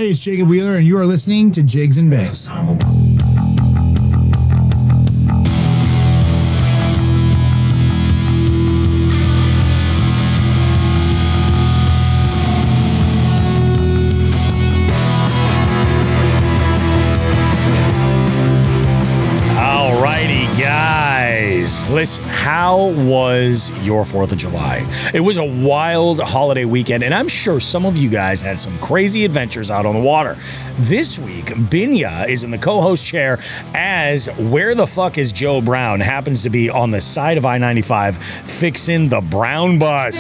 Hey, it's Jacob Wheeler, and you are listening to Jigs and Bigs. Listen, how was your 4th of July? It was a wild holiday weekend, and I'm sure some of you guys had some crazy adventures out on the water. This week, Binya is in the co-host chair as Where the Fuck is Joe Brown happens to be on the side of I-95 fixing the Brown bus.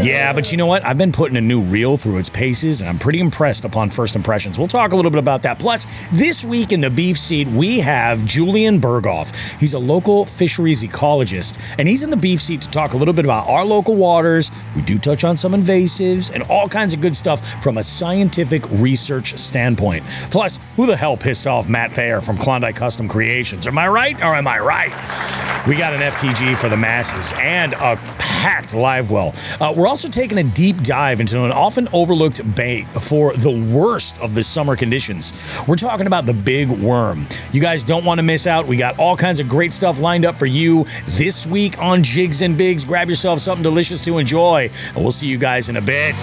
Yeah, but you know what? I've been putting a new reel through its paces, and I'm pretty impressed upon first impressions. We'll talk a little bit about that. Plus, this week in the beef seat, we have Julian Burgof. He's a local fisheries ecologist, and he's in the beef seat to talk a little bit about our local waters. We do touch on some invasives and all kinds of good stuff from a scientific research standpoint. Plus, who the hell pissed off Matt Thayer from Klondike Custom Creations? Am I right or am I right? We got an FTG for the masses and a packed live well. We're also taking a deep dive into an often overlooked bait for the worst of the summer conditions. We're talking about the big worm. You guys don't want to miss out. We got all kinds of great stuff lined up for you this week on Jigs and Bigs. Grab yourself something delicious to enjoy, and we'll see you guys in a bit.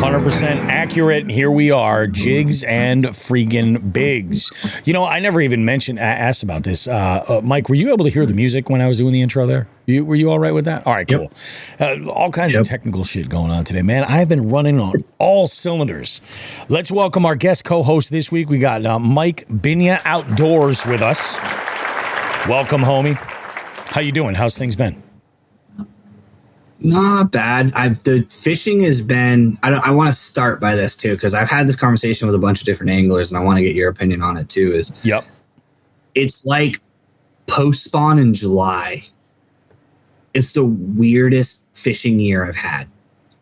100% accurate. Here we are, Jigs and freaking Bigs. You know, I never even asked about this. Mike, were you able to hear the music when I was doing the intro there? Were you all right with that? All right, cool. All kinds of technical shit going on today, man. I have been running on all cylinders. Let's welcome our guest co-host this week. We got Mike Binya outdoors with us. Welcome, homie. How you doing? How's things been? Not bad. The fishing has been. I want to start by this too because I've had this conversation with a bunch of different anglers, and I want to get your opinion on it too. It's like post spawn in July. It's the weirdest fishing year I've had.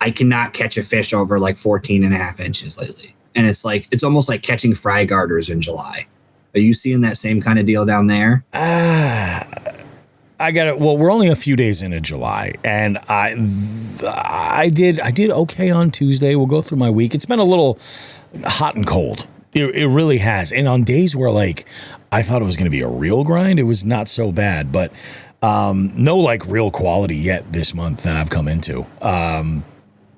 I cannot catch a fish over like 14 and a half inches lately, and it's almost like catching fry garters in July. Are you seeing that same kind of deal down there? I got it. Well, we're only a few days into July, and I did okay on Tuesday. We'll go through my week. It's been a little hot and cold. It really has. And on days where like I thought it was going to be a real grind, it was not so bad. But no like real quality yet this month that I've come into.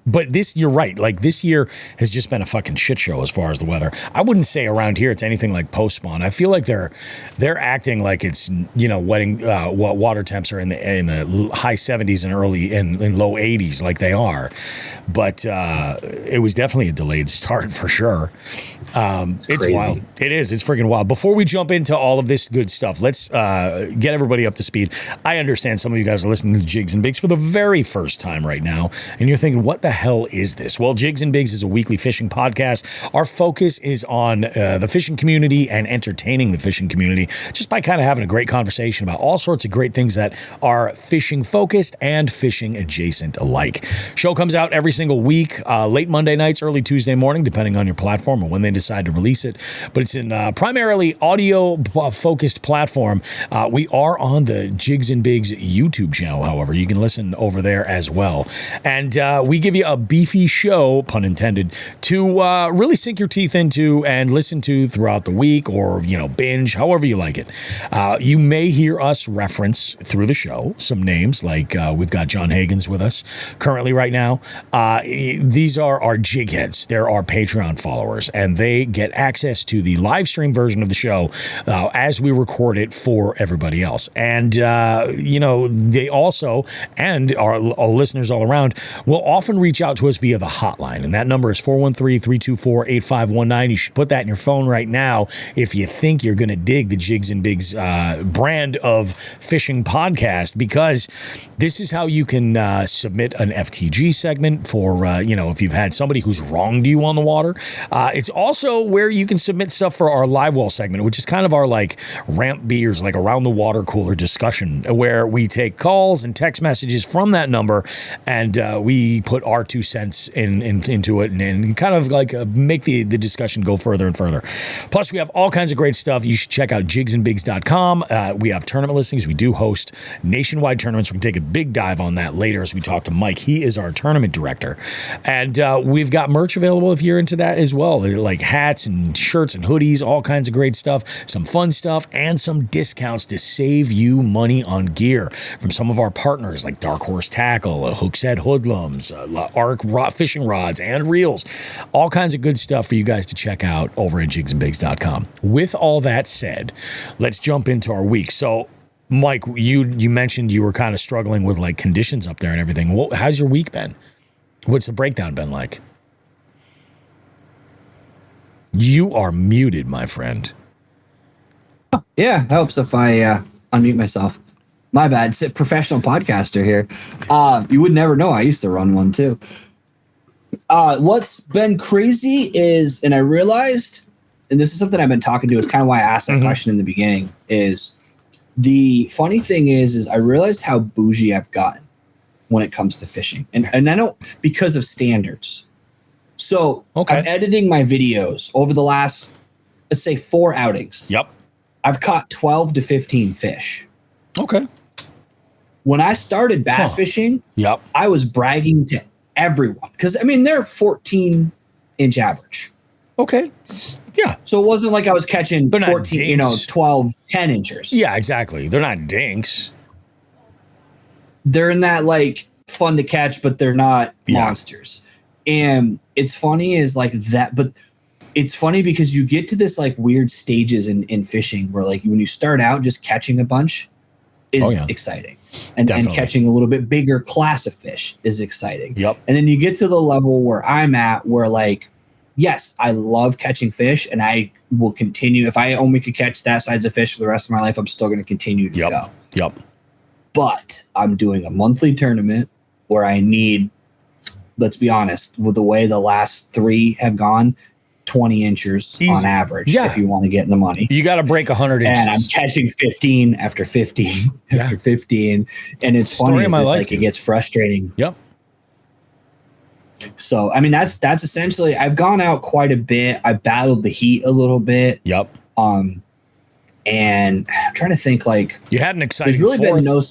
But you're right. Like this year has just been a fucking shit show as far as the weather. I wouldn't say around here it's anything like post spawn. I feel like they're acting like it's what water temps are in the high 70s and early and low 80s like they are. But it was definitely a delayed start for sure. It's wild. It is. It's freaking wild. Before we jump into all of this good stuff, let's get everybody up to speed. I understand some of you guys are listening to Jigs and Bigs for the very first time right now, and you're thinking, what the hell is this? Well, Jigs and Bigs is a weekly fishing podcast. Our focus is on the fishing community and entertaining the fishing community just by kind of having a great conversation about all sorts of great things that are fishing focused and fishing adjacent alike. Show comes out every single week, late Monday nights, early Tuesday morning, depending on your platform or when they decide to release it. But it's in primarily audio focused platform. We are on the Jigs and Bigs YouTube channel, however. You can listen over there as well. And we give you a beefy show, pun intended, to really sink your teeth into and listen to throughout the week or, binge, however you like it. You may hear us reference through the show some names like we've got John Hagens with us currently right now. These are our jig heads. They're our Patreon followers, and they get access to the live stream version of the show as we record it for everybody else. And, they also, and our listeners all around, will often reach out to us via the hotline, and that number is 413-324-8519. You should put that in your phone right now if you think you're going to dig the Jigs and Bigs brand of fishing podcast, because this is how you can submit an FTG segment for, if you've had somebody who's wronged you on the water. It's also where you can submit stuff for our live well segment, which is kind of our like ramp beers, like around the water cooler discussion, where we take calls and text messages from that number, and we put our our 2 cents into it and kind of like make the discussion go further and further. Plus, we have all kinds of great stuff. You should check out jigsandbigs.com. We have tournament listings. We do host nationwide tournaments. We can take a big dive on that later as we talk to Mike. He is our tournament director. And we've got merch available if you're into that as well, like hats and shirts and hoodies, all kinds of great stuff, some fun stuff, and some discounts to save you money on gear from some of our partners like Dark Horse Tackle, Hookset, Hoodlums, Arc fishing rods and reels, all kinds of good stuff for you guys to check out over at jigsandbigs.com. With all that said, let's jump into our week. So, Mike, you mentioned you were kind of struggling with like conditions up there and everything. How's your week been? What's the breakdown been like? You are muted, my friend. Yeah, helps if I unmute myself. My bad. It's a professional podcaster here. You would never know. I used to run one too. What's been crazy is, and I realized, and this is something I've been talking to, it's kind of why I asked that question in the beginning, is the funny thing is I realized how bougie I've gotten when it comes to fishing. And I don't, because of standards. So I'm editing my videos over the last, let's say 4 outings. Yep. I've caught 12 to 15 fish. Okay. When I started bass fishing, I was bragging to everyone because I mean they're 14-inch average. Okay. Yeah. So it wasn't like I was catching 14, 12, 10 inchers. Yeah, exactly. They're not dinks. They're in that like fun to catch, but they're not monsters. And it's funny is like that, but it's funny because you get to this like weird stages in fishing where like when you start out just catching a bunch is exciting. And catching a little bit bigger class of fish is exciting. Yep. And then you get to the level where I'm at where like, yes, I love catching fish and I will continue. If I only could catch that size of fish for the rest of my life, I'm still going to continue to go. Yep. But I'm doing a monthly tournament where I need, let's be honest, with the way the last 3 have gone, 20 inchers on average if you want to get in the money. You got to break 100 inches. And I'm catching 15 after 15 after 15. And it's funny, it's like it gets frustrating. Yep. So, I mean, that's essentially, I've gone out quite a bit. I battled the heat a little bit. Yep. And I'm trying to think like. You had an exciting There's really been no.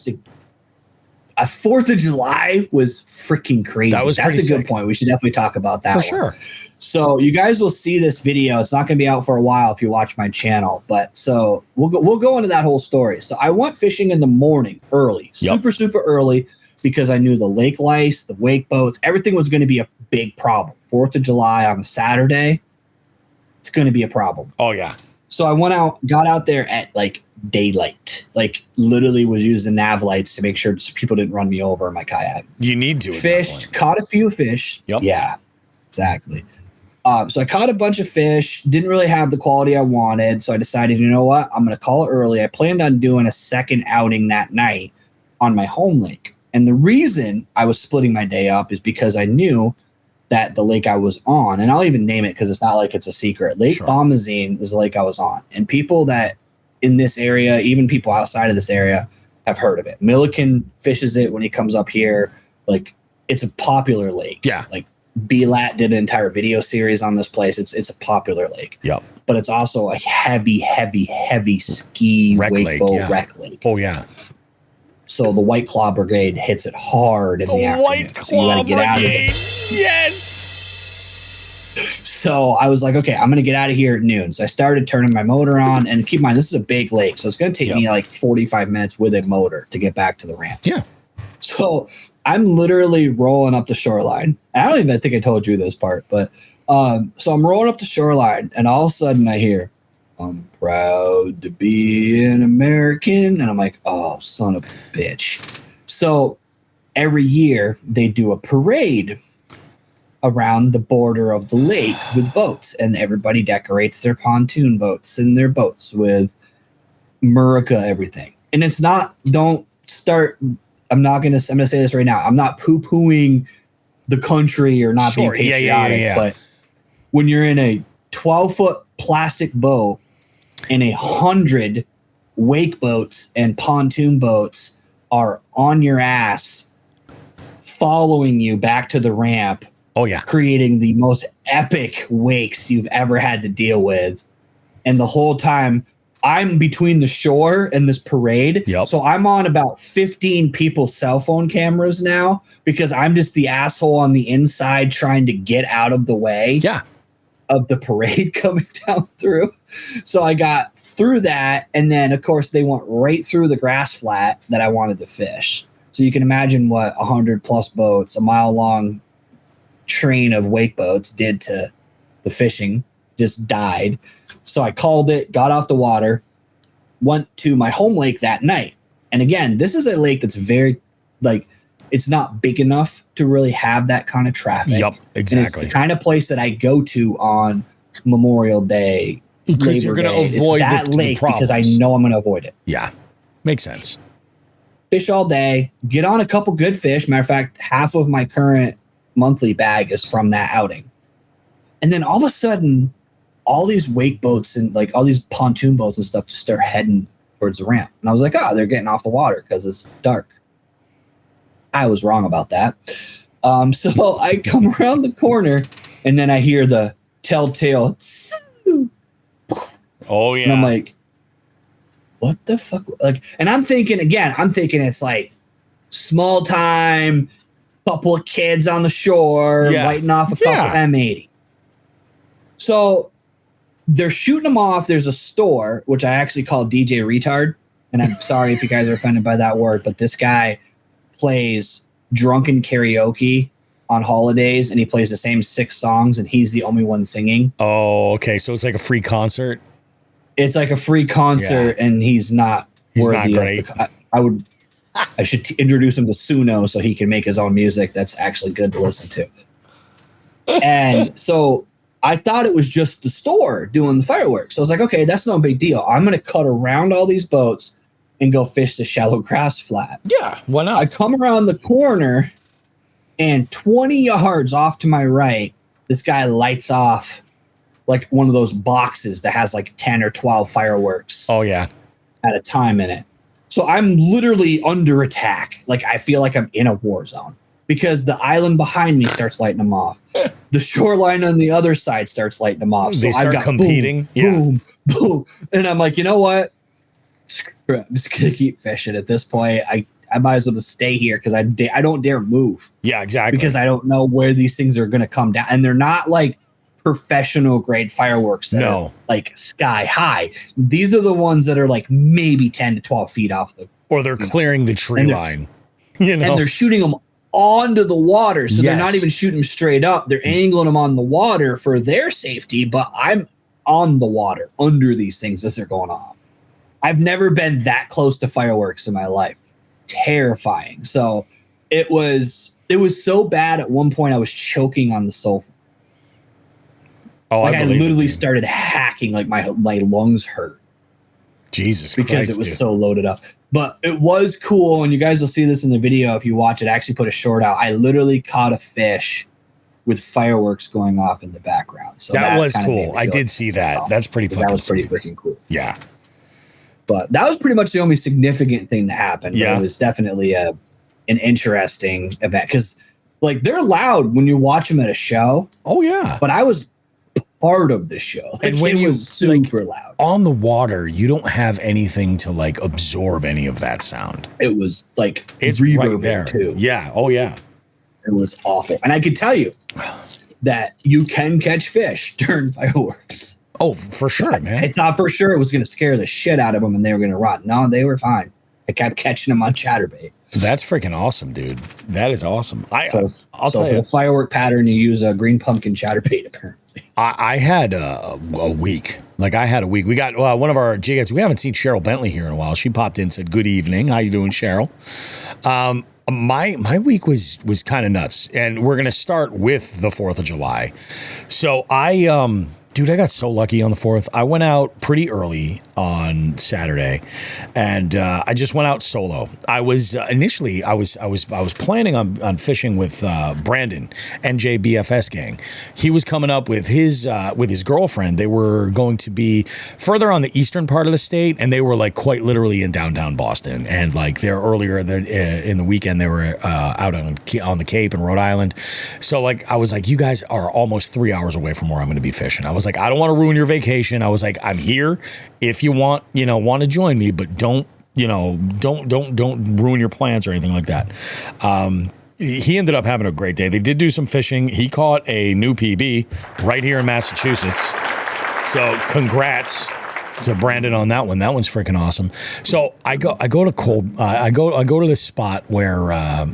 A 4th of July was freaking crazy. That's a good point. We should definitely talk about that. For sure. So you guys will see this video. It's not going to be out for a while if you watch my channel, but so we'll go into that whole story. So I went fishing in the morning early, super early, because I knew the lake lice, the wake boats, everything was going to be a big problem. 4th of July on a Saturday, it's going to be a problem. Oh yeah. So I got out there at like daylight, like literally was using nav lights to make sure people didn't run me over in my kayak. You need to. Fished, caught a few fish. Yep. Yeah, exactly. So I caught a bunch of fish, didn't really have the quality I wanted. So I decided, you know what? I'm going to call it early. I planned on doing a second outing that night on my home lake. And the reason I was splitting my day up is because I knew that the lake I was on, and I'll even name it because it's not like it's a secret. Lake Bombazine is the lake I was on. And people that in this area, even people outside of this area, have heard of it. Milliken fishes it when he comes up here. Like, it's a popular lake. Yeah. Like, B-Lat did an entire video series on this place. It's a popular lake. Yep. But it's also a heavy ski wake lake. Oh, yeah. So the White Claw Brigade hits it hard in the afternoon. White Claw Brigade. Yes. So I was like, okay, I'm going to get out of here at noon. So I started turning my motor on, and keep in mind, this is a big lake. So it's going to take me like 45 minutes with a motor to get back to the ramp. Yeah. So I'm literally rolling up the shoreline. I don't even think I told you this part, but so I'm rolling up the shoreline, and all of a sudden I hear, "I'm proud to be an American." And I'm like, oh, son of a bitch. So every year they do a parade around the border of the lake with boats, and everybody decorates their pontoon boats and their boats with Murica everything. And it's not, I'm going to say this right now. I'm not poo-pooing the country or not being patriotic, but when you're in a 12-foot plastic boat and 100 wake boats and pontoon boats are on your ass following you back to the ramp. Oh, yeah. Creating the most epic wakes you've ever had to deal with. And the whole time, I'm between the shore and this parade. Yep. So I'm on about 15 people's cell phone cameras now because I'm just the asshole on the inside trying to get out of the way of the parade coming down through. So I got through that. And then, of course, they went right through the grass flat that I wanted to fish. So you can imagine what 100 plus boats, a mile long train of wake boats did to the fishing. Just died. So I called it, got off the water, went to my home lake that night. And again, this is a lake that's very, like, it's not big enough to really have that kind of traffic. Yep, exactly. And it's the kind of place that I go to on Memorial Day, because you're going to avoid that lake because I know I'm going to avoid it. Yeah, makes sense. Fish all day, get on a couple good fish. Matter of fact, half of my current monthly bag is from that outing. And then all of a sudden, all these wake boats and like all these pontoon boats and stuff just start heading towards the ramp. And I was like, oh, they're getting off the water because it's dark. I was wrong about that. So I come around the corner and then I hear the telltale. Oh, yeah. And I'm like, what the fuck? Like, and I'm thinking it's like small time, couple of kids on the shore, lighting off a couple M80s. So they're shooting them off. There's a store, which I actually call DJ Retard. And I'm sorry if you guys are offended by that word, but this guy plays drunken karaoke on holidays and he plays the same 6 songs and he's the only one singing. Oh, okay. So it's like a free concert. It's like a free concert and he's not worthy of the, I should introduce him to Suno so he can make his own music that's actually good to listen to. And so I thought it was just the store doing the fireworks. So I was like, okay, that's no big deal. I'm going to cut around all these boats and go fish the shallow grass flat. Yeah, why not? I come around the corner and 20 yards off to my right, this guy lights off like one of those boxes that has like 10 or 12 fireworks. Oh, yeah. At a time in it. So I'm literally under attack. Like I feel like I'm in a war zone because the island behind me starts lighting them off. The shoreline on the other side starts lighting them off. So they start I've got competing. Boom, boom. And I'm like, you know what? Screw it. I'm just going to keep fishing at this point. I might as well just stay here because I don't dare move. Yeah, exactly. Because I don't know where these things are going to come down. And they're not like professional grade fireworks that are like sky high. These are the ones that are like maybe 10 to 12 feet off the, or they're clearing the tree line, you know, and they're shooting them onto the water. So they're not even shooting them straight up. They're angling them on the water for their safety, but I'm on the water under these things as they're going off. I've never been that close to fireworks in my life. Terrifying. So it was so bad at one point I was choking on the sulfur. Oh, like I literally started hacking, like my lungs hurt. Jesus Christ, because it was dude. So loaded up. But it was cool, and you guys will see this in the video if you watch it. I actually put a short out. I literally caught a fish with fireworks going off in the background. So that was cool. I did see that. That's pretty fucking That was pretty freaking cool. Yeah. But that was pretty much the only significant thing that happened. Yeah. It was definitely an interesting event because, like, they're loud when you watch them at a show. Oh, yeah. But I was part of the show. Like, and when it was super loud. On the water, you don't have anything to, like, absorb any of that sound. It was, like, it's reverb right there. too. Yeah. Oh, yeah. It was awful. And I could tell you that you can catch fish during fireworks. Oh, for sure, man. I thought for sure it was going to scare the shit out of them and they were going to rot. No, they were fine. I kept catching them on chatterbait. That's freaking awesome, dude. That is awesome. I'll tell you. For the firework pattern, you use a green pumpkin chatterbait, apparently. I had a week. Like, I had a week. We got one of our Jigs. We haven't seen Cheryl Bentley here in a while. She popped in and said, good evening. How you doing, Cheryl? My week was kind of nuts. And we're going to start with the 4th of July. So dude, I got so lucky on the 4th. I went out pretty early. on Saturday, and I just went out solo. I was initially I was planning on fishing with Brandon, NJBFS gang. He was coming up with his girlfriend. They were going to be further on the eastern part of the state, and they were like quite literally in downtown Boston. And like they're earlier in the weekend, they were out on the Cape in Rhode Island. So like I was like, you guys are almost 3 hours away from where I'm going to be fishing. I was like, I don't want to ruin your vacation. I was like, I'm here if you want to join me, but don't ruin your plans or anything like that. He ended up having a great day. They did do some fishing. He caught a new PB right here in Massachusetts. So congrats to Brandon on that one. That one's freaking awesome. So I go to this spot where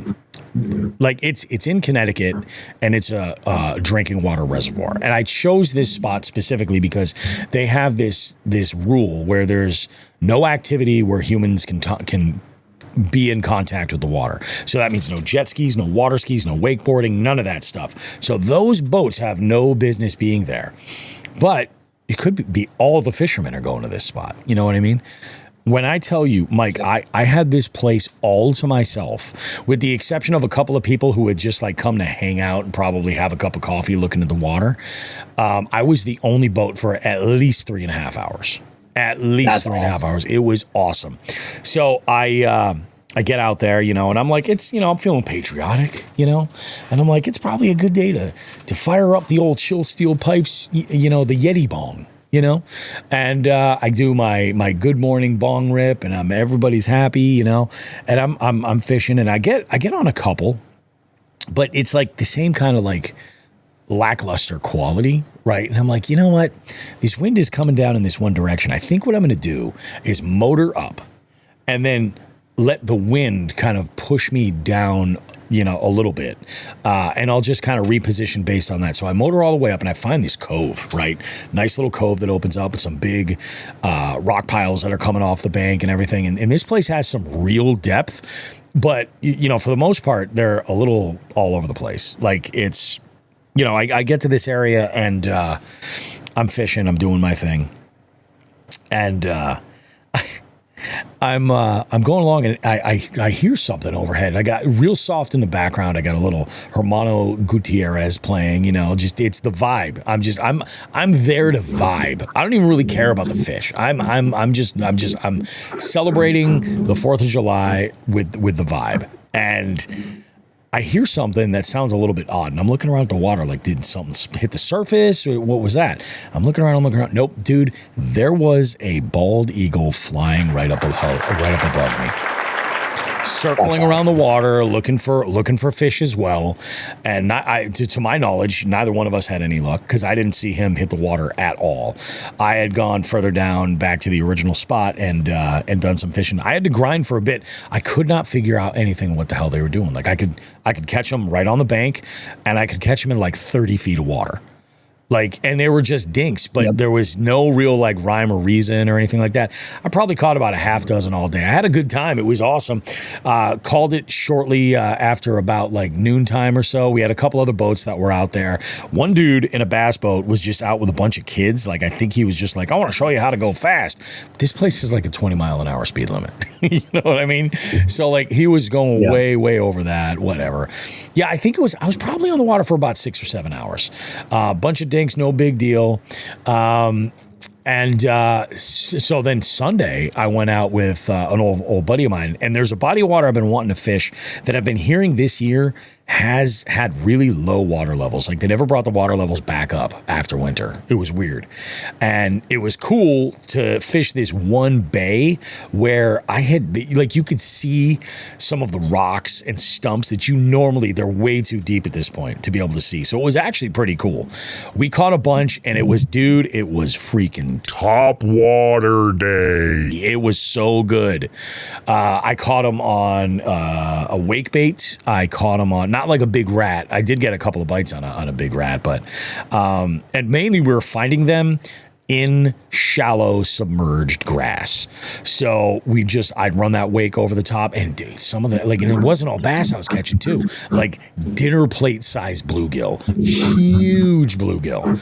like it's in Connecticut, and it's a drinking water reservoir. And I chose this spot specifically because they have this rule where there's no activity where humans can be in contact with the water. So that means no jet skis, no water skis, no wakeboarding, none of that stuff. So those boats have no business being there. But it could be all the fishermen are going to this spot. You know what I mean? When I tell you, Mike, I had this place all to myself, with the exception of a couple of people who had just like come to hang out and probably have a cup of coffee looking at the water. I was the only boat for at least 3.5 hours. At least That's 3.5 awesome. Hours. It was awesome. So I get out there, and I'm like, I'm feeling patriotic, and I'm like, it's probably a good day to fire up the old chill steel pipes, the Yeti bong. And I do my good morning bong rip, and everybody's happy, and I'm fishing, and I get on a couple, but it's like the same kind of like lackluster quality, right? And I'm like, you know what? This wind is coming down in this one direction. I think what I'm going to do is motor up, and then let the wind kind of push me down, a little bit. And I'll just kind of reposition based on that. So I motor all the way up, and I find this cove, right? Nice little cove that opens up with some big rock piles that are coming off the bank and everything. And this place has some real depth, but, for the most part, they're a little all over the place. Like it's, I get to this area, and I'm fishing, I'm doing my thing. And I'm going along, and I hear something overhead. I got real soft in the background. I got a little Hermano Gutierrez playing, just it's the vibe. I'm there to vibe. I don't even really care about the fish. I'm celebrating the 4th of July with the vibe. And I hear something that sounds a little bit odd, and I'm looking around at the water like, did something hit the surface? What was that? I'm looking around. Nope, dude, there was a bald eagle flying right up above me, circling around the water, looking for fish as well. And to my knowledge, neither one of us had any luck, because I didn't see him hit the water at all. I had gone further down back to the original spot and done some fishing. I had to grind for a bit. I could not figure out anything what the hell they were doing. Like I could catch them right on the bank, and I could catch them in like 30 feet of water. Like, and they were just dinks, but There was no real like rhyme or reason or anything like that. I probably caught about a half dozen all day. I had a good time. It was awesome. Called it shortly after about like noontime or so. We had a couple other boats that were out there. One dude in a bass boat was just out with a bunch of kids. Like, I think he was just like, I want to show you how to go fast. But this place is like a 20-mile-an-hour speed limit. You know what I mean? So like he was going way over that, whatever. Yeah, I think I was probably on the water for about 6 or 7 hours. Bunch of dinks, no big deal. So then Sunday, I went out with an old buddy of mine, and there's a body of water I've been wanting to fish that I've been hearing this year has had really low water levels. Like, they never brought the water levels back up after winter. It was weird. And it was cool to fish this one bay where I had, like, you could see some of the rocks and stumps that they're way too deep at this point to be able to see. So it was actually pretty cool. We caught a bunch, and it was freaking top water day. It was so good. I caught them on a wake bait. I caught them on, not like a big rat. I did get a couple of bites on a big rat, but and mainly we were finding them in shallow submerged grass. So I'd run that wake over the top, and dude, some of the, like, and it wasn't all bass I was catching too, like dinner plate size bluegill, huge bluegill.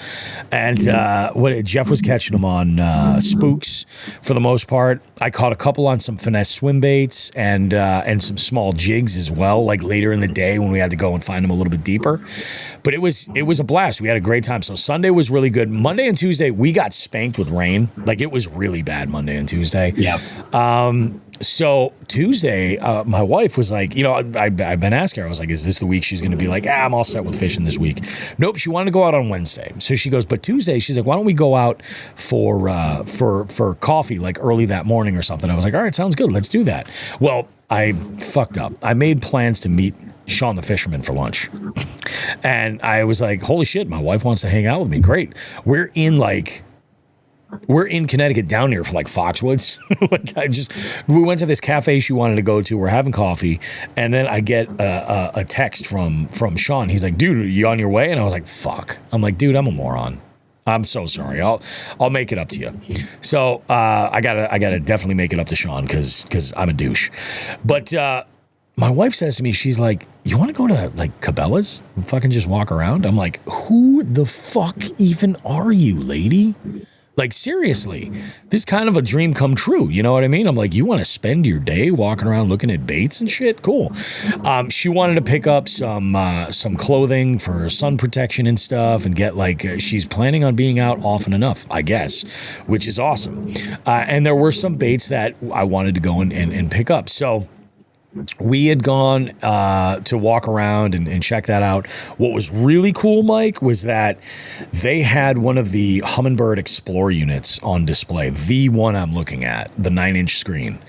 And what Jeff was catching them on spooks for the most part. I caught a couple on some finesse swim baits and some small jigs as well, like later in the day when we had to go and find them a little bit deeper. But it was a blast. We had a great time. So Sunday was really good. Monday and Tuesday we got spanked with rain. Like, it was really bad Monday and Tuesday. Yep. So Tuesday, my wife was like, I've been asking her, I was like, is this the week she's going to be like, I'm all set with fishing this week? Nope. She wanted to go out on Wednesday. So she goes, but Tuesday, she's like, why don't we go out for coffee, like early that morning or something? I was like, all right, sounds good. Let's do that. Well, I fucked up. I made plans to meet Sean the fisherman for lunch. And I was like, holy shit, my wife wants to hang out with me. Great. We're in Connecticut down here for like Foxwoods. We went to this cafe she wanted to go to. We're having coffee. And then I get a text from Sean. He's like, dude, are you on your way? And I was like, fuck. I'm like, dude, I'm a moron. I'm so sorry. I'll make it up to you. So I gotta definitely make it up to Sean because I'm a douche. But my wife says to me, she's like, you want to go to like Cabela's and fucking just walk around? I'm like, who the fuck even are you, lady? Like, seriously, this is kind of a dream come true. You know what I mean? I'm like, you want to spend your day walking around looking at baits and shit? Cool. She wanted to pick up some clothing for sun protection and stuff and get she's planning on being out often enough, I guess, which is awesome. And there were some baits that I wanted to go and pick up. So we had gone to walk around and check that out. What was really cool, Mike, was that they had one of the Humminbird Explorer units on display, the one I'm looking at, the 9-inch screen.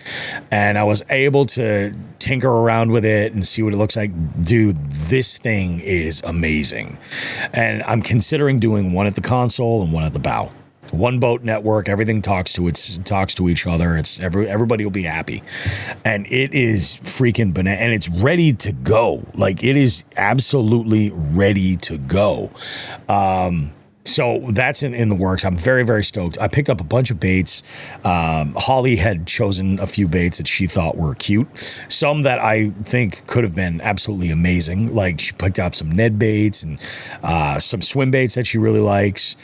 And I was able to tinker around with it and see what it looks like. Dude, this thing is amazing. And I'm considering doing one at the console and one at the bow. One boat network, everything talks to each other. It's everybody will be happy, and it is freaking banana, and it's ready to go. Like, it is absolutely ready to go. So that's in the works. I'm very, very stoked. I picked up a bunch of baits. Holly had chosen a few baits that she thought were cute. Some that I think could have been absolutely amazing. Like, she picked up some Ned baits and some swim baits that she really likes.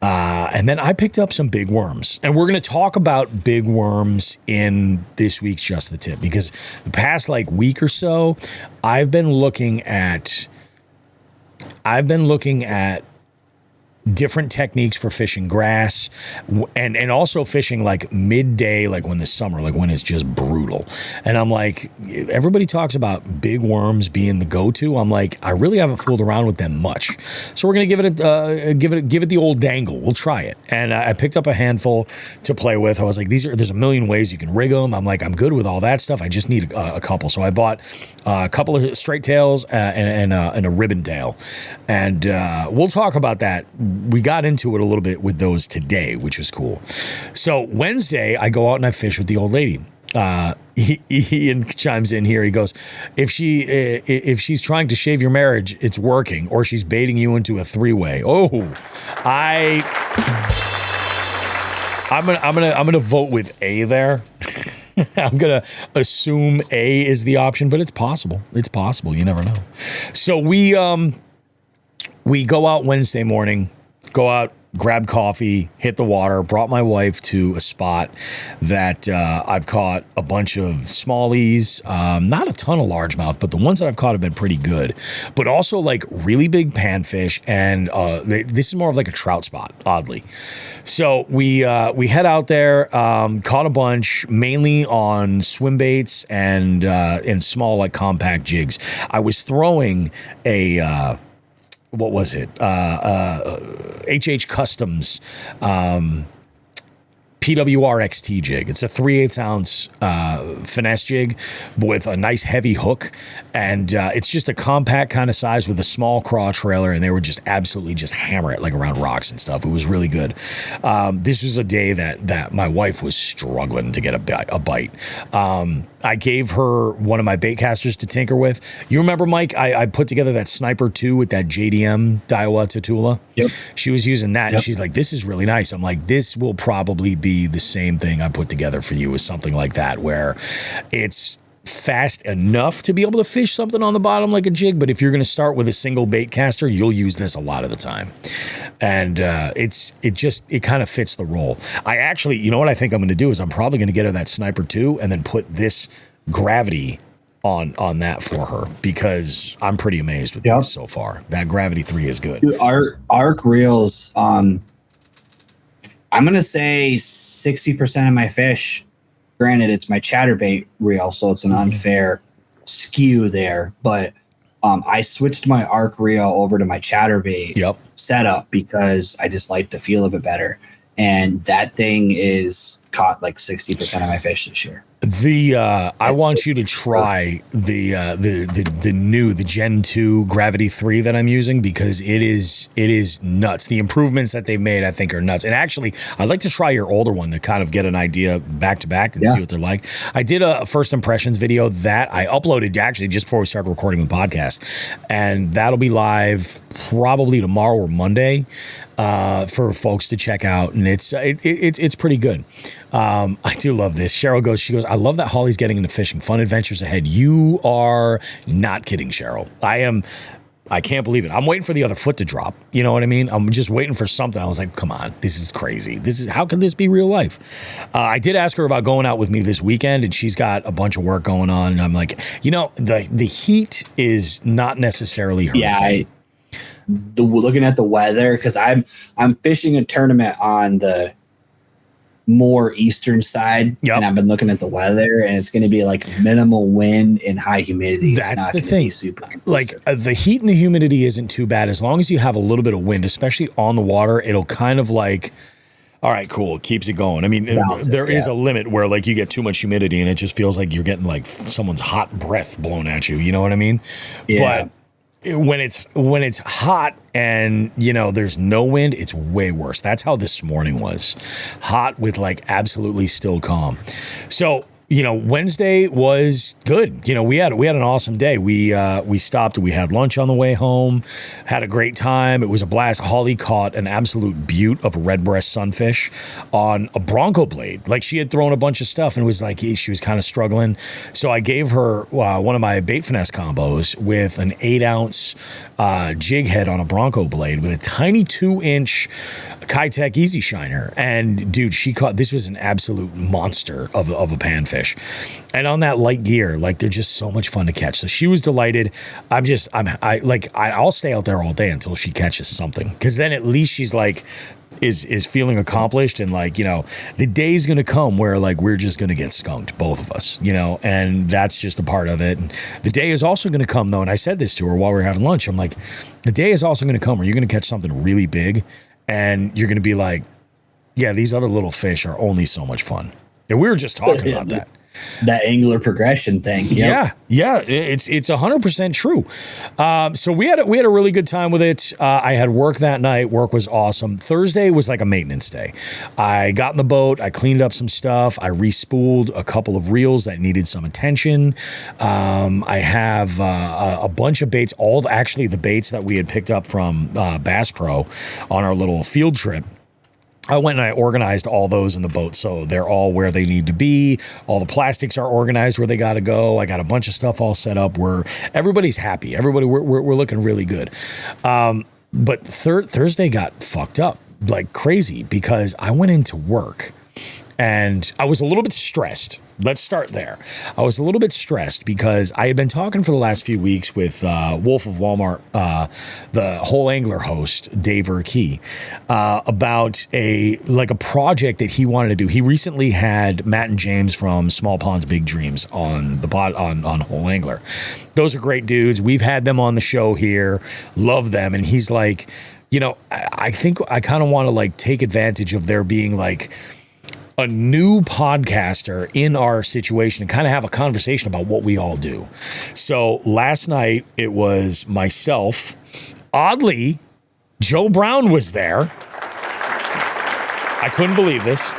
And then I picked up some big worms, and we're going to talk about big worms in this week's Just the Tip, because the past week or so, I've been looking at different techniques for fishing grass and also fishing midday, when the summer, when it's just brutal. And I'm like, everybody talks about big worms being the go-to. I'm like, I really haven't fooled around with them much. So we're going to give it the old dangle. We'll try it. And I picked up a handful to play with. I was like, there's a million ways you can rig them. I'm like, I'm good with all that stuff. I just need a couple. So I bought a couple of straight tails and a ribbon tail. And we'll talk about that. We got into it a little bit with those today, which was cool. So Wednesday, I go out and I fish with the old lady. Ian chimes in here. He goes, if she's trying to shave your marriage, it's working, or she's baiting you into a three-way. Oh, I'm gonna vote with A there. I'm gonna assume A is the option, but it's possible. It's possible. You never know. So we go out Wednesday morning. Go out, grab coffee, hit the water, brought my wife to a spot that I've caught a bunch of smallies, not a ton of largemouth, but the ones that I've caught have been pretty good, but also really big panfish, and this is more of a trout spot, oddly. So we head out there, caught a bunch, mainly on swim baits and in small compact jigs. I was throwing a... what was it? HH Customs PWRXT jig. It's a 3/8 ounce finesse jig with a nice heavy hook, and it's just a compact kind of size with a small craw trailer, and they were just absolutely just hammer it like around rocks and stuff. It was really good. This was a day that my wife was struggling to get a bite. I gave her one of my bait casters to tinker with. You remember, Mike, I put together that Sniper 2 with that JDM Daiwa Tatula. Yep. She was using that, and she's like, this is really nice. I'm like, this will probably be the same thing I put together for you, is something like that, where it's fast enough to be able to fish something on the bottom like a jig, but if you're going to start with a single bait caster, you'll use this a lot of the time. And it kind of fits the role. I actually, you know what I think I'm going to do is I'm probably going to get her that Sniper 2 and then put this Gravity on that for her, because I'm pretty amazed with this so far. That Gravity 3 is good. Dude, arc reels, I'm going to say 60% of my fish, granted it's my chatterbait reel, so it's an unfair skew there, but I switched my arc reel over to my chatterbait setup because I just like the feel of it better. And that thing is caught like 60% of my fish this year. I want you to try the Gen 2 Gravity 3 that I'm using, because it is nuts. The improvements that they've made, I think, are nuts. And actually, I'd like to try your older one to kind of get an idea back to back and see what they're like. I did a first impressions video that I uploaded actually just before we started recording the podcast, and that'll be live probably tomorrow or Monday for folks to check out, and it's pretty good. I do love this. Cheryl goes, I love that Holly's getting into fishing. Fun adventures ahead. You are not kidding, Cheryl. I can't believe it. I'm waiting for the other foot to drop. You know what I mean? I'm just waiting for something. I was like, come on, this is crazy. How can this be real life? I did ask her about going out with me this weekend, and she's got a bunch of work going on. And I'm like, the heat is not necessarily her thing. Looking at the weather, because I'm fishing a tournament on the more eastern side, and I've been looking at the weather, and it's going to be like minimal wind and high humidity. That's the thing. Super like the heat and the humidity isn't too bad as long as you have a little bit of wind, especially on the water. It'll kind of like, all right, cool, it keeps it going. I mean, there is a limit where like you get too much humidity and it just feels like you're getting like someone's hot breath blown at you. You know what I mean? Yeah. But when it's hot and there's no wind, it's way worse. That's how this morning was. Hot with like absolutely still calm. So Wednesday was good. We had an awesome day. We stopped. We had lunch on the way home. Had a great time. It was a blast. Holly caught an absolute beaut of a red breast sunfish on a Bronco blade. Like, she had thrown a bunch of stuff and was like, she was kind of struggling. So I gave her one of my bait finesse combos with an 8-ounce jig head on a Bronco blade with a tiny 2-inch Kitech Easy Shiner. And dude, she caught, this was an absolute monster of a panfish. And on that light gear, like, they're just so much fun to catch. So she was delighted. I'll stay out there all day until she catches something, because then at least she's like is feeling accomplished, and like, the day's gonna come where like we're just gonna get skunked, both of us, and that's just a part of it. And the day is also gonna come though, and I said this to her while we were having lunch, I'm like, the day is also gonna come where you're gonna catch something really big and you're gonna be like, yeah, these other little fish are only so much fun. And we were just talking about that angler progression thing. Yep. Yeah, it's 100% true. So we had a really good time with it. I had work that night. Work was awesome. Thursday was like a maintenance day. I got in the boat. I cleaned up some stuff. I re-spooled a couple of reels that needed some attention. I have a bunch of baits. Actually the baits that we had picked up from Bass Pro on our little field trip. I went and I organized all those in the boat, so they're all where they need to be. All the plastics are organized where they got to go. I got a bunch of stuff all set up where everybody's happy. We're looking really good. But Thursday got fucked up like crazy because I went into work and I was a little bit stressed. Let's start there. I was a little bit stressed because I had been talking for the last few weeks with Wolf of Walmart, the Whole Angler host, Dave Urkey, about a project that he wanted to do. He recently had Matt and James from Small Ponds Big Dreams on the pod on Whole Angler. Those are great dudes. We've had them on the show here. Love them. And he's like, I think I kind of want to like take advantage of there being like a new podcaster in our situation and kind of have a conversation about what we all do. So last night it was myself. Oddly, Joe Brown was there. I couldn't believe this.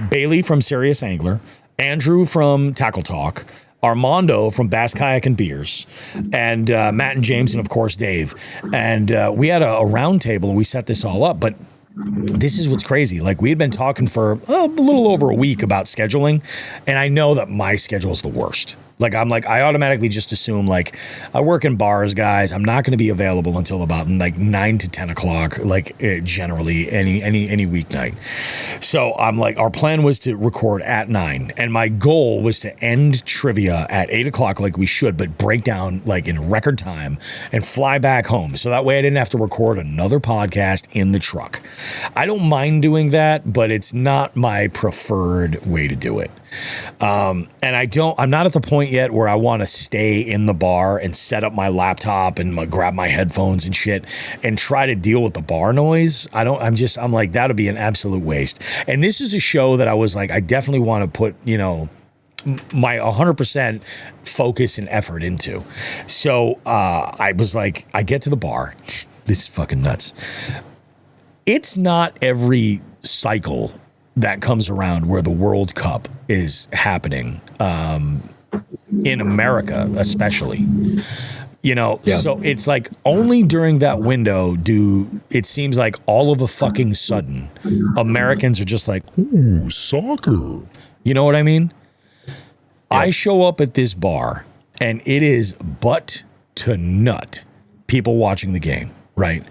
Bailey from Serious Angler, Andrew from Tackle Talk, Armando from Bass Kayak and Beers, and Matt and James, and of course Dave. And we had a round table and we set this all up, but this is what's crazy. Like, we had been talking for a little over a week about scheduling, and I know that my schedule is the worst. Like, I automatically just assume, like, I work in bars, guys. I'm not going to be available until about like 9 to 10 o'clock, like generally any weeknight. So I'm like, our plan was to record at 9, and my goal was to end trivia at 8 o'clock, like we should, but break down like in record time and fly back home. So that way I didn't have to record another podcast in the truck. I don't mind doing that, but it's not my preferred way to do it. And I'm not at the point yet where I want to stay in the bar and set up my laptop and grab my headphones and shit and try to deal with the bar noise. I'm like, that'll be an absolute waste. And this is a show that I was like, I definitely want to put, my 100% focus and effort into. So, I was like, I get to the bar. This is fucking nuts. It's not every cycle that comes around where the World Cup is happening, in America, especially, So it's like only during that window it seems like all of a fucking sudden Americans are just like, ooh, soccer. You know what I mean? Yeah. I show up at this bar and it is butt to nut people watching the game, right?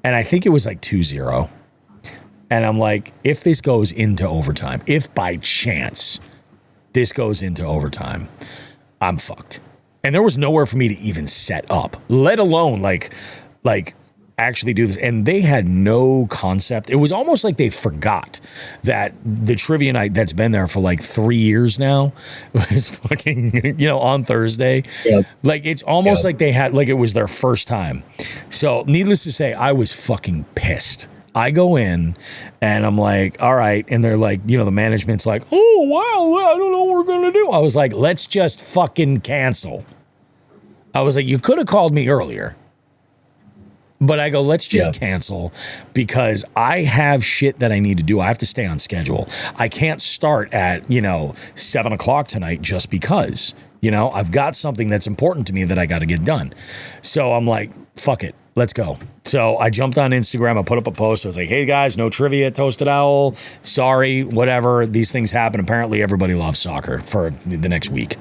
And I think it was like 2-0. And I'm like, if this goes into overtime, if by chance this goes into overtime, I'm fucked. And there was nowhere for me to even set up, let alone like actually do this. And they had no concept. It was almost like they forgot that the trivia night that's been there for like 3 years now was fucking, on Thursday. Yep. Like, it's almost like they had, like, it was their first time. So needless to say, I was fucking pissed. I go in and I'm like, all right. And they're like, the management's like, oh, wow, I don't know what we're going to do. I was like, let's just fucking cancel. I was like, you could have called me earlier. But I go, let's just cancel because I have shit that I need to do. I have to stay on schedule. I can't start at, 7 o'clock tonight just because, I've got something that's important to me that I got to get done. So I'm like, fuck it. Let's go. So I jumped on Instagram. I put up a post. I was like, hey, guys, no trivia at Toasted Owl. Sorry, whatever. These things happen. Apparently, everybody loves soccer for the next week.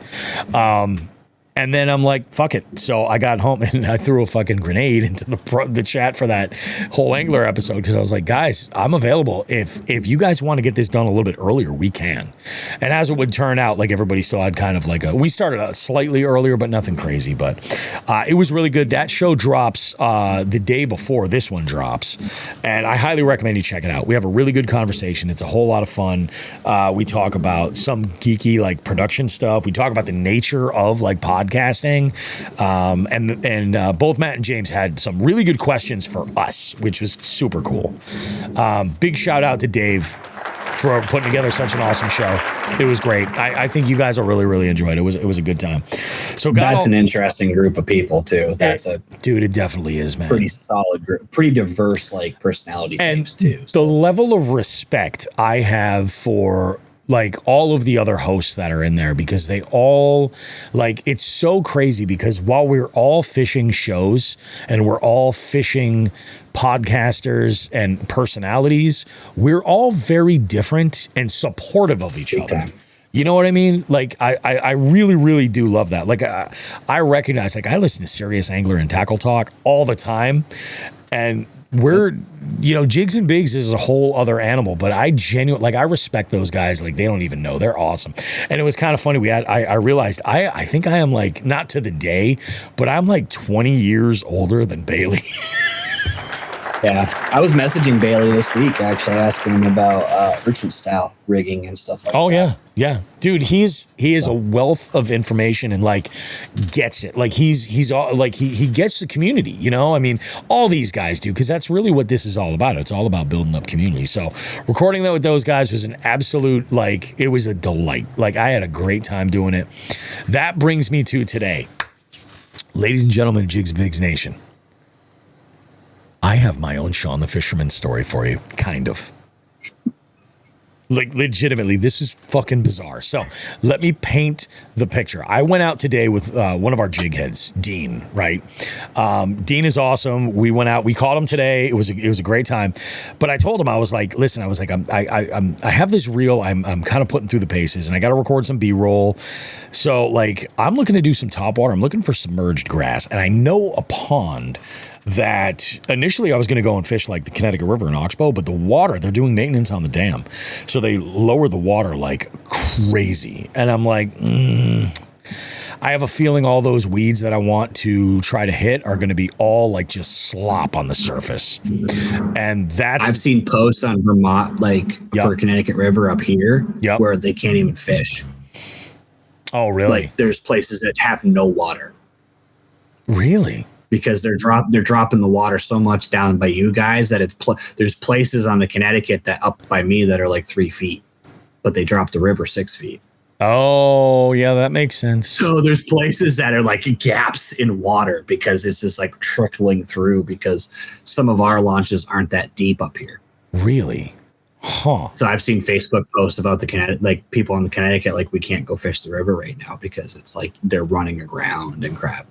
And then I'm like, fuck it. So I got home and I threw a fucking grenade into the chat for that whole angler episode because I was like, guys, I'm available. If you guys want to get this done a little bit earlier, we can. And as it would turn out, like, everybody still had kind of like we started slightly earlier, but nothing crazy. But it was really good. That show drops the day before this one drops. And I highly recommend you check it out. We have a really good conversation. It's a whole lot of fun. We talk about some geeky, like, production stuff. We talk about the nature of, like, podcasting, and both Matt and James had some really good questions for us, which was super cool. Big shout out to Dave for putting together such an awesome show. It was great. I think you guys will really, really enjoy it. It was a good time. So that's an interesting group of people too. Dude, it definitely is, man. Pretty solid group, pretty diverse, like, personality types too. So. The level of respect I have for, like, all of the other hosts that are in there, because they all, like, it's so crazy because while we're all fishing shows and we're all fishing podcasters and personalities, we're all very different and supportive of each other. You know what I mean? Like, I really, really do love that. Like, I recognize, like, I listen to Serious Angler and Tackle Talk all the time, and we're, Jigs and Bigs is a whole other animal, but I respect those guys. Like, they don't even know. They're awesome. And it was kind of funny. I realized I think I am, like, not to the day, but I'm like 20 years older than Bailey. Yeah, I was messaging Bailey this week, actually asking him about urchin style rigging and stuff like that. Oh yeah, dude, he is a wealth of information and like gets it. Like he's all like he gets the community. You know, I mean, all these guys do, because that's really what this is all about. It's all about building up community. So recording that with those guys was an absolute, like, it was a delight. Like, I had a great time doing it. That brings me to today, ladies and gentlemen, Jigs Bigs Nation. I have my own Sean the Fisherman story for you, kind of. Like, legitimately, this is fucking bizarre. So let me paint the picture. I went out today with one of our jig heads, Dean, right? Dean is awesome. We went out. We caught him today. It was a great time. But I told him, I was like, listen, I have this reel. I'm kind of putting through the paces, and I got to record some B-roll. So, like, I'm looking to do some topwater. I'm looking for submerged grass. And I know a pond that initially I was going to go and fish like the Connecticut River in Oxbow, but the water, they're doing maintenance on the dam. So they lower the water like crazy. And I'm like, I have a feeling all those weeds that I want to try to hit are going to be all like just slop on the surface. And that's... I've seen posts on Vermont, like for Connecticut River up here, where they can't even fish. Oh, really? Like there's places that have no water. Really? Because they're dropping the water so much down by you guys that there's places on the Connecticut that up by me that are like 3 feet, but they drop the river 6 feet. Oh yeah, that makes sense. So there's places that are like gaps in water because it's just like trickling through because some of our launches aren't that deep up here. Really? Huh. So I've seen Facebook posts about the Connecticut, like people on the Connecticut, like we can't go fish the river right now because it's like they're running aground and crap.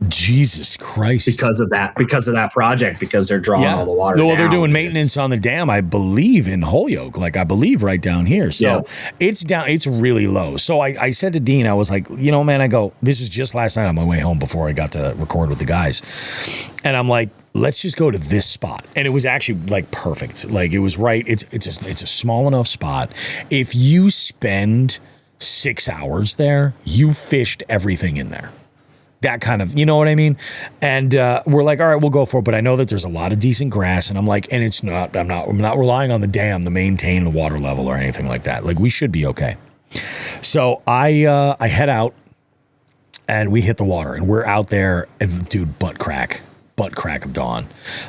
Jesus Christ. Because of that project, because they're drawing all the water well, down. they're doing maintenance on the dam, I believe, in Holyoke, like I believe right down here. So it's down, it's really low. So I said to Dean, I was like, you know, man, I go, this was just last night on my way home before I got to record with the guys. And I'm like, let's just go to this spot. And it was actually like perfect. Like it was right. It's a small enough spot. If you spend 6 hours there, you fished everything in there. That kind of, you know what I mean? And we're like, all right, we'll go for it. But I know that there's a lot of decent grass. And I'm like, and it's not, I'm not relying on the dam to maintain the water level or anything like that. Like we should be okay. So I head out and we hit the water and we're out there and dude, butt crack of dawn.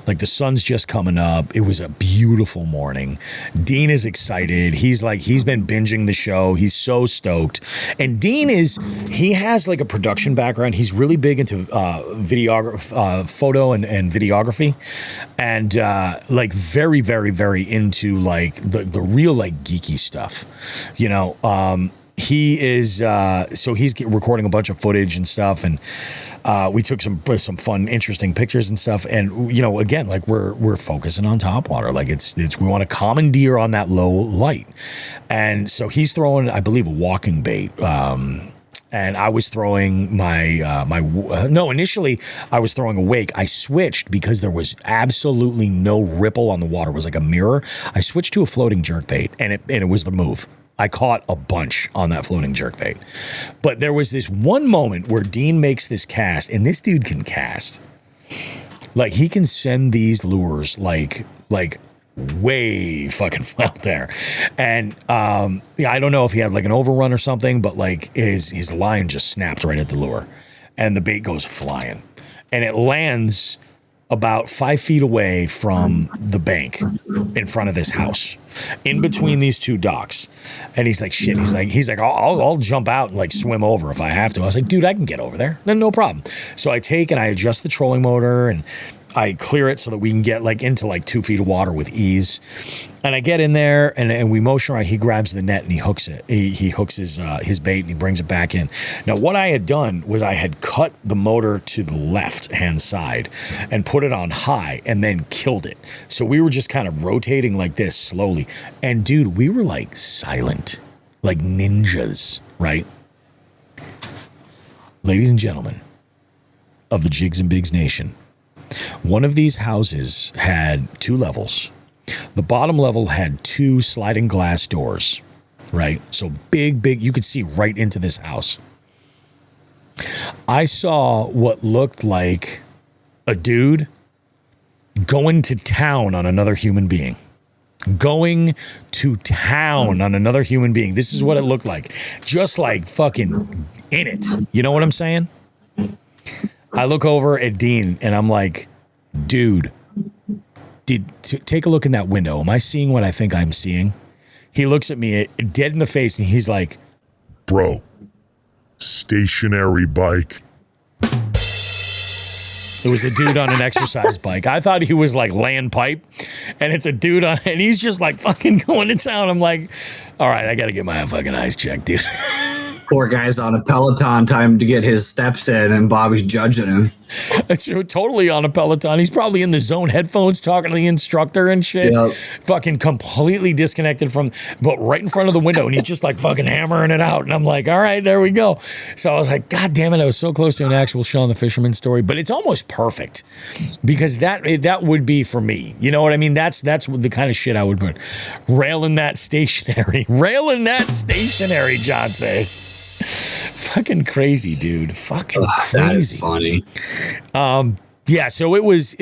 Like the sun's just coming up. It was a beautiful morning. Dean is excited. He's been binging the show. He's so stoked. And Dean he has like a production background. He's really big into photo and videography, and like very, very, very into like the real like geeky stuff, you know. He is so he's recording a bunch of footage and stuff, and we took some fun, interesting pictures and stuff. And you know, again, like we're focusing on topwater, like it's we want to commandeer on that low light. And so he's throwing, I believe, a walking bait. And I was throwing initially I was throwing a wake. I switched because there was absolutely no ripple on the water. It was like a mirror. I switched to a floating jerkbait, and it was the move. I caught a bunch on that floating jerkbait. But there was this one moment where Dean makes this cast, and this dude can cast. Like, he can send these lures like way fucking out there. And I don't know if he had like an overrun or something, but like his line just snapped right at the lure. And the bait goes flying. And it lands about 5 feet away from the bank in front of this house, in between these two docks. And he's like, shit. He's like, I'll jump out and like swim over if I have to. I was like, dude, I can get over there. Then no problem. So I take and I adjust the trolling motor and I clear it so that we can get like into like 2 feet of water with ease. And I get in there and we motion right. He grabs the net and he hooks it. He hooks his bait and he brings it back in. Now, what I had done was I had cut the motor to the left-hand side and put it on high and then killed it. So we were just kind of rotating like this slowly. And dude, we were like silent, like ninjas, right? Ladies and gentlemen of the Jigs and Bigs Nation, one of these houses had 2 levels. The bottom level had 2 sliding glass doors, right? So big, you could see right into this house. I saw what looked like a dude going to town on another human being. Going to town on another human being. This is what it looked like. Just like fucking in it. You know what I'm saying? I look over at Dean and I'm like, dude, take a look in that window. Am I seeing what I think I'm seeing? He looks at me dead in the face and he's like, bro, stationary bike. It was a dude on an exercise bike. I thought he was like laying pipe, and it's a dude on, and he's just like fucking going to town. I'm like, all right, I got to get my fucking eyes checked, dude. Poor guy's on a Peloton time to get his steps in, and Bobby's judging him. It's totally on a Peloton. He's probably in the zone headphones talking to the instructor and shit. Yep. Fucking completely disconnected from, but right in front of the window, and he's just like fucking hammering it out. And I'm like, all right, there we go. So I was like, God damn it, I was so close to an actual Sean the Fisherman story, but it's almost perfect because that would be for me. You know what I mean? That's the kind of shit I would put. Railing that stationary, John says. Fucking crazy, dude. Fucking crazy. That is funny. Yeah, so it was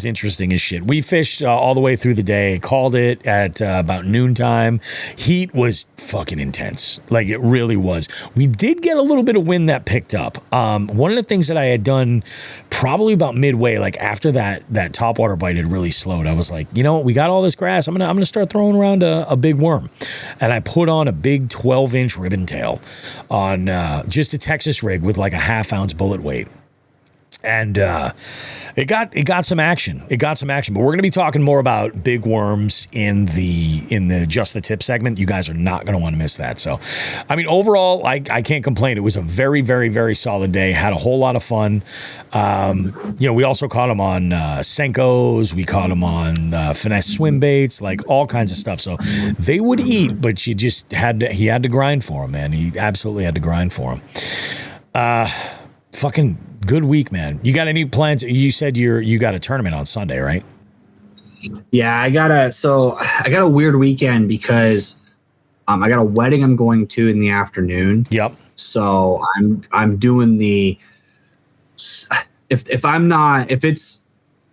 interesting as shit. We fished all the way through the day, called it at about noontime. Heat was fucking intense. Like, it really was. We did get a little bit of wind that picked up. One of the things that I had done probably about midway, like after that topwater bite had really slowed, I was like, you know what, we got all this grass. I'm gonna start throwing around a big worm. And I put on a big 12-inch ribbon tail on just a Texas rig with like a 1/2 ounce bullet weight. And it got some action. But we're going to be talking more about big worms in the Just the Tip segment. You guys are not going to want to miss that. So, I mean, overall, I can't complain. It was a very, very, very solid day. Had a whole lot of fun. We also caught them on Senkos. We caught them on finesse swim baits, like all kinds of stuff. So they would eat, but he had to grind for them, man. He absolutely had to grind for them. Fucking good week, man. You got any plans? You said you got a tournament on Sunday, right? Yeah, I got a weird weekend because I got a wedding I'm going to in the afternoon. Yep. So I'm doing if it's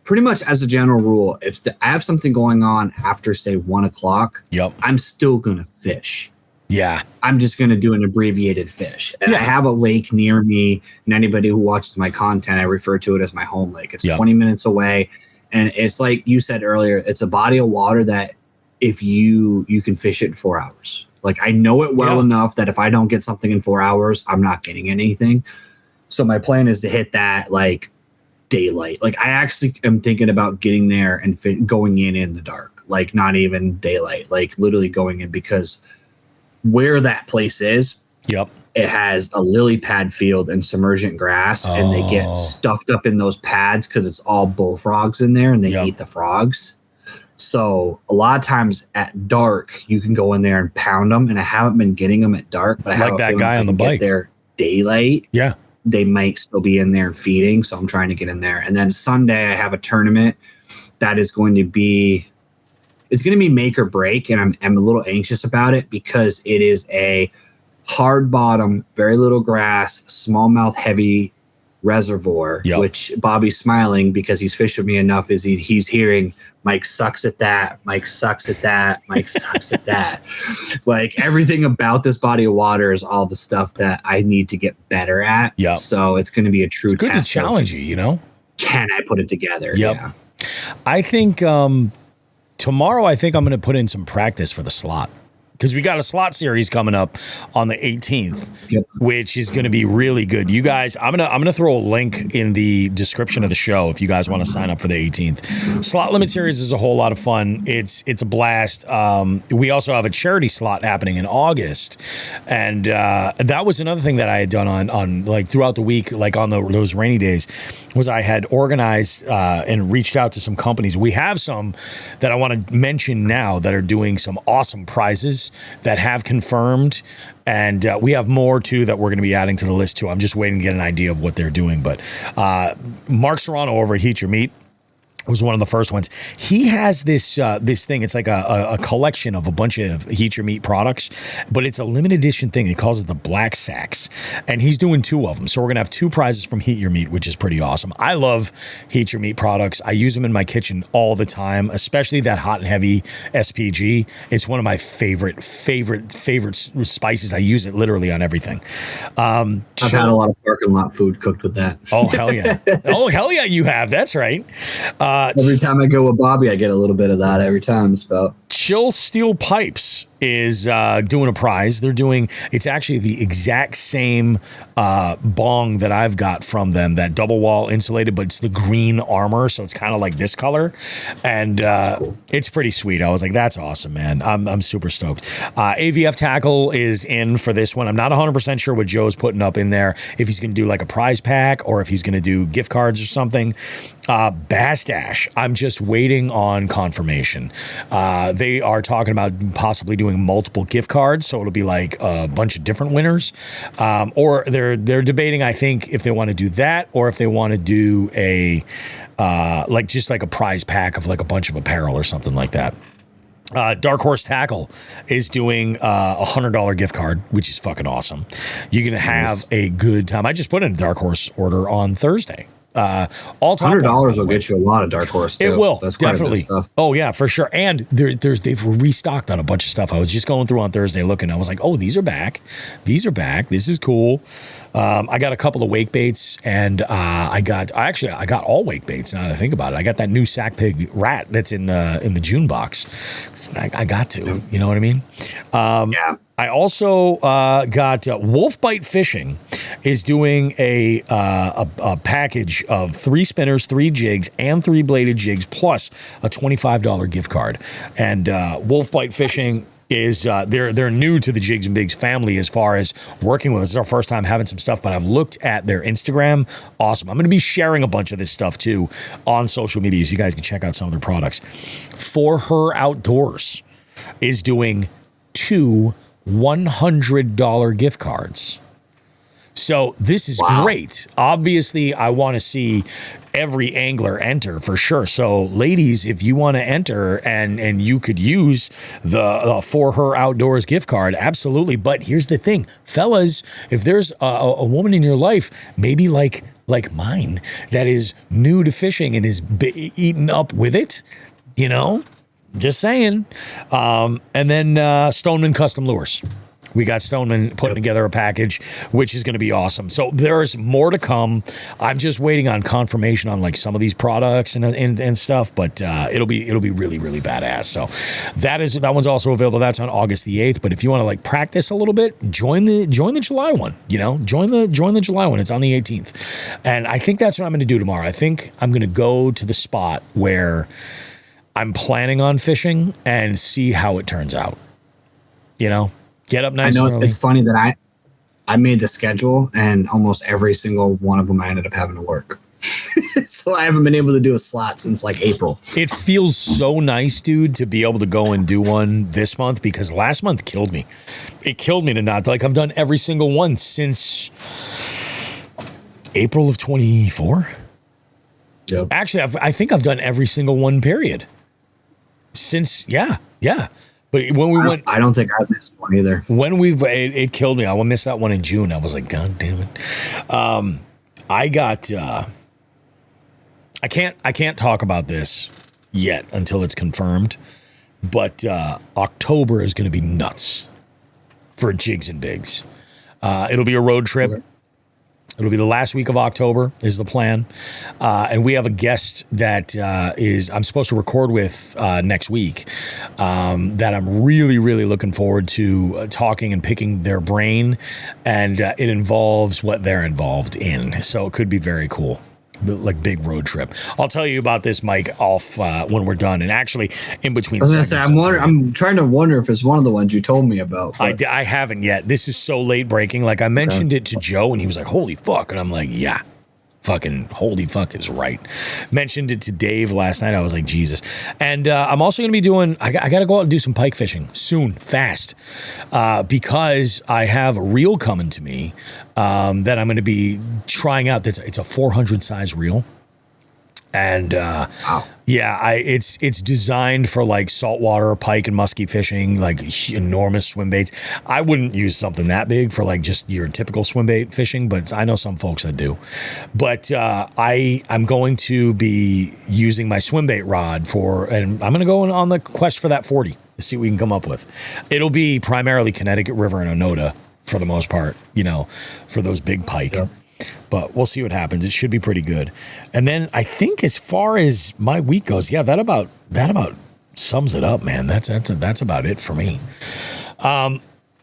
pretty much as a general rule, I have something going on after say 1 o'clock, yep, I'm still gonna fish. Yeah. I'm just going to do an abbreviated fish. And I have a lake near me, and anybody who watches my content, I refer to it as my home lake. It's 20 minutes away. And it's like you said earlier, it's a body of water that if you can fish it in 4 hours. Like, I know it well enough that if I don't get something in 4 hours, I'm not getting anything. So my plan is to hit that like daylight. Like, I actually am thinking about getting there and going in the dark, like not even daylight, like literally going in, because where that place is, it has a lily pad field and submergent grass, and they get stuffed up in those pads because it's all bullfrogs in there, and they eat the frogs. So a lot of times at dark, you can go in there and pound them, and I haven't been getting them at dark, but I have like that guy on the bike. There daylight, they might still be in there feeding, so I'm trying to get in there. And then Sunday, I have a tournament that is going to be. It's going to be make or break, and I'm a little anxious about it because it is a hard bottom, very little grass, smallmouth heavy reservoir, which Bobby's smiling because he's fished with me enough. He's hearing Mike sucks at that, Mike sucks at that, Mike sucks at that. Like, everything about this body of water is all the stuff that I need to get better at. So it's going to be a true test. Good to challenge you, you know? Can I put it together? Yeah. I think tomorrow, I think I'm going to put in some practice for the slot, because we got a slot series coming up on the 18th, which is going to be really good. You guys, I'm gonna throw a link in the description of the show if you guys want to sign up for the 18th. Slot limit series is a whole lot of fun. It's a blast. We also have a charity slot happening in August, and that was another thing that I had done on like throughout the week, like on those rainy days, was I had organized and reached out to some companies. We have some that I want to mention now that are doing some awesome prizes that have confirmed, and we have more too that we're going to be adding to the list too. I'm just waiting to get an idea of what they're doing. But Mark Serrano over at Heat Your Meat was one of the first ones. He has this this thing. It's like a collection of a bunch of Heat Your Meat products, but it's a limited edition thing. He calls it the Black Sacks, and he's doing 2 of them. So we're gonna have 2 prizes from Heat Your Meat, which is pretty awesome. I love Heat Your Meat products. I use them in my kitchen all the time, especially that Hot and Heavy SPG. It's one of my favorite spices. I use it literally on everything. I've had a lot of parking lot food cooked with that. Oh hell yeah! Oh hell yeah! You have. That's right. Every time I go with Bobby, I get a little bit of that every time. It's about Chill Steel Pipes is doing a prize. It's actually the exact same bong that I've got from them, that double wall insulated, but it's the green armor, so it's kind of like this color, and cool. It's pretty sweet. I was like, that's awesome, man. I'm super stoked. AVF Tackle is in for this one. I'm not 100% sure what Joe's putting up in there, if he's going to do like a prize pack or if he's going to do gift cards or something. Bass Dash, I'm just waiting on confirmation. They are talking about possibly doing multiple gift cards, so it'll be like a bunch of different winners, or they're debating, I think, if they want to do that or if they want to do a just like a prize pack of like a bunch of apparel or something like that. Dark Horse Tackle is doing a $100 gift card, which is fucking awesome. You're gonna have a good time. I just put in a Dark Horse order on Thursday. All $100 will get you a lot of Dark Horse too. It will. That's definitely stuff. Oh yeah, for sure. And they've restocked on a bunch of stuff. I was just going through on Thursday looking. I was like, oh, these are back. This is cool. I got a couple of wake baits, and I got all wake baits. Now that I think about it, I got that new sack pig rat that's in the June box. I got to, you know what I mean? Yeah. I also got Wolf Bite Fishing is doing a package of 3 spinners, 3 jigs, and 3 bladed jigs, plus a $25 gift card. And Wolf Bite Fishing is they're new to the Jigs and Bigs family as far as working with us. It's our first time having some stuff, but I've looked at their Instagram. Awesome. I'm going to be sharing a bunch of this stuff too on social media, so you guys can check out some of their products. For Her Outdoors is doing 2 $100 gift cards. So this is great. Obviously, I want to see every angler enter for sure. So ladies, if you want to enter and you could use the For Her Outdoors gift card, absolutely. But here's the thing, fellas, if there's a woman in your life, maybe like mine, that is new to fishing and is eaten up with it, you know, just saying. And then Stoneman Custom Lures. We got Stoneman putting together a package, which is going to be awesome. So there's more to come. I'm just waiting on confirmation on like some of these products and stuff, but it'll be really, really badass. So that one's also available. That's on August the 8th. But if you want to like practice a little bit, join the July one. You know, join the July one. It's on the 18th, and I think that's what I'm going to do tomorrow. I think I'm going to go to the spot where I'm planning on fishing and see how it turns out. You know. Get up nice. I know, it's funny that I made the schedule and almost every single one of them I ended up having to work. So I haven't been able to do a slot since like April. It feels so nice, dude, to be able to go and do one this month, because last month killed me. It killed me to not. Like, I've done every single one since April of 24. Yep. Actually, I think I've done every single one, period. Since, yeah. But when we went, I don't think I've missed one either. When it killed me. I missed that one in June. I was like, God damn it. I got. I can't talk about this yet until it's confirmed. But October is going to be nuts for Jigs and Bigs. It'll be a road trip. Okay. It'll be the last week of October is the plan. And we have a guest that I'm supposed to record with next week that I'm really, really looking forward to talking and picking their brain. And it involves what they're involved in. So it could be very cool. Like big road trip. I'll tell you about this, Mike, off when we're done, and actually in between. I'm trying to wonder if it's one of the ones you told me about. I haven't yet. This is so late breaking. Like I mentioned it to Joe, and he was like, "Holy fuck!" And I'm like, "Yeah, fucking holy fuck is right." Mentioned it to Dave last night. I was like, Jesus. And I'm also going to be doing. I got to go out and do some pike fishing soon, fast, because I have a reel coming to me. That I'm going to be trying out. It's a 400 size reel. And Wow. yeah, it's designed for like saltwater pike and muskie fishing, like enormous swim baits. I wouldn't use something that big for like just your typical swim bait fishing, but I know some folks that do. But I'm going to be using my swim bait rod and I'm going to go on the quest for that 40 to see what we can come up with. It'll be primarily Connecticut River and Onoda for the most part, for those big pike. Yep. But we'll see what happens. It should be pretty good. And then I think as far as my week goes, yeah, that about sums it up, man. That's about it for me.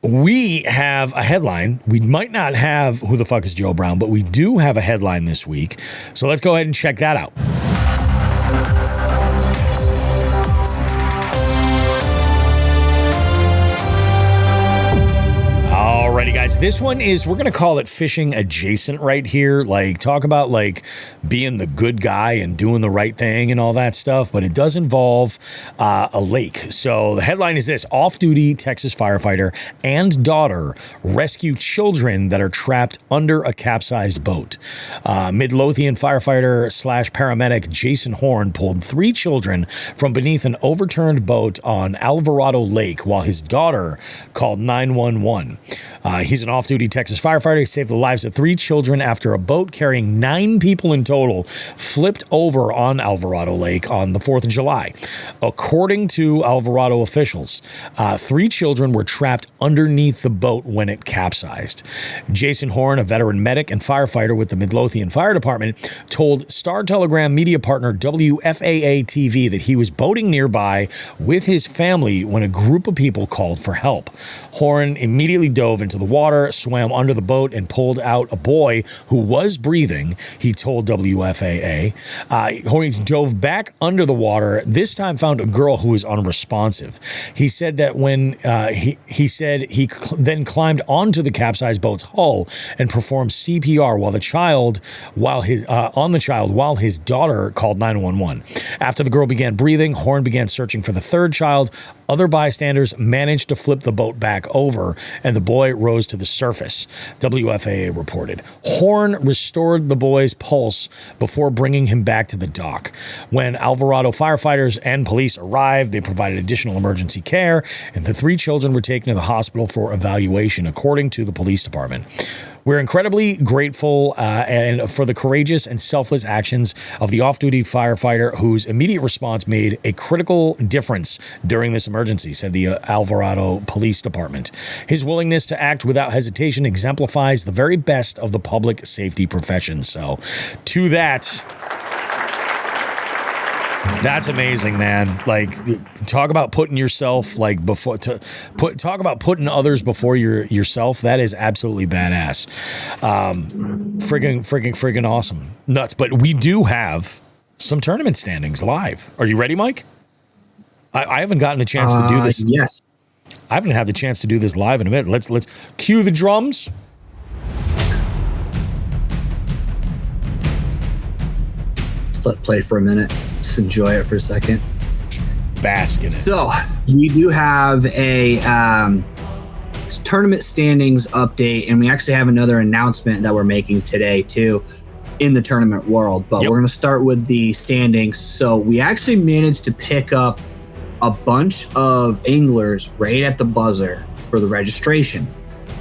We have a headline. We might not have Who the Fuck is Joe Brown, but we do have a headline this week. So let's go ahead and check that out. Alrighty, guys. This one is, we're going to call it fishing adjacent right here. Like, talk about like being the good guy and doing the right thing and all that stuff. But it does involve a lake. So the headline is this: off-duty Texas firefighter and daughter rescue children that are trapped under a capsized boat. Midlothian firefighter / paramedic Jason Horn pulled 3 children from beneath an overturned boat on Alvarado Lake while his daughter called 911. He's an off-duty Texas firefighter. He saved the lives of 3 children after a boat carrying 9 people in total flipped over on Alvarado Lake on the 4th of July. According to Alvarado officials, 3 children were trapped underneath the boat when it capsized. Jason Horn, a veteran medic and firefighter with the Midlothian Fire Department, told Star Telegram media partner WFAA-TV that he was boating nearby with his family when a group of people called for help. Horn immediately dove into the water, swam under the boat, and pulled out a boy who was breathing, he told WFAA. Horn dove back under the water, this time found a girl who was unresponsive. He said that when he then climbed onto the capsized boat's hull and performed CPR while his daughter called 911. After the girl began breathing, Horn began searching for the 3rd child. Other bystanders managed to flip the boat back over, and the boy rose to the surface, WFAA reported. Horn restored the boy's pulse before bringing him back to the dock. When Alvarado firefighters and police arrived, they provided additional emergency care, and the 3 children were taken to the hospital for evaluation, according to the police department. We're incredibly grateful and for the courageous and selfless actions of the off-duty firefighter whose immediate response made a critical difference during this emergency, said the Alvarado Police Department. His willingness to act without hesitation exemplifies the very best of the public safety profession. So, to that... That's amazing, man. Like, talk about putting yourself like before talk about putting others before yourself. That is absolutely badass. Friggin' awesome. Nuts. But we do have some tournament standings live. Are you ready, Mike? I haven't gotten a chance to do this. Yes. I haven't had the chance to do this live in a minute. Let's cue the drums. Let's let it play for a minute. Just enjoy it for a second. Bask in it. So we do have a tournament standings update, and we actually have another announcement that we're making today too in the tournament world. But we're going to start with the standings. So we actually managed to pick up a bunch of anglers right at the buzzer for the registration.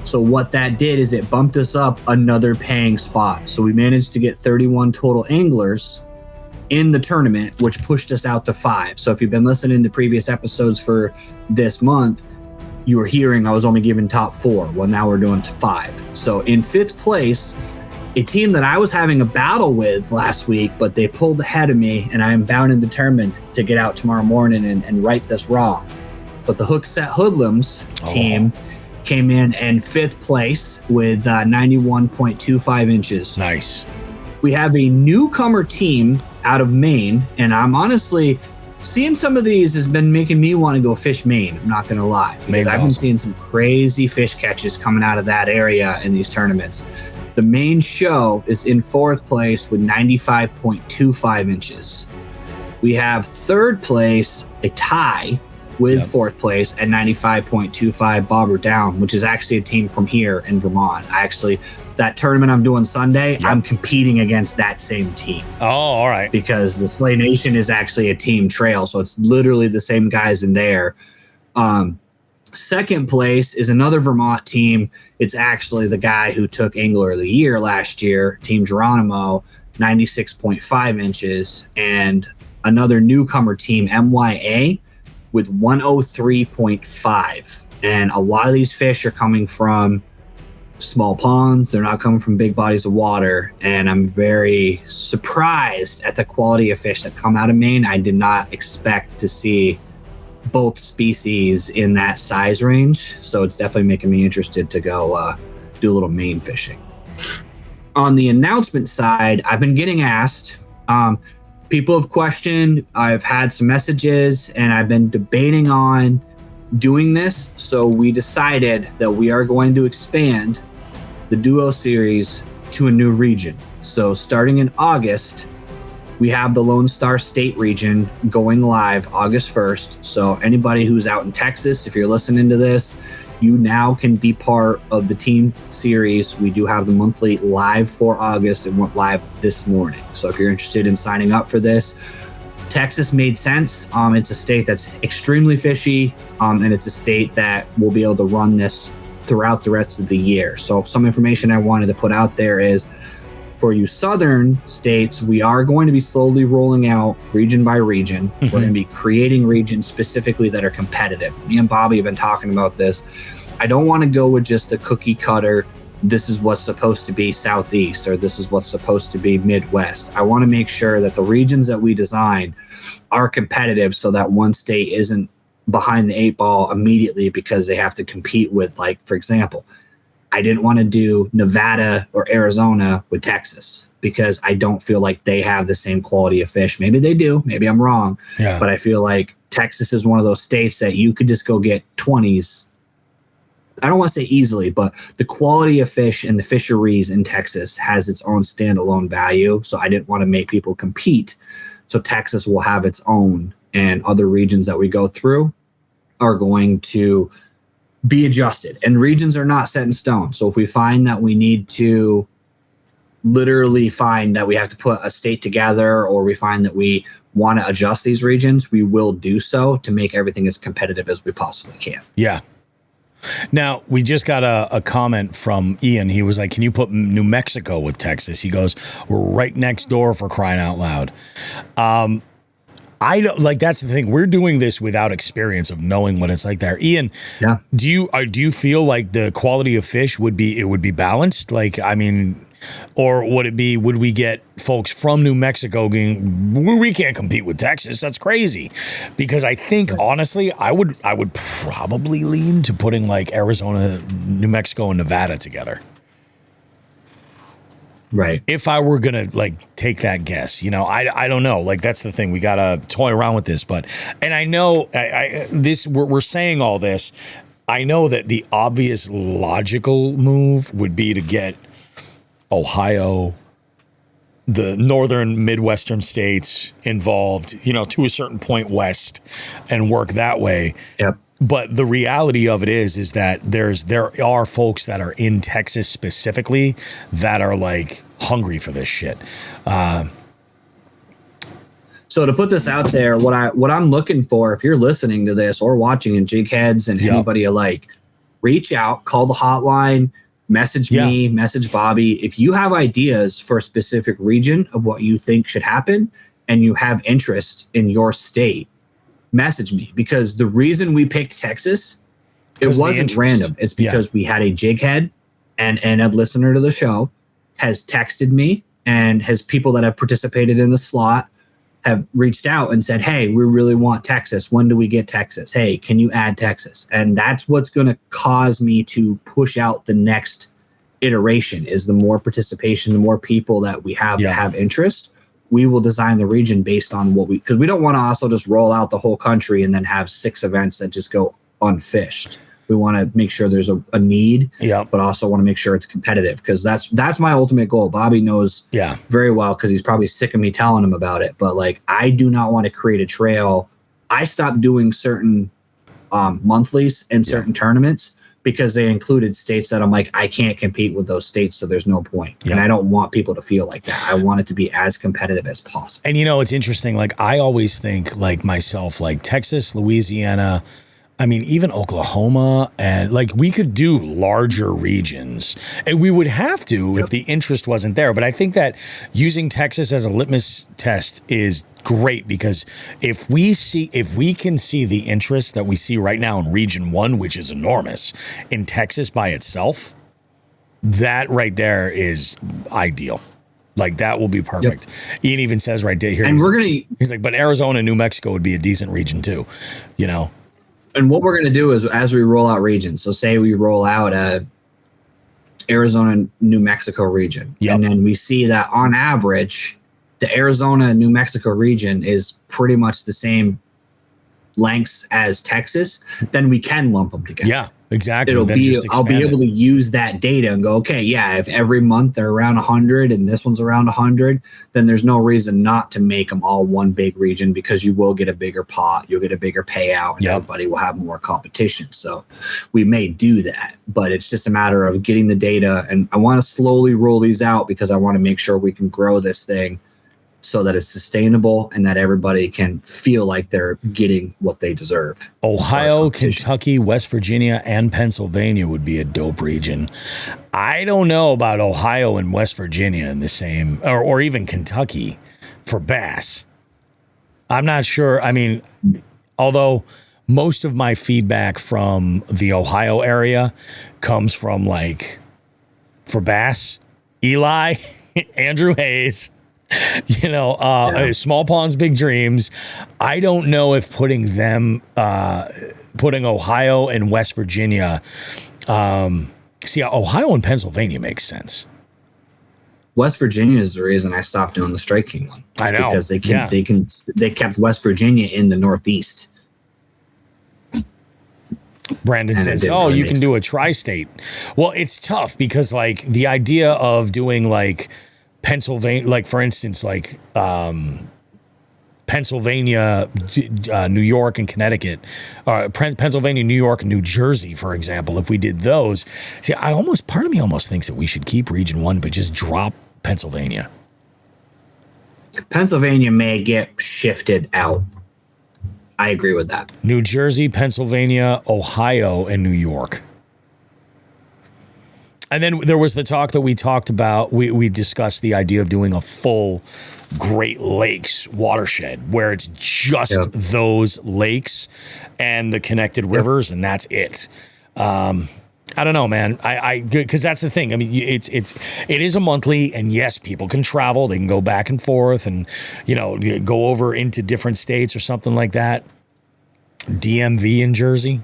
So what that did is it bumped us up another paying spot. So we managed to get 31 total anglers in the tournament, which pushed us out to 5. So if you've been listening to previous episodes for this month, you were hearing I was only given top 4. Well, now we're doing to 5. So in 5th place, a team that I was having a battle with last week, but they pulled ahead of me, and I am bound and determined to get out tomorrow morning and right this wrong. But the Hookset Hoodlums team came in 5th place with 91.25 inches. Nice. We have a newcomer team out of Maine, and I'm honestly seeing some of these has been making me want to go fish Maine. I'm not going to lie, because I've been seeing some crazy fish catches coming out of that area in these tournaments. The Maine show is in 4th place with 95.25 inches. We have 3rd place, a tie with fourth place at 95.25 bobber down, which is actually a team from here in Vermont. That tournament I'm doing Sunday, I'm competing against that same team. Oh, all right. Because the Slay Nation is actually a team trail. So it's literally the same guys in there. Second place is another Vermont team. It's actually the guy who took Angler of the Year last year, Team Geronimo, 96.5 inches. And another newcomer team, MYA, with 103.5. And a lot of these fish are coming from small ponds. They're not coming from big bodies of water. And I'm very surprised at the quality of fish that come out of Maine. I did not expect to see both species in that size range. So it's definitely making me interested to go do a little Maine fishing. On the announcement side, I've been getting asked. People have questioned. I've had some messages, and I've been debating on doing this. So we decided that we are going to expand the Duo series to a new region. So starting in August, we have the Lone Star State region going live August 1st. So anybody who's out in Texas, if you're listening to this, you now can be part of the team series. We do have the monthly live for August. It went live this morning. So if you're interested in signing up for this, Texas made sense. It's a state that's extremely fishy, and it's a state that will be able to run this throughout the rest of the year. So some information I wanted to put out there is, for you southern states, we are going to be slowly rolling out region by region. We're going to be creating regions specifically that are competitive. Me and Bobby have been talking about this. I don't want to go with just the cookie cutter, this is what's supposed to be Southeast, or this is what's supposed to be Midwest. I want to make sure that the regions that we design are competitive so that one state isn't behind the eight ball immediately because they have to compete with, like, for example, I didn't want to do Nevada or Arizona with Texas because I don't feel like they have the same quality of fish. Maybe they do. Maybe I'm wrong. Yeah. But I feel like Texas is one of those states that you could just go get 20s. I don't want to say easily, but the quality of fish and the fisheries in Texas has its own standalone value. So I didn't want to make people compete. So Texas will have its own, and other regions that we go through are going to be adjusted, and regions are not set in stone. So if we find that we need to literally find that we have to put a state together, or we find that we want to adjust these regions, we will do so to make everything as competitive as we possibly can. Yeah. Now, we just got a comment from Ian. He was like, can you put New Mexico with Texas? He goes, we're right next door, for crying out loud. I don't, like, that's the thing. We're doing this without experience of knowing what it's like there. Ian, do you feel like the quality of fish would be balanced? Like, I mean, or would we get folks from New Mexico going, we can't compete with Texas? That's crazy. Because I think, honestly, I would probably lean to putting like Arizona, New Mexico, and Nevada together. Right. If I were going to like take that guess, you know, I don't know. Like, that's the thing. We got to toy around with this, and I know we're saying all this. I know that the obvious logical move would be to get Ohio, the northern Midwestern states involved, you know, to a certain point west, and work that way. Yep. But the reality of it is that there are folks that are in Texas specifically that are like hungry for this shit. So to put this out there, what I'm looking for, if you're listening to this or watching in Jig Heads and anybody alike, reach out, call the hotline, message me, message Bobby. If you have ideas for a specific region of what you think should happen and you have interest in your state, message me, because the reason we picked Texas, it wasn't random. It's because we had a jig head and a listener to the show has texted me, and has people that have participated in the slot have reached out and said, hey, we really want Texas. When do we get Texas? Hey, can you add Texas? And that's what's going to cause me to push out the next iteration, is the more participation, the more people that we have that have interest. We will design the region based on because we don't want to also just roll out the whole country and then have 6 events that just go unfished. We want to make sure there's a need, but also want to make sure it's competitive, because that's my ultimate goal. Bobby knows very well, because he's probably sick of me telling him about it. But like, I do not want to create a trail. I stopped doing certain monthlies in certain tournaments because they included states that I'm like, I can't compete with those states, so there's no point. And I don't want people to feel like that. I want it to be as competitive as possible. And it's interesting. Like, I always think, like, myself, like Texas, Louisiana, I mean, even Oklahoma, and like we could do larger regions, and we would have to if the interest wasn't there. But I think that using Texas as a litmus test is great, because if we can see the interest that we see right now in Region 1, which is enormous, in Texas by itself, that right there is ideal. Like, that will be perfect. Ian even says right there here, and he's like, but Arizona and New Mexico would be a decent region too, And what we're going to do is, as we roll out regions, so say we roll out a Arizona and New Mexico region, and then we see that on average, the Arizona and New Mexico region is pretty much the same lengths as Texas, then we can lump them together. Yeah, exactly. I'll be able to use that data and go, okay, yeah, if every month they're around 100 and this one's around 100, then there's no reason not to make them all one big region, because you will get a bigger pot, you'll get a bigger payout, and everybody will have more competition. So we may do that, but it's just a matter of getting the data. And I want to slowly roll these out because I want to make sure we can grow this thing so that it's sustainable and that everybody can feel like they're getting what they deserve. Ohio, Kentucky, West Virginia, and Pennsylvania would be a dope region. I don't know about Ohio and West Virginia in the same, or even Kentucky for bass. I'm not sure. I mean, although most of my feedback from the Ohio area comes from, like, for bass, Eli, Andrew Hayes, small ponds, big dreams. I don't know if putting Ohio and West Virginia, Ohio and Pennsylvania makes sense. West Virginia is the reason I stopped doing the Strike King one. I know, because they kept West Virginia in the Northeast. Brandon says, you can do a tri-state. Well, it's tough because, like, the idea of doing, like, Pennsylvania, like, for instance, like Pennsylvania, New York, and Connecticut, Pennsylvania, New York, and New Jersey, for example, if we did those, part of me almost thinks that we should keep Region 1, but just drop Pennsylvania. Pennsylvania may get shifted out. I agree with that. New Jersey, Pennsylvania, Ohio, and New York. And then there was the talk that we talked about. We discussed the idea of doing a full Great Lakes watershed where it's just those lakes and the connected rivers, and that's it. I don't know, man. Because that's the thing. I mean, it is a monthly, and yes, people can travel. They can go back and forth, and go over into different states or something like that. DMV in Jersey.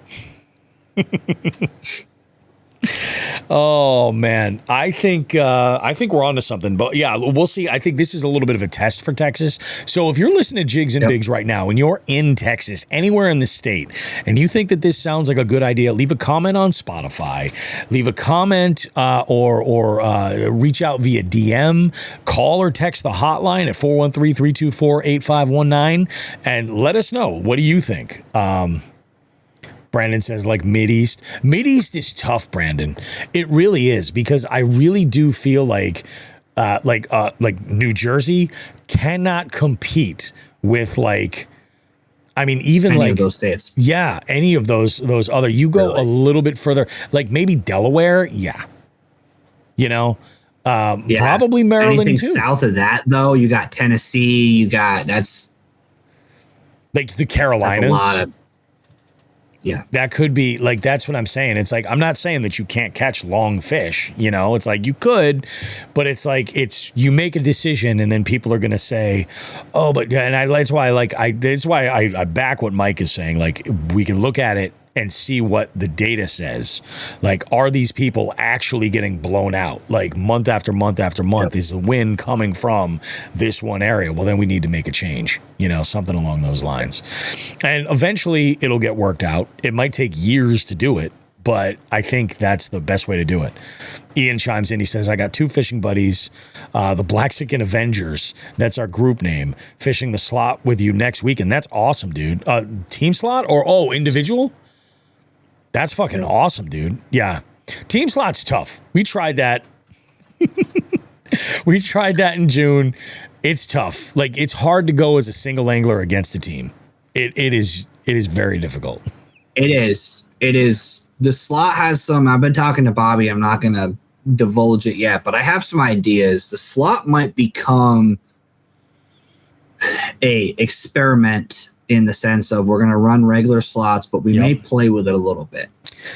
Oh man, I think we're onto something, but yeah, we'll see. I think this is a little bit of a test for Texas. So if you're listening to Jigs and Bigs right now and you're in Texas, anywhere in the state, and you think that this sounds like a good idea, leave a comment on Spotify, leave a comment or reach out via DM, call or text the hotline at 413-324-8519 and let us know. What do you think? Brandon says, like, Mideast. Mideast is tough, Brandon. It really is, because I really do feel like New Jersey cannot compete with, like, I mean, even any of those states. Yeah, any of those other. You go a little bit further, like maybe Delaware. Yeah, probably Maryland. Anything too. South of that, though, you got Tennessee. That's like the Carolinas. That's a lot of. Yeah, that could be, like, that's what I'm saying. It's like, I'm not saying that you can't catch long fish, it's like you could, but it's like, you make a decision and then people are going to say, oh, but, that's why I back what Mike is saying. Like, we can look at it and see what the data says. Like, are these people actually getting blown out? Like, month after month after month, is the wind coming from this one area? Well, then we need to make a change, something along those lines. And eventually it'll get worked out. It might take years to do it, but I think that's the best way to do it. Ian chimes in. He says, I got two fishing buddies, the Blaxican Avengers. That's our group name. Fishing the slot with you next week. And that's awesome, dude. Team slot or, individual? That's fucking awesome, dude. Yeah. Team slot's tough. We tried that. We tried that in June. It's tough. Like, it's hard to go as a single angler against a team. It is very difficult. It is. The slot has some, I've been talking to Bobby. I'm not going to divulge it yet, but I have some ideas. The slot might become a experiment in the sense of we're going to run regular slots, but we may play with it a little bit.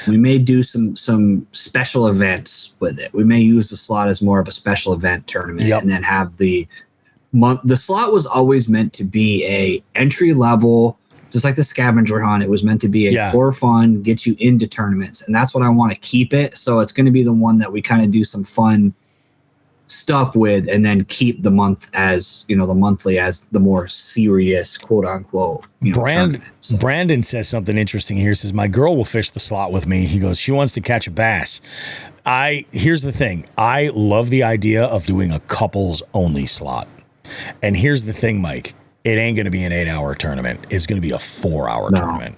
We may do some special events with it. We may use the slot as more of a special event tournament and then have the slot was always meant to be a entry level, just like the scavenger hunt. It was meant to be a for fun, get you into tournaments. And that's what I want to keep it. So it's going to be the one that we kind of do some fun stuff with, and then keep the month as, the monthly as the more serious, quote unquote, Brandon says something interesting here. He says, my girl will fish the slot with me. He goes, she wants to catch a bass. Here's the thing. I love the idea of doing a couples only slot. And here's the thing, Mike, it ain't going to be an 8-hour tournament. It's going to be a 4-hour tournament.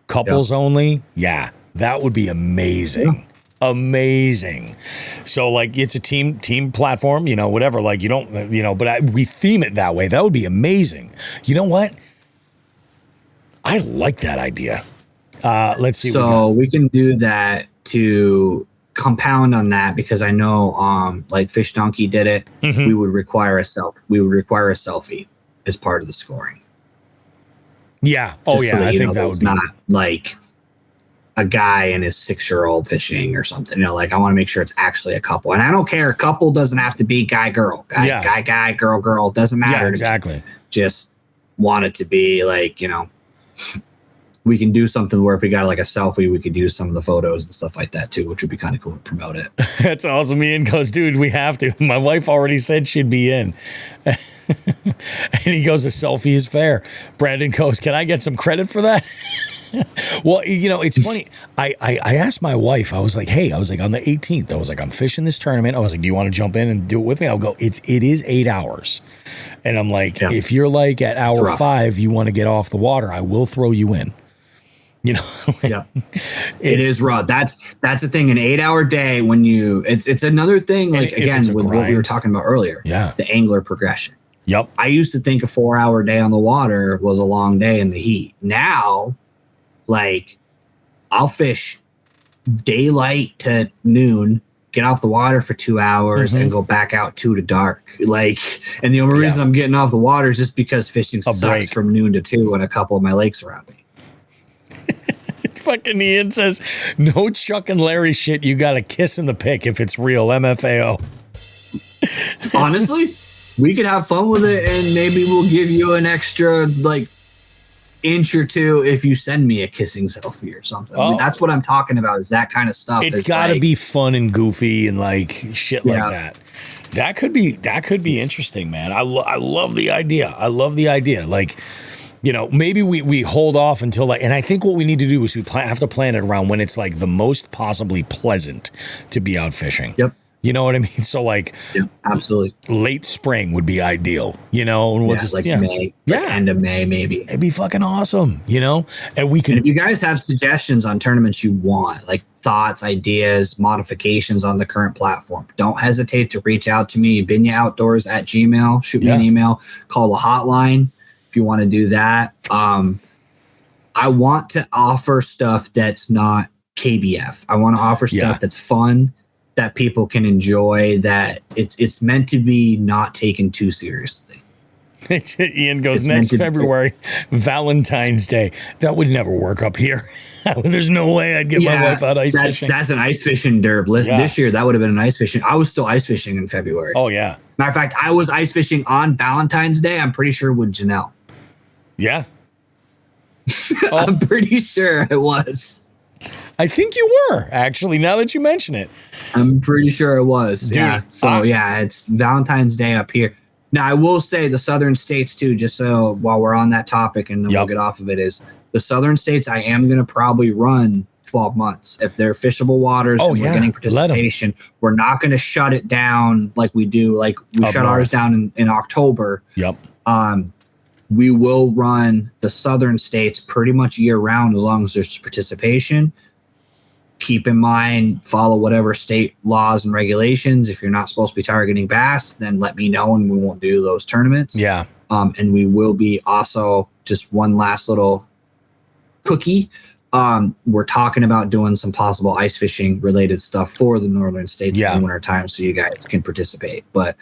Couples only. Yeah. That would be amazing. Amazing. So like it's a team platform, whatever, like you don't, but we theme it that way. That would be amazing. You know what? I like that idea. Let's see. So we can do that to compound on that, because I know like Fish Donkey did it. We would require a selfie as part of the scoring. Yeah. Just so I think that would be not like a guy and his 6-year-old fishing or something. Like I want to make sure it's actually a couple. And I don't care. Couple doesn't have to be guy, girl, guy, girl, doesn't matter. Yeah, exactly. Just want it to be like, we can do something where if we got like a selfie, we could use some of the photos and stuff like that too, which would be kind of cool to promote it. That's awesome. Ian goes, dude, we have to. My wife already said she'd be in. And he goes, a selfie is fair. Brandon goes, can I get some credit for that? Well, it's funny. I asked my wife, I was like, on the 18th, I was like, I'm fishing this tournament. I was like, do you want to jump in and do it with me? I'll go, it is 8 hours. And I'm like, if you're like at hour 5, you want to get off the water, I will throw you in. It is rough. That's the thing. An 8-hour day when it's another thing. Like again, with what we were talking about earlier, the angler progression. Yep. I used to think a 4-hour day on the water was a long day in the heat. Now, like, I'll fish daylight to noon, get off the water for 2 hours, and go back out 2 to dark. Like, and the only reason I'm getting off the water is just because fishing sucks from noon to 2 and a couple of my lakes around me. Fucking Ian says, no Chuck and Larry shit. You got a kiss in the pic if it's real. MFAO. Honestly, we could have fun with it, and maybe we'll give you an extra like inch or 2 if you send me a kissing selfie or something. I mean, that's what I'm talking about, is that kind of stuff. It's got to be fun and goofy and like shit like that. That could be interesting, man. I love the idea. Like, maybe we hold off until like, and I think what we need to do is we have to plan it around when it's like the most possibly pleasant to be out fishing. Yep. You know what I mean? So like, absolutely, late spring would be ideal, and we'll just May, end of May, maybe. It'd be fucking awesome, and we can. And if you guys have suggestions on tournaments you want, like thoughts, ideas, modifications on the current platform, don't hesitate to reach out to me. BinyaOutdoors@gmail. Shoot me an email. Call the hotline if you want to do that. I want to offer stuff that's not KBF. I want to offer stuff that's fun, that people can enjoy, that it's meant to be not taken too seriously. Ian goes, next February, Valentine's Day. That would never work up here. There's no way I'd get my wife out ice fishing. That's an ice fishing derb. This year, that would have been an ice fishing. I was still ice fishing in February. Oh, yeah. Matter of fact, I was ice fishing on Valentine's Day, I'm pretty sure, with Janelle. Yeah. I'm pretty sure it was. I think you were, actually, now that you mention it. I'm pretty sure it was. Dude, yeah. So, it's Valentine's Day up here. Now, I will say the southern states, too, just so while we're on that topic and then we'll get off of it, is the southern states I am going to probably run 12 months. If they're fishable waters and we're getting participation, we're not going to shut it down like we do. Like, we shut ours down in October. Yep. we will run the southern states pretty much year round as long as there's participation. Keep in mind, follow whatever state laws and regulations. If you're not supposed to be targeting bass, then let me know and we won't do those tournaments. Yeah. And we will be also, just one last little cookie. We're talking about doing some possible ice fishing related stuff for the northern states in the winter time so you guys can participate. But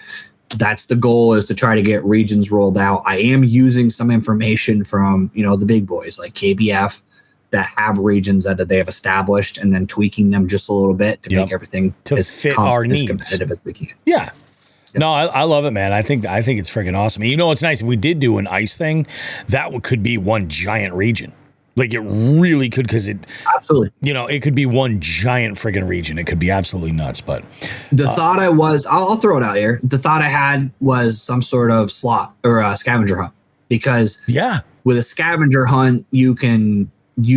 that's the goal, is to try to get regions rolled out. I am using some information from, the big boys like KBF that have regions that they have established, and then tweaking them just a little bit to make everything to fit our needs, competitive as we can. Yeah. No, I love it, man. I think it's freaking awesome. And it's nice. If we did do an ice thing, that could be one giant region. Like, it really could, because it absolutely, it could be one giant friggin' region. It could be absolutely nuts. But the thought I'll throw it out here. The thought I had was some sort of slot or a scavenger hunt, because with a scavenger hunt, you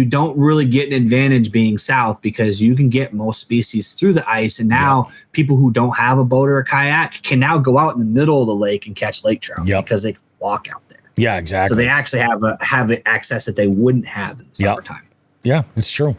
don't really get an advantage being south, because you can get most species through the ice. And now people who don't have a boat or a kayak can now go out in the middle of the lake and catch lake trout because they can walk out there. Yeah, exactly. So they actually have access that they wouldn't have in the summertime. Yeah, it's true.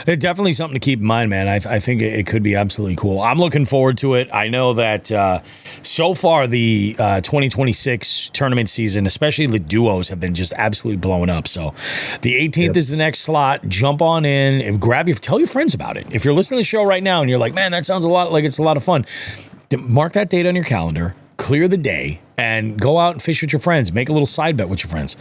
It's definitely something to keep in mind, man. I think it could be absolutely cool. I'm looking forward to it. I know that so far the 2026 tournament season, especially the duos, have been just absolutely blowing up. So the 18th is the next slot. Jump on in and tell your friends about it. If you're listening to the show right now and you're like, man, that sounds a lot like it's a lot of fun, mark that date on your calendar, clear the day, and go out and fish with your friends. Make a little side bet with your friends.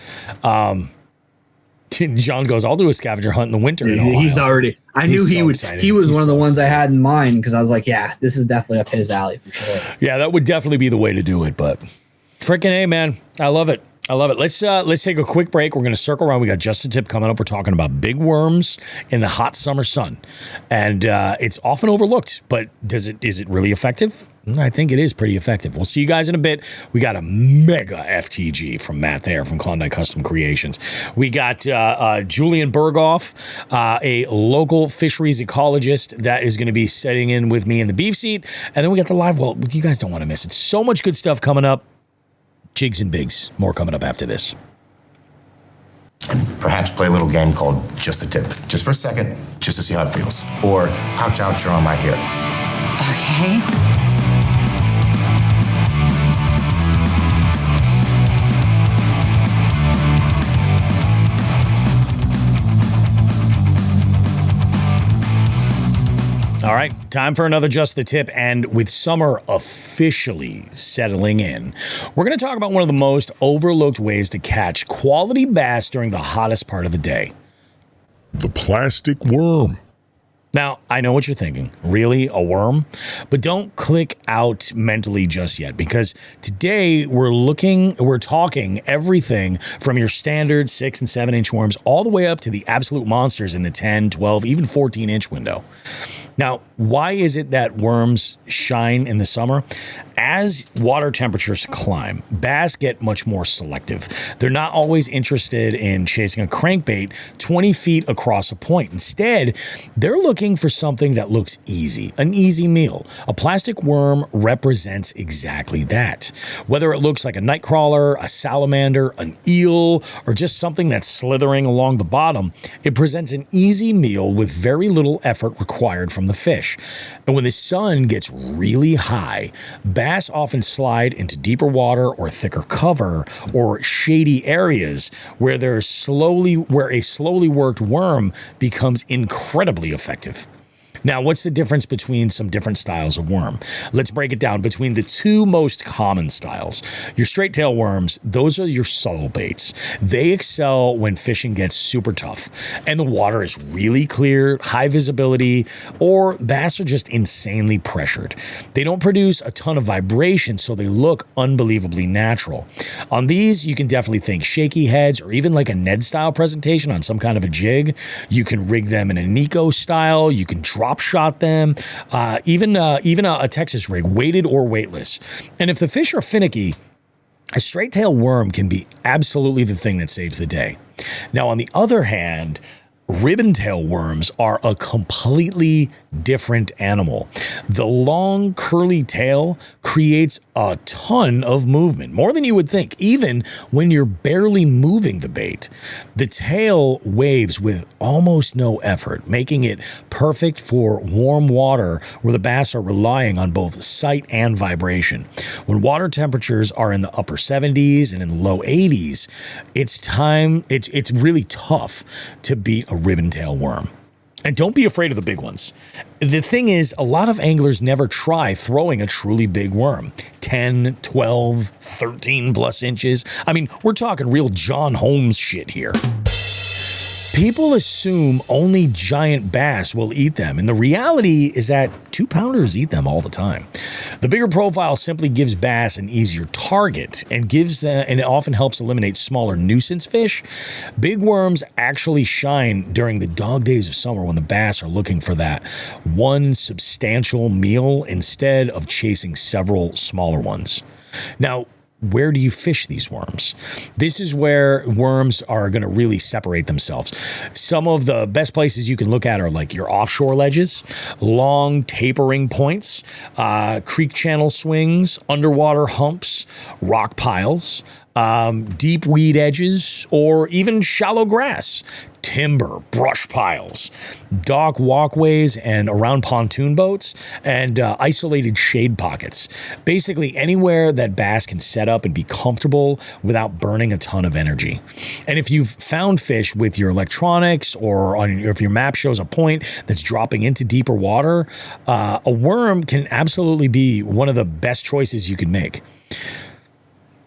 John goes, I'll do a scavenger hunt in the winter. He's already, I knew he would. Excited. He was one of the ones I had in mind, because I was like, yeah, this is definitely up his alley for sure. Yeah, that would definitely be the way to do it. But freaking A, man, I love it. I love it. Let's take a quick break. We're going to circle around. We got Just a Tip coming up. We're talking about big worms in the hot summer sun. And it's often overlooked, but is it really effective? I think it is pretty effective. We'll see you guys in a bit. We got a mega FTG from Matt there from Klondike Custom Creations. We got Julian Burgof, a local fisheries ecologist that is going to be sitting in with me in the beef seat. And then we got the live well. You guys don't want to miss it. So much good stuff coming up. Jigs and Bigs. More coming up after this. And perhaps play a little game called Just a Tip. Just for a second, just to see how it feels. Or ouch, ouch, you're on my hair. Okay. All right, time for another Just the Tip. And with summer officially settling in, we're going to talk about one of the most overlooked ways to catch quality bass during the hottest part of the day. The plastic worm. Now, I know what you're thinking. Really? A worm? But don't click out mentally just yet, because today we're talking everything from your standard 6 and 7 inch worms all the way up to the absolute monsters in the 10, 12, even 14 inch window. Now, why is it that worms shine in the summer? As water temperatures climb, bass get much more selective. They're not always interested in chasing a crankbait 20 feet across a point. Instead, they're looking for something that looks easy, an easy meal. A plastic worm represents exactly that. Whether it looks like a nightcrawler, a salamander, an eel, or just something that's slithering along the bottom, it presents an easy meal with very little effort required from the fish. And when the sun gets really high, bass often slide into deeper water or thicker cover or shady areas where a slowly worked worm becomes incredibly effective. Now, what's the difference between some different styles of worm? Let's break it down between the two most common styles. Your straight tail worms, those are your subtle baits. They excel when fishing gets super tough and the water is really clear, high visibility, or bass are just insanely pressured. They don't produce a ton of vibration, so they look unbelievably natural. On these, you can definitely think shaky heads or even like a Ned style presentation on some kind of a jig. You can rig them in a Nico style. You can drop shot them, even a Texas rig, weighted or weightless. And if the fish are finicky, a straight tail worm can be absolutely the thing that saves the day. Now, on the other hand, ribbon tail worms are a completely different animal. The long curly tail creates a ton of movement, more than you would think, even when you're barely moving the bait. The tail waves with almost no effort, making it perfect for warm water where the bass are relying on both sight and vibration. When water temperatures are in the upper 70s and in the low 80s, it's really tough to beat a ribbon-tail worm. And don't be afraid of the big ones. The thing is, a lot of anglers never try throwing a truly big worm. 10, 12, 13 plus inches. I mean, we're talking real John Holmes shit here. People assume only giant bass will eat them, and the reality is that 2-pounders eat them all the time. The bigger profile simply gives bass an easier target and it often helps eliminate smaller nuisance fish. Big worms actually shine during the dog days of summer when the bass are looking for that one substantial meal instead of chasing several smaller ones. Now, where do you fish these worms? This is where worms are going to really separate themselves. Some of the best places you can look at are like your offshore ledges, long tapering points, creek channel swings, underwater humps, rock piles, deep weed edges, or even shallow grass, timber, brush piles, dock walkways and around pontoon boats, and isolated shade pockets. Basically anywhere that bass can set up and be comfortable without burning a ton of energy. And if you've found fish with your electronics or if your map shows a point that's dropping into deeper water, a worm can absolutely be one of the best choices you can make.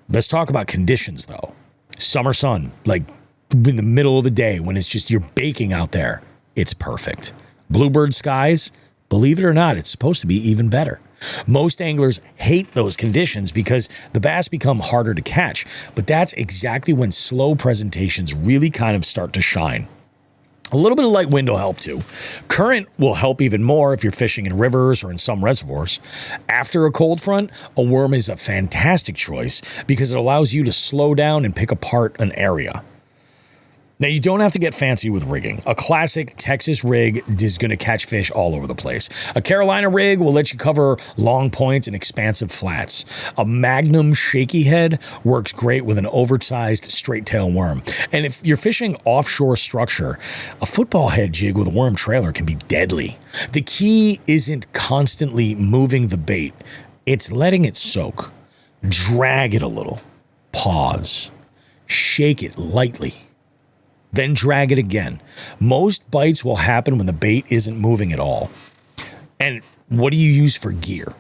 Let's talk about conditions, though. Summer sun, like in the middle of the day when it's just you're baking out there, it's perfect. Bluebird skies, believe it or not, it's supposed to be even better. Most anglers hate those conditions because the bass become harder to catch, but that's exactly when slow presentations really kind of start to shine. A little bit of light wind will help too. Current will help even more if you're fishing in rivers or in some reservoirs. After a cold front, a worm is a fantastic choice because it allows you to slow down and pick apart an area. Now, you don't have to get fancy with rigging. A classic Texas rig is going to catch fish all over the place. A Carolina rig will let you cover long points and expansive flats. A Magnum shaky head works great with an oversized straight tail worm. And if you're fishing offshore structure, a football head jig with a worm trailer can be deadly. The key isn't constantly moving the bait. It's letting it soak. Drag it a little. Pause. Shake it lightly. Then drag it again. Most bites will happen when the bait isn't moving at all. And what do you use for gear?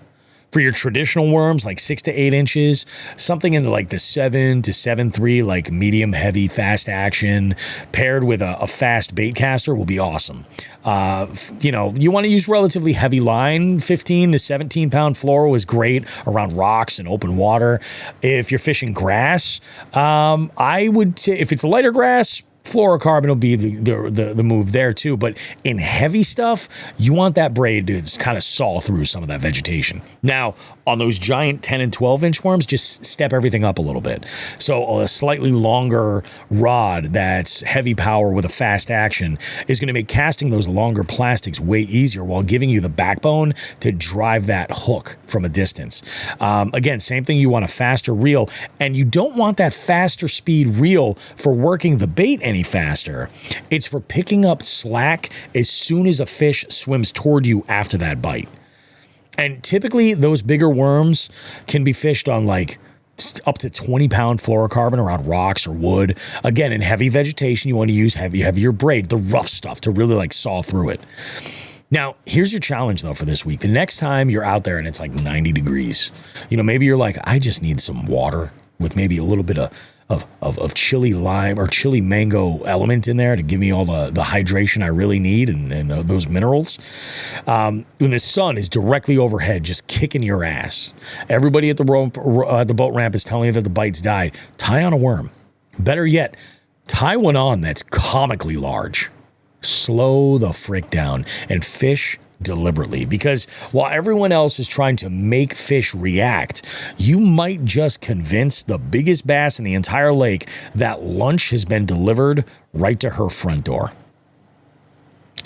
For your traditional worms, like 6 to 8 inches, something in like the 7 to 7.3, like medium, heavy, fast action, paired with a fast bait caster will be awesome. You want to use relatively heavy line. 15 to 17 pound fluoro is great around rocks and open water. If you're fishing grass, I would say if it's a lighter grass, fluorocarbon will be the move there too. But in heavy stuff, you want that braid to kind of saw through some of that vegetation. Now, on those giant 10 and 12 inch worms, just step everything up a little bit. So a slightly longer rod that's heavy power with a fast action is going to make casting those longer plastics way easier while giving you the backbone to drive that hook from a distance. Again, same thing, you want a faster reel, and you don't want that faster speed reel for working the bait any faster. It's for picking up slack as soon as a fish swims toward you after that bite. And typically those bigger worms can be fished on like up to 20 pound fluorocarbon around rocks or wood. Again, in heavy vegetation, you want to use heavier braid, the rough stuff, to really like saw through it. Now, here's your challenge though for this week. The next time you're out there and it's like 90 degrees, maybe you're like, I just need some water with maybe a little bit of chili lime or chili mango element in there to give me all the hydration I really need and those minerals. When the sun is directly overhead, just kicking your ass. Everybody at the boat ramp is telling you that the bites died. Tie on a worm. Better yet, tie one on that's comically large. Slow the frick down and fish deliberately, because while everyone else is trying to make fish react, you might just convince the biggest bass in the entire lake that lunch has been delivered right to her front door.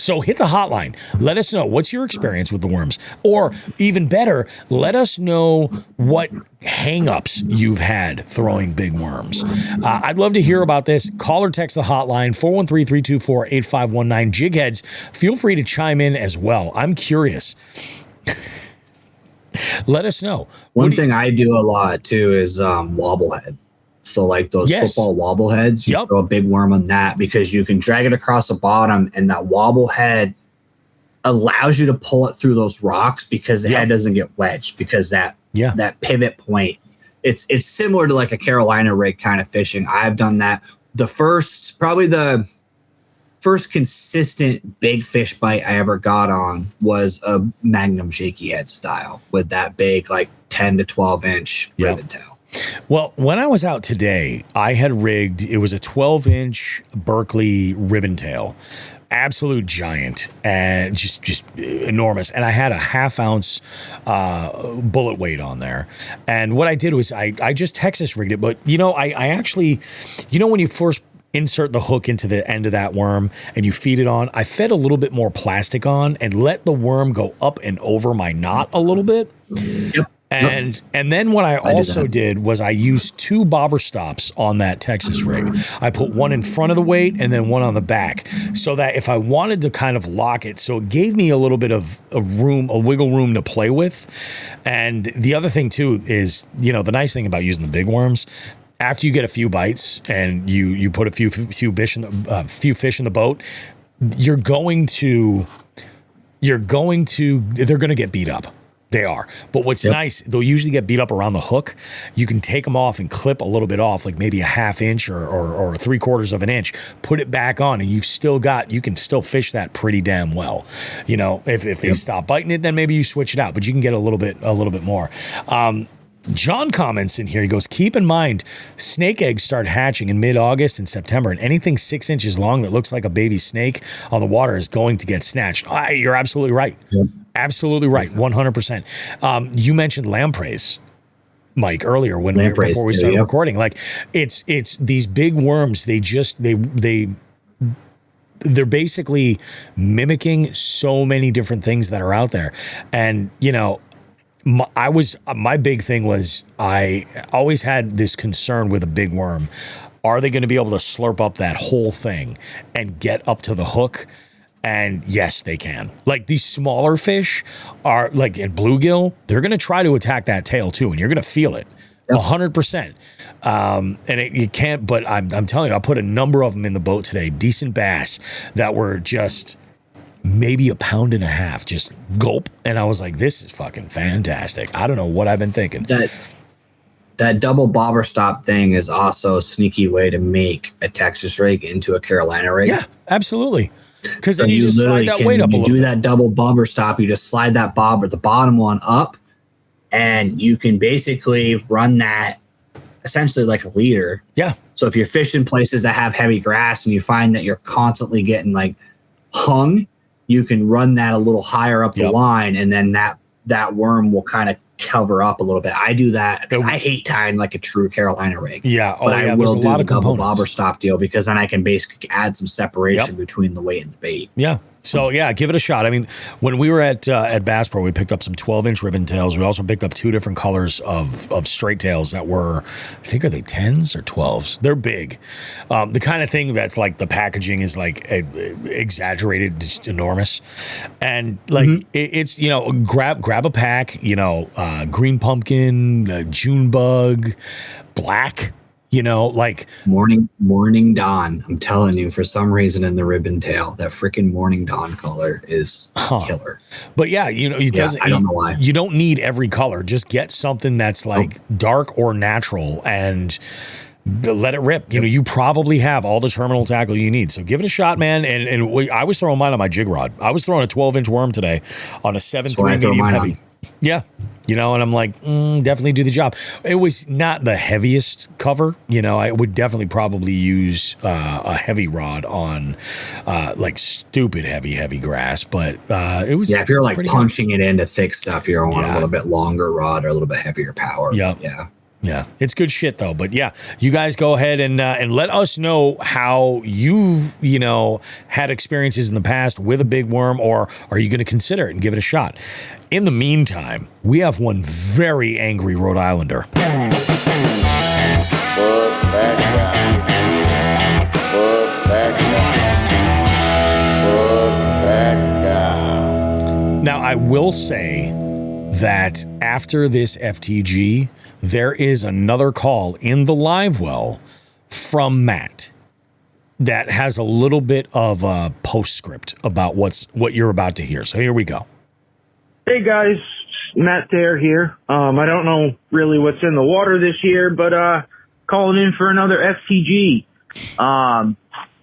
So hit the hotline. Let us know what's your experience with the worms, or even better, let us know what hang-ups you've had throwing big worms. I'd love to hear about this. Call or text the hotline 413-324-8519. Jigheads, feel free to chime in as well. I'm curious. Let us know. One thing I do a lot too is wobblehead. So like those football wobbleheads, you throw a big worm on that because you can drag it across the bottom, and that wobblehead allows you to pull it through those rocks because the head doesn't get wedged, because that pivot point, it's similar to like a Carolina rig kind of fishing. I've done that. Probably the first consistent big fish bite I ever got on was a Magnum shaky head style with that big, like 10 to 12 inch ribbon tail. Well, when I was out today, I had rigged, it was a 12-inch Berkeley ribbon tail, absolute giant, and just enormous. And I had a half-ounce bullet weight on there. And what I did was I just Texas rigged it. But, I actually, when you first insert the hook into the end of that worm and you feed it on, I fed a little bit more plastic on and let the worm go up and over my knot a little bit. Yep. And then what I also did was I used 2 bobber stops on that Texas rig. I put one in front of the weight and then one on the back, so that if I wanted to kind of lock it, so it gave me a little bit of room, a wiggle room to play with. And the other thing too is, the nice thing about using the big worms, after you get a few bites and you put a few fish in the boat, they're going to get beat up. They are. But what's nice, they'll usually get beat up around the hook. You can take them off and clip a little bit off, like maybe a half inch or 3/4 of an inch, put it back on, and you can still fish that pretty damn well. If they stop biting it, then maybe you switch it out, but you can get a little bit more. John comments in here. He goes, keep in mind, snake eggs start hatching in mid-August and September, and anything 6 inches long that looks like a baby snake on the water is going to get snatched. You're absolutely right. Yep. Absolutely right. 100%. You mentioned lampreys, Mike, earlier before we started recording. Like it's these big worms. They're basically mimicking so many different things that are out there. And, my big thing was I always had this concern with a big worm. Are they going to be able to slurp up that whole thing and get up to the hook? And yes, they can. Like these smaller fish are like in bluegill, they're going to try to attack that tail too, and you're going to feel it 100%. And you can't, but I'm telling you, I put a number of them in the boat today, decent bass that were just maybe 1.5 pounds, just gulp. And I was like, this is fucking fantastic. I don't know what I've been thinking. That double bobber stop thing is also a sneaky way to make a Texas rig into a Carolina rig. Yeah, absolutely. Because then you just slide that weight up a little bit. You do that double bobber stop, you just slide that bobber, the bottom one up, and you can basically run that essentially like a leader. Yeah. So if you're fishing places that have heavy grass and you find that you're constantly getting like hung, you can run that a little higher up the line, and then that worm will kind of cover up a little bit. I do that because I hate tying like a true Carolina rig. Yeah. But I will do the double bobber stop deal because then I can basically add some separation between the weight and the bait. Yeah. So yeah, give it a shot. I mean, when we were at Bass Pro, we picked up some 12-inch ribbon tails. We also picked up 2 different colors of straight tails that were, I think, are they 10s or 12s? They're big. The kind of thing that's like the packaging is like exaggerated, just enormous. And like it's, grab a pack, green pumpkin, June bug, black. Like morning dawn. I'm telling you, for some reason in the ribbon tail, that freaking morning dawn color is killer. But yeah, it doesn't. I don't know why. You don't need every color. Just get something that's like dark or natural and let it rip. You probably have all the terminal tackle you need. So give it a shot, man. And I was throwing mine on my jig rod. I was throwing a 12-inch worm today on a 7.3 medium heavy. On. Yeah. And I'm like, definitely do the job. It was not the heaviest cover. I would definitely probably use a heavy rod on like stupid heavy grass. But it was. Yeah, if you're like punching it into thick stuff, you're on a little bit longer rod or a little bit heavier power. Yeah. Yeah. Yeah, it's good shit though. But yeah, you guys go ahead and let us know how you've had experiences in the past with a big worm, or are you going to consider it and give it a shot? In the meantime, we have one very angry Rhode Islander. Fuck that guy. Fuck that guy. Fuck that guy. Now, I will say that after this FTG, there is another call in the live well from Matt that has a little bit of a postscript about what you're about to hear. So here we go. Hey guys, Matt Thayer here. I don't know really what's in the water this year, but calling in for another FTG. I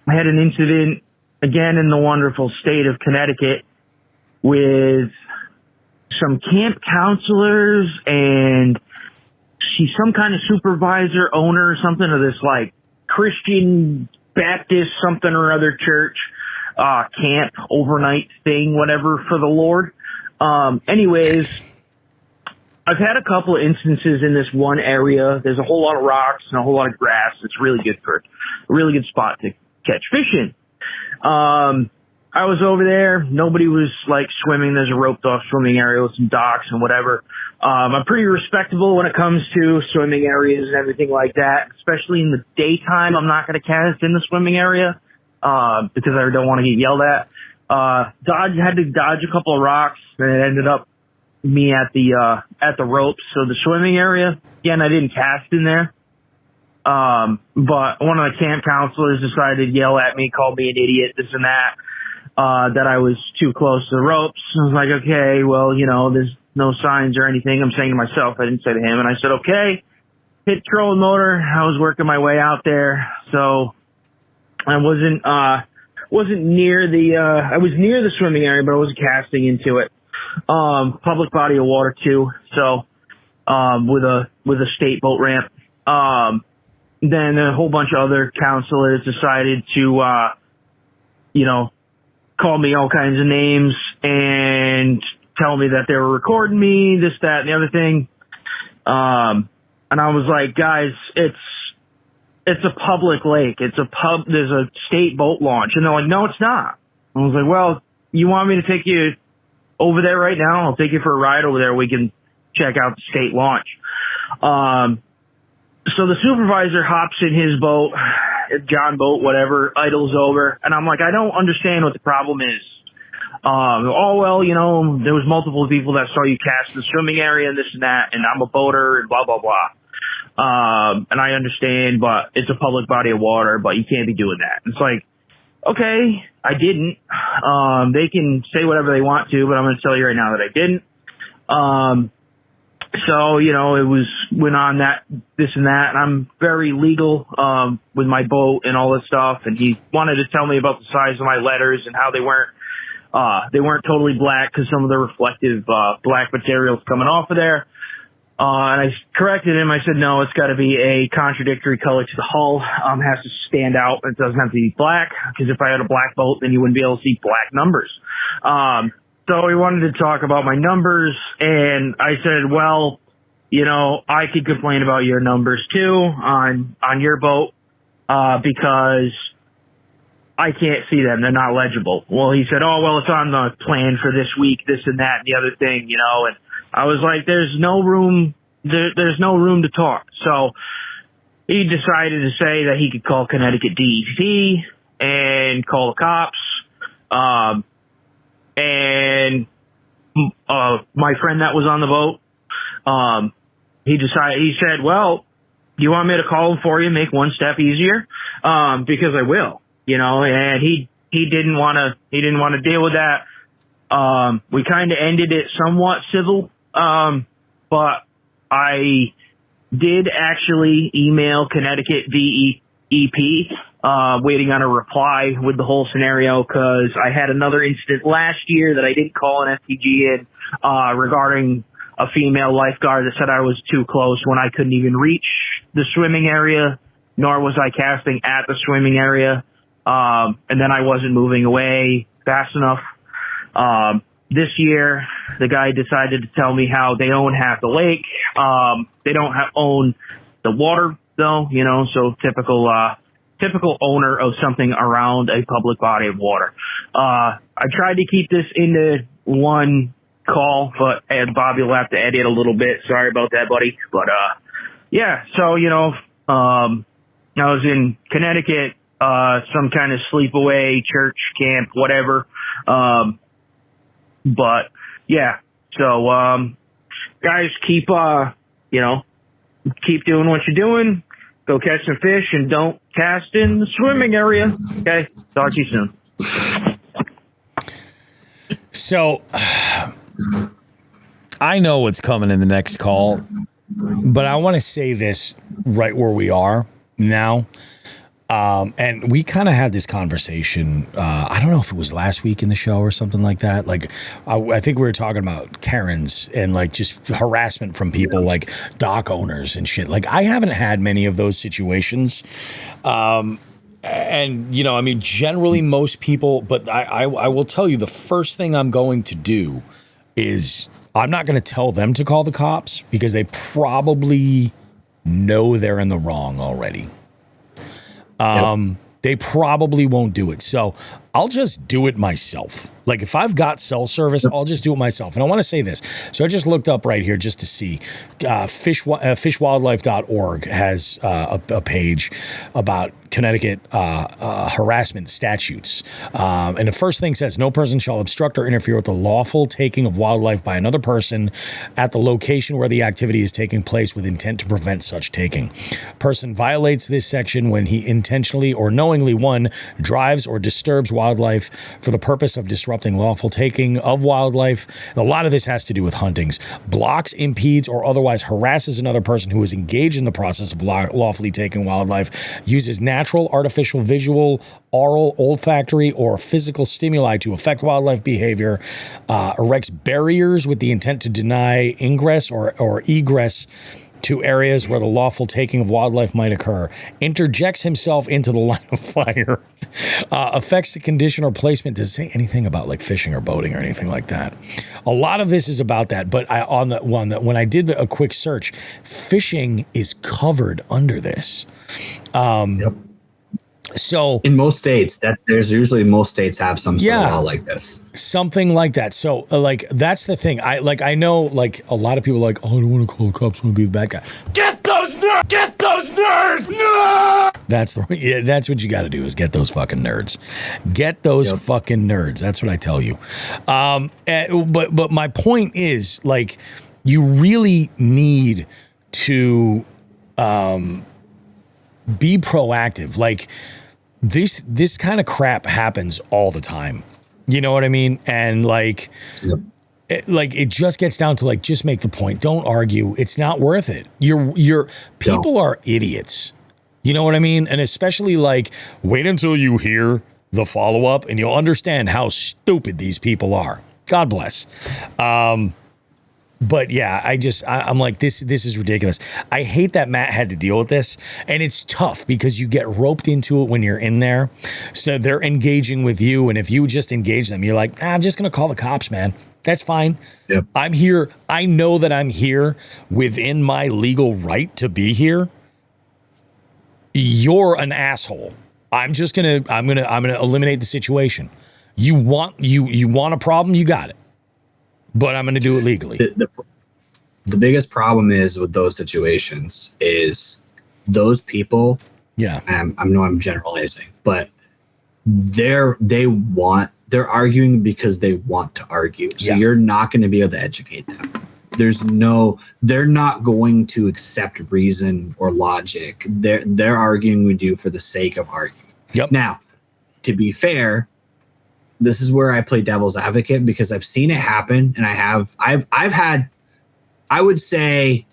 had an incident again in the wonderful state of Connecticut with some camp counselors, and she's some kind of supervisor, owner, or something of this like Christian Baptist something or other church, camp overnight thing, whatever, for the Lord. Anyways, I've had a couple of instances in this one area. There's a whole lot of rocks and a whole lot of grass. It's really good for a really good spot to catch fish in. I was over there. Nobody was like swimming. There's a roped off swimming area with some docks and whatever. I'm pretty respectable when it comes to swimming areas and everything like that, especially in the daytime. I'm not going to cast in the swimming area, because I don't want to get yelled at. Had to dodge a couple of rocks, and it ended up me at the ropes. So the swimming area, again, I didn't cast in there. But one of the camp counselors decided to yell at me, called me an idiot, this and that, that I was too close to the ropes. I was like, okay, well, there's no signs or anything. I'm saying to myself, I didn't say to him. And I said, okay, hit trolling motor. I was working my way out there. So I wasn't near I was near the swimming area, but I wasn't casting into it. Public body of water too. So, with a state boat ramp. Then a whole bunch of other counselors decided to, call me all kinds of names and tell me that they were recording me, this, that, and the other thing. And I was like, guys, it's a public lake. There's a state boat launch. And they're like, no, it's not. I was like, well, you want me to take you over there right now? I'll take you for a ride over there. We can check out the state launch. So the supervisor hops in his boat, John boat, whatever, idles over. And I'm like, I don't understand what the problem is. There was multiple people that saw you cast in the swimming area and this and that, and I'm a boater and blah, blah, blah. And I understand, but it's a public body of water, but you can't be doing that. It's like, okay, I didn't. They can say whatever they want to, but I'm going to tell you right now that I didn't. So, it went on that, this and that, and I'm very legal, with my boat and all this stuff. And he wanted to tell me about the size of my letters and how they weren't totally black because some of the reflective, black materials coming off of there. And I corrected him. I said, no, it's got to be a contradictory color to the hull. Has to stand out. It doesn't have to be black, because if I had a black boat, then you wouldn't be able to see black numbers. So he wanted to talk about my numbers, and I said, well, I could complain about your numbers too on your boat, because I can't see them. They're not legible. Well, he said, oh, well, it's on the plan for this week, this and that and the other thing, and I was like, there's no room to talk. So he decided to say that he could call Connecticut DEP and call the cops. And my friend that was on the boat, he said, well, do you want me to call him for you, make one step easier? Because I will, and he didn't want to deal with that. We kind of ended it somewhat civil. But I did actually email Connecticut DEP, waiting on a reply with the whole scenario, because I had another incident last year that I didn't call an FTG in, regarding a female lifeguard that said I was too close when I couldn't even reach the swimming area, nor was I casting at the swimming area. And then I wasn't moving away fast enough. This year, the guy decided to tell me how they own half the lake, They don't own the water though, so typical owner of something around a public body of water. I tried to keep this into one call, but Bobby will have to edit a little bit. Sorry about that, buddy. But, so, I was in Connecticut, some kind of sleepaway, church, camp, whatever. But yeah, so, guys, keep doing what you're doing. Go catch some fish and don't cast in the swimming area. Okay. Talk to you soon. So I know what's coming in the next call, but I want to say this right where we are now. And we kind of had this conversation. I don't know if it was last week in the show or something like that. Like, I think we were talking about Karens and like just harassment from people like dock owners and shit. Like, I haven't had many of those situations. And, generally most people, but I will tell you the first thing I'm going to do is I'm not going to tell them to call the cops because they probably know they're in the wrong already. They probably won't do it. So I'll just do it myself. Like if I've got cell service, I'll just do it myself. And I want to say this. So I just looked up right here just to see fishwildlife.org has a page about Connecticut harassment statutes. And the first thing says, no person shall obstruct or interfere with the lawful taking of wildlife by another person at the location where the activity is taking place with intent to prevent such taking. Person violates this section when he intentionally or knowingly, one, drives or disturbs wildlife for the purpose of disrupting lawful taking of wildlife. A lot of this has to do with huntings. Blocks, impedes, or otherwise harasses another person who is engaged in the process of lawfully taking wildlife, uses natural, artificial, visual, oral, olfactory, or physical stimuli to affect wildlife behavior, erects barriers with the intent to deny ingress or egress to areas where the lawful taking of wildlife might occur, interjects himself into the line of fire, affects the condition or placement. Does it say anything about like fishing or boating or anything like that? A lot of this is about that, but when I did a quick search, fishing is covered under this. So in most states, most states have some sort of law like this. Something like that. So like that's the thing. I know like a lot of people are like, oh, I don't want to call the cops, I want to be the bad guy. Get those nerds! No! That's what you got to do is get those fucking nerds. Get those fucking nerds. That's what I tell you. But my point is like you really need to be proactive. Like this kind of crap happens all the time. You know what I mean? And like, it just gets down to like, just make the point. Don't argue. It's not worth it. People are idiots. You know what I mean? And especially like, wait until you hear the follow up and you'll understand how stupid these people are. God bless. But yeah, I'm like, this is ridiculous. I hate that Matt had to deal with this, and it's tough because you get roped into it when you're in there. So they're engaging with you, and if you just engage them, you're like, I'm just going to call the cops, man. That's fine. Yep. I'm here. I know that I'm here within my legal right to be here. You're an asshole. I'm gonna eliminate the situation. You want a problem, you got it. But I'm going to do it legally. The biggest problem is with those situations is those people. Yeah, I know I'm generalizing, but they're arguing because they want to argue. So you're not going to be able to educate them. They're not going to accept reason or logic. They're arguing with you for the sake of arguing. Yep. Now, to be fair, this is where I play devil's advocate because I've seen it happen, and I've had, I would say,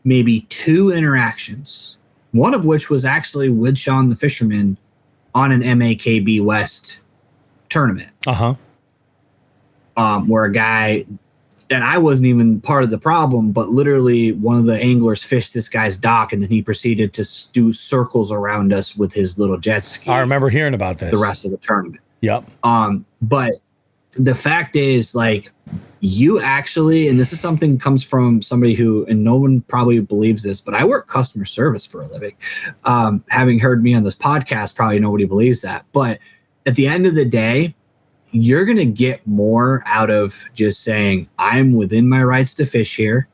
maybe 2 interactions. One of which was actually with Sean the Fisherman on an MAKB West tournament. Where a guy, and I wasn't even part of the problem, but literally one of the anglers fished this guy's dock, and then he proceeded to do circles around us with his little jet ski. I remember hearing about this. The rest of the tournament. Yep. But the fact is, like, you actually, and this is something comes from somebody who, and no one probably believes this, but I work customer service for a living. Having heard me on this podcast, probably nobody believes that. But at the end of the day, you're going to get more out of just saying, I'm within my rights to fish here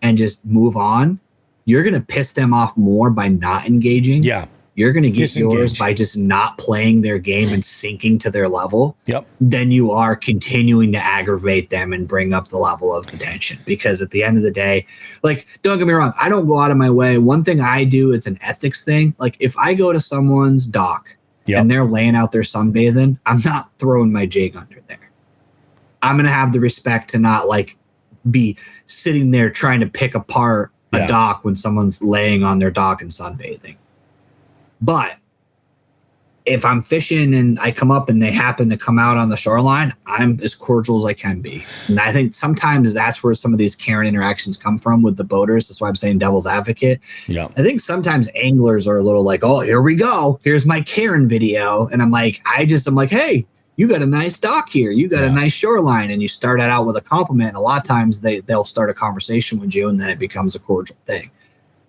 and just move on. You're going to piss them off more by not engaging. Yeah. You're going to get yours by just not playing their game and sinking to their level. Yep. Then you are continuing to aggravate them and bring up the level of the tension. Because at the end of the day, like, don't get me wrong, I don't go out of my way. One thing I do, it's an ethics thing. Like, if I go to someone's dock and they're laying out there sunbathing, I'm not throwing my jig under there. I'm going to have the respect to not like be sitting there trying to pick apart a dock when someone's laying on their dock and sunbathing. But if I'm fishing and I come up and they happen to come out on the shoreline, I'm as cordial as I can be. And I think sometimes that's where some of these Karen interactions come from with the boaters. That's why I'm saying devil's advocate. Yeah. I think sometimes anglers are a little like, oh, here we go. Here's my Karen video. And I'm like, hey, you got a nice dock here. You got a nice shoreline. And you start it out with a compliment. And a lot of times they'll start a conversation with you and then it becomes a cordial thing.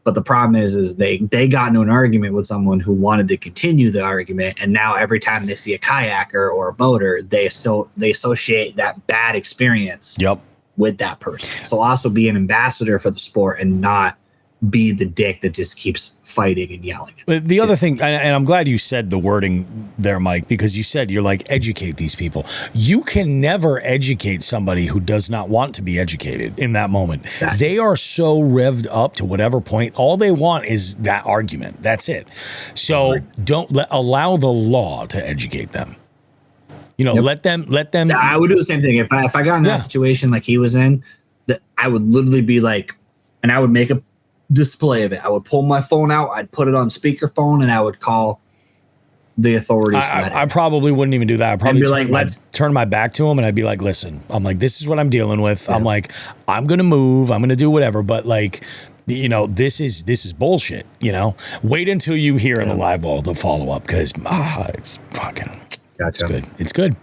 But the problem is they got into an argument with someone who wanted to continue the argument. And now every time they see a kayaker or a boater, they associate that bad experience with that person. So also be an ambassador for the sport and not be the dick that just keeps fighting and yelling. The other thing, and I'm glad you said the wording there, Mike, because you said you're like, educate these people. You can never educate somebody who does not want to be educated in that moment. They are so revved up to whatever point. All they want is that argument. That's it. So don't allow the law to educate them. You know, let them. I would do the same thing. If I got in that situation like he was in, that I would literally be like, and I would make a display of it. I would pull my phone out, I'd put it on speakerphone, and I would call the authorities. I probably wouldn't even do that. I'd probably turn my back to him and I'd be like, listen, I'm like, this is what I'm dealing with. Yeah. I'm like, I'm going to move. I'm going to do whatever. But like, you know, this is bullshit, you know, wait until you hear in the live ball, the follow up. Cause it's fucking, It's good.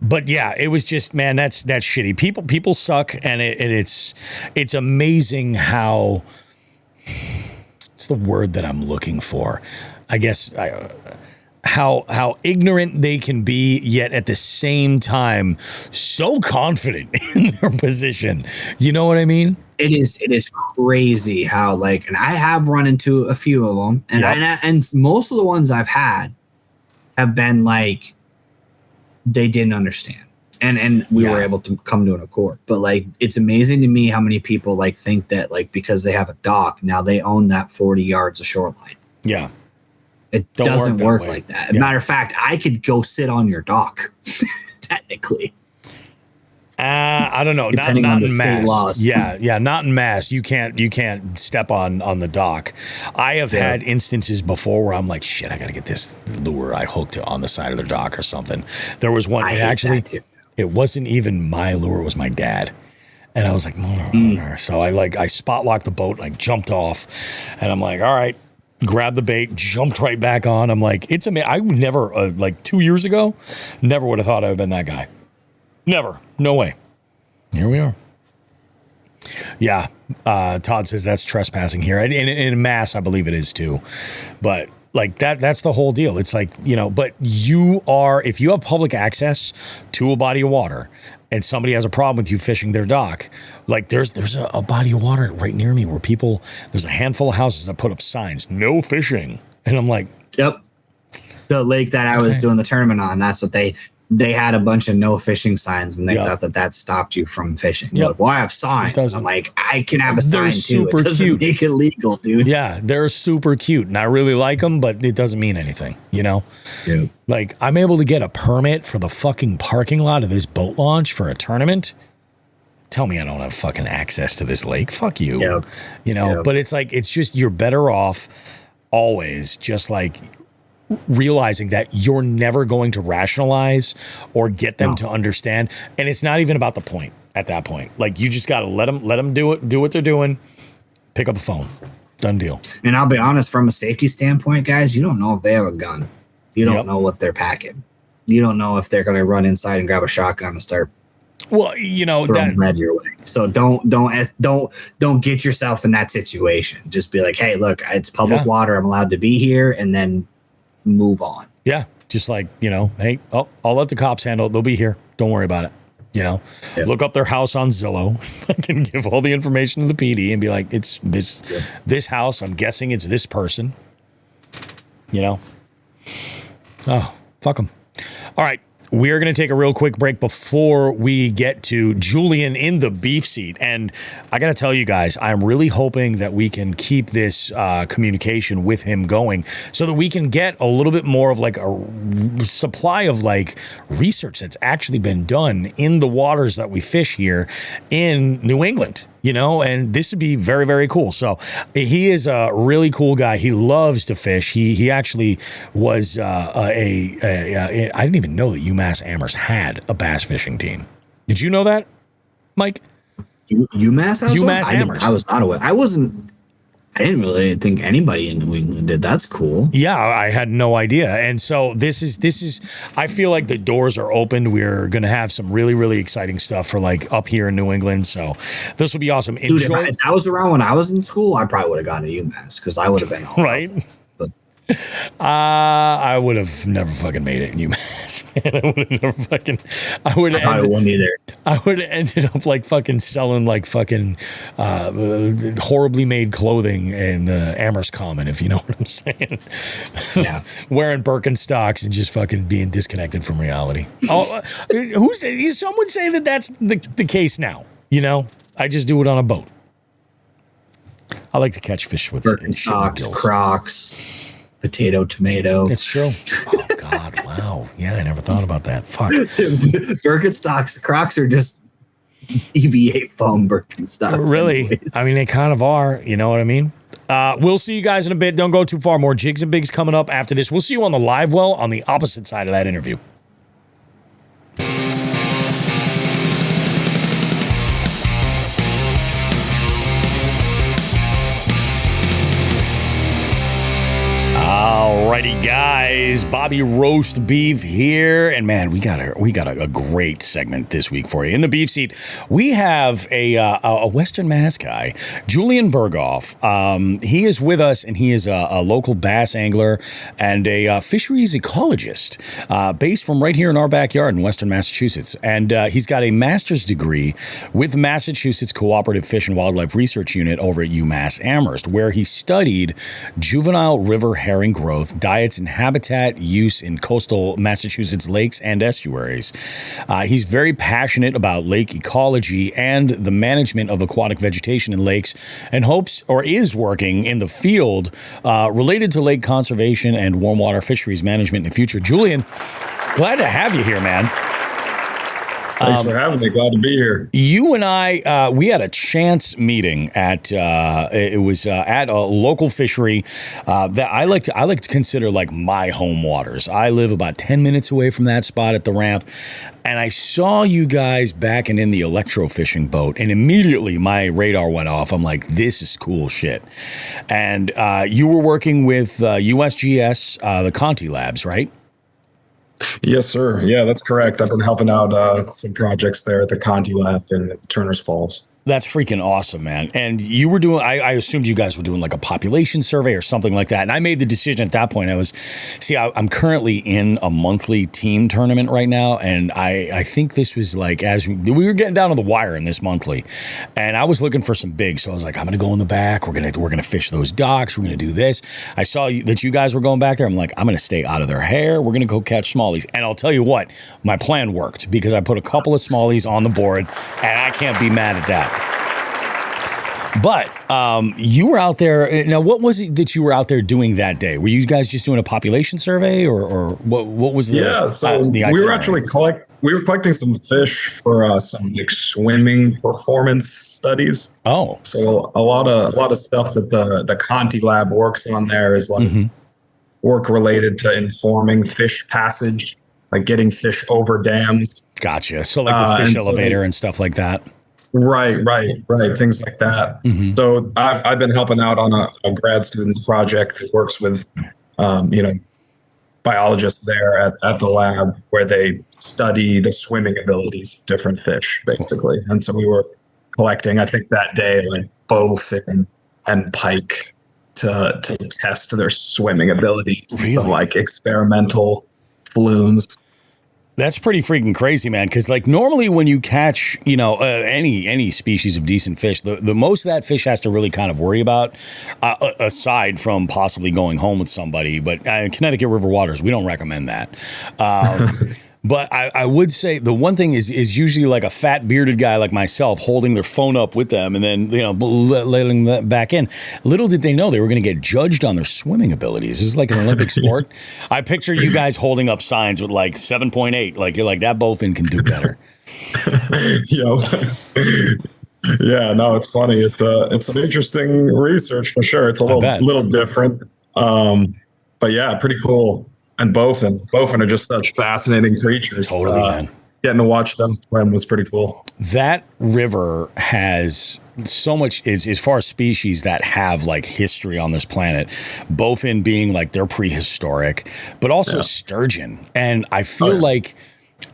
But yeah, it was just, man, that's shitty. People suck, and it's amazing how, it's the word that I'm looking for. I guess how ignorant they can be, yet at the same time so confident in their position. You know what I mean? It is crazy how, like, and I have run into a few of them, and and most of the ones I've had have been like, they didn't understand. And we were able to come to an accord. But like, it's amazing to me how many people like think that like, because they have a dock, now they own that 40 yards of shoreline. Yeah. It doesn't work like that. As a matter of fact, I could go sit on your dock, technically. I don't know. Not in mass. Laws. Yeah, not in mass. You can't step on the dock. I have had instances before where I'm like, shit, I gotta get this lure I hooked on the side of the dock or something. There was one. It wasn't even my lure. It was my dad. And I was like, so I spot locked the boat and I jumped off, and I'm like, all right, grabbed the bait, jumped right back on. I'm like, it's amazing. I would never, like 2 years ago, never would have thought I would have been that guy. Never. No way. Here we are. Yeah. Todd says that's trespassing here. And in mass, I believe it is too. But like that's the whole deal. It's like, you know, but if you have public access to a body of water and somebody has a problem with you fishing their dock, like there's a body of water right near me where there's a handful of houses that put up signs, no fishing. And I'm like, yep. The lake that I was doing the tournament on, that's what they had a bunch of no fishing signs, and they thought that stopped you from fishing. Like, well, I have signs. And I'm like, I can have a sign too. It doesn't make it legal, dude. Yeah, they're super cute, and I really like them, but it doesn't mean anything, you know? Yeah. Like, I'm able to get a permit for the fucking parking lot of this boat launch for a tournament. Tell me I don't have fucking access to this lake. Fuck you. Yep. You know, but it's like, it's just, you're better off always just like realizing that you're never going to rationalize or get them to understand. And it's not even about the point at that point. Like, you just got to let them do what they're doing. Pick up the phone. Done deal. And I'll be honest, from a safety standpoint, guys, you don't know if they have a gun. You don't know what they're packing. You don't know if they're going to run inside and grab a shotgun and start Well, you know, throwing lead your way. So don't get yourself in that situation. Just be like, hey, look, it's public water. I'm allowed to be here, and then move on. Yeah, just like, you know, hey, I'll let the cops handle it. They'll be here. Don't worry about it. You know, look up their house on Zillow and give all the information to the PD and be like, it's this house. I'm guessing it's this person. You know, oh, fuck them. All right. We are going to take a real quick break before we get to Julian in the beef seat. And I got to tell you guys, I'm really hoping that we can keep this communication with him going so that we can get a little bit more of like a supply of like research that's actually been done in the waters that we fish here in New England. You know, and this would be very, very cool. So he is a really cool guy. He loves to fish. He actually was I didn't even know that UMass Amherst had a bass fishing team. Did you know that, Mike? UMass Amherst. I was not aware. I didn't really think anybody in New England did. That's cool. Yeah, I had no idea. And so this is I feel like the doors are open. We're going to have some really, really exciting stuff for like up here in New England. So this will be awesome. Dude, if I was around when I was in school, I probably would have gone to UMass because I would have been all right. I would have never fucking made it in UMass, man. I would have never fucking. I would have ended up like fucking selling like fucking horribly made clothing in the Amherst Common, if you know what I'm saying. Yeah. Wearing Birkenstocks and just fucking being disconnected from reality. Some would say that that's the case now. You know, I just do it on a boat. I like to catch fish with Birkenstocks, Crocs. Potato, tomato. It's true. Oh, God. Wow. Yeah, I never thought about that. Fuck. Birkenstocks, Crocs are just EVA foam Birkenstocks. Really? Anyways. I mean, they kind of are. You know what I mean? We'll see you guys in a bit. Don't go too far. More Jigs and Bigs coming up after this. We'll see you on the live well on the opposite side of that interview. Alrighty, guys. Bobby Roast Beef here, and man, we got a great segment this week for you. In the beef seat, we have a Western Mass guy, Julian Burgof. He is with us, and he is a local bass angler and a fisheries ecologist, based from right here in our backyard in Western Massachusetts. And he's got a master's degree with Massachusetts Cooperative Fish and Wildlife Research Unit over at UMass Amherst, where he studied juvenile river herring growth, diets and habitat use in coastal Massachusetts lakes and estuaries. He's very passionate about lake ecology and the management of aquatic vegetation in lakes, and hopes or is working in the field related to lake conservation and warm water fisheries management in the future. Julian, glad to have you here, man. Thanks for having me. Glad to be here. You and I, we had a chance meeting at at a local fishery that I like to consider like my home waters. I live about 10 minutes away from that spot at the ramp, and I saw you guys backing in the electrofishing boat, and immediately my radar went off. I'm like, this is cool shit. And you were working with USGS, the Conti Labs, right? Yes, sir. Yeah, that's correct. I've been helping out some projects there at the Conti Lab in Turner's Falls. That's freaking awesome, man. And you were doing, I assumed you guys were doing like a population survey or something like that. And I made the decision at that point. I'm currently in a monthly team tournament right now. And I think this was like, as we were getting down to the wire in this monthly, and I was looking for some big. So I was like, I'm going to go in the back. We're going to fish those docks. We're going to do this. I saw that you guys were going back there. I'm like, I'm going to stay out of their hair. We're going to go catch smallies. And I'll tell you what, my plan worked because I put a couple of smallies on the board, and I can't be mad at that. But you were out there. Now, what was it that you were out there doing that day? Were you guys just doing a population survey, or what was the? Yeah, so we were actually collecting some fish for some like swimming performance studies. Oh, so a lot of stuff that the Conti Lab works on there is like work related to informing fish passage, like getting fish over dams. Gotcha. So like the fish elevator and stuff like that. Right. Things like that. So I've been helping out on a grad student's project that works with, biologists there at the lab, where they study the swimming abilities of different fish, basically. And so we were collecting, I think that day, like bowfin and pike to test their swimming abilities. Really? Some like experimental flumes. That's pretty freaking crazy, man. Because like normally when you catch, any species of decent fish, the most that fish has to really kind of worry about, aside from possibly going home with somebody. But Connecticut River waters, we don't recommend that. But I would say the one thing is usually like a fat bearded guy like myself holding their phone up with them and then, letting that back in. Little did they know they were going to get judged on their swimming abilities. This is like an Olympic sport. I picture you guys holding up signs with like 7.8. Like you're like, that bowfin can do better. Yeah, no, it's funny. It's an interesting research for sure. It's a little different. But yeah, pretty cool. And bowfin are just such fascinating creatures. Totally, man. Getting to watch them swim was pretty cool. That river has so much, as far as species that have like history on this planet, bowfin being like they're prehistoric, but also sturgeon. And I feel like,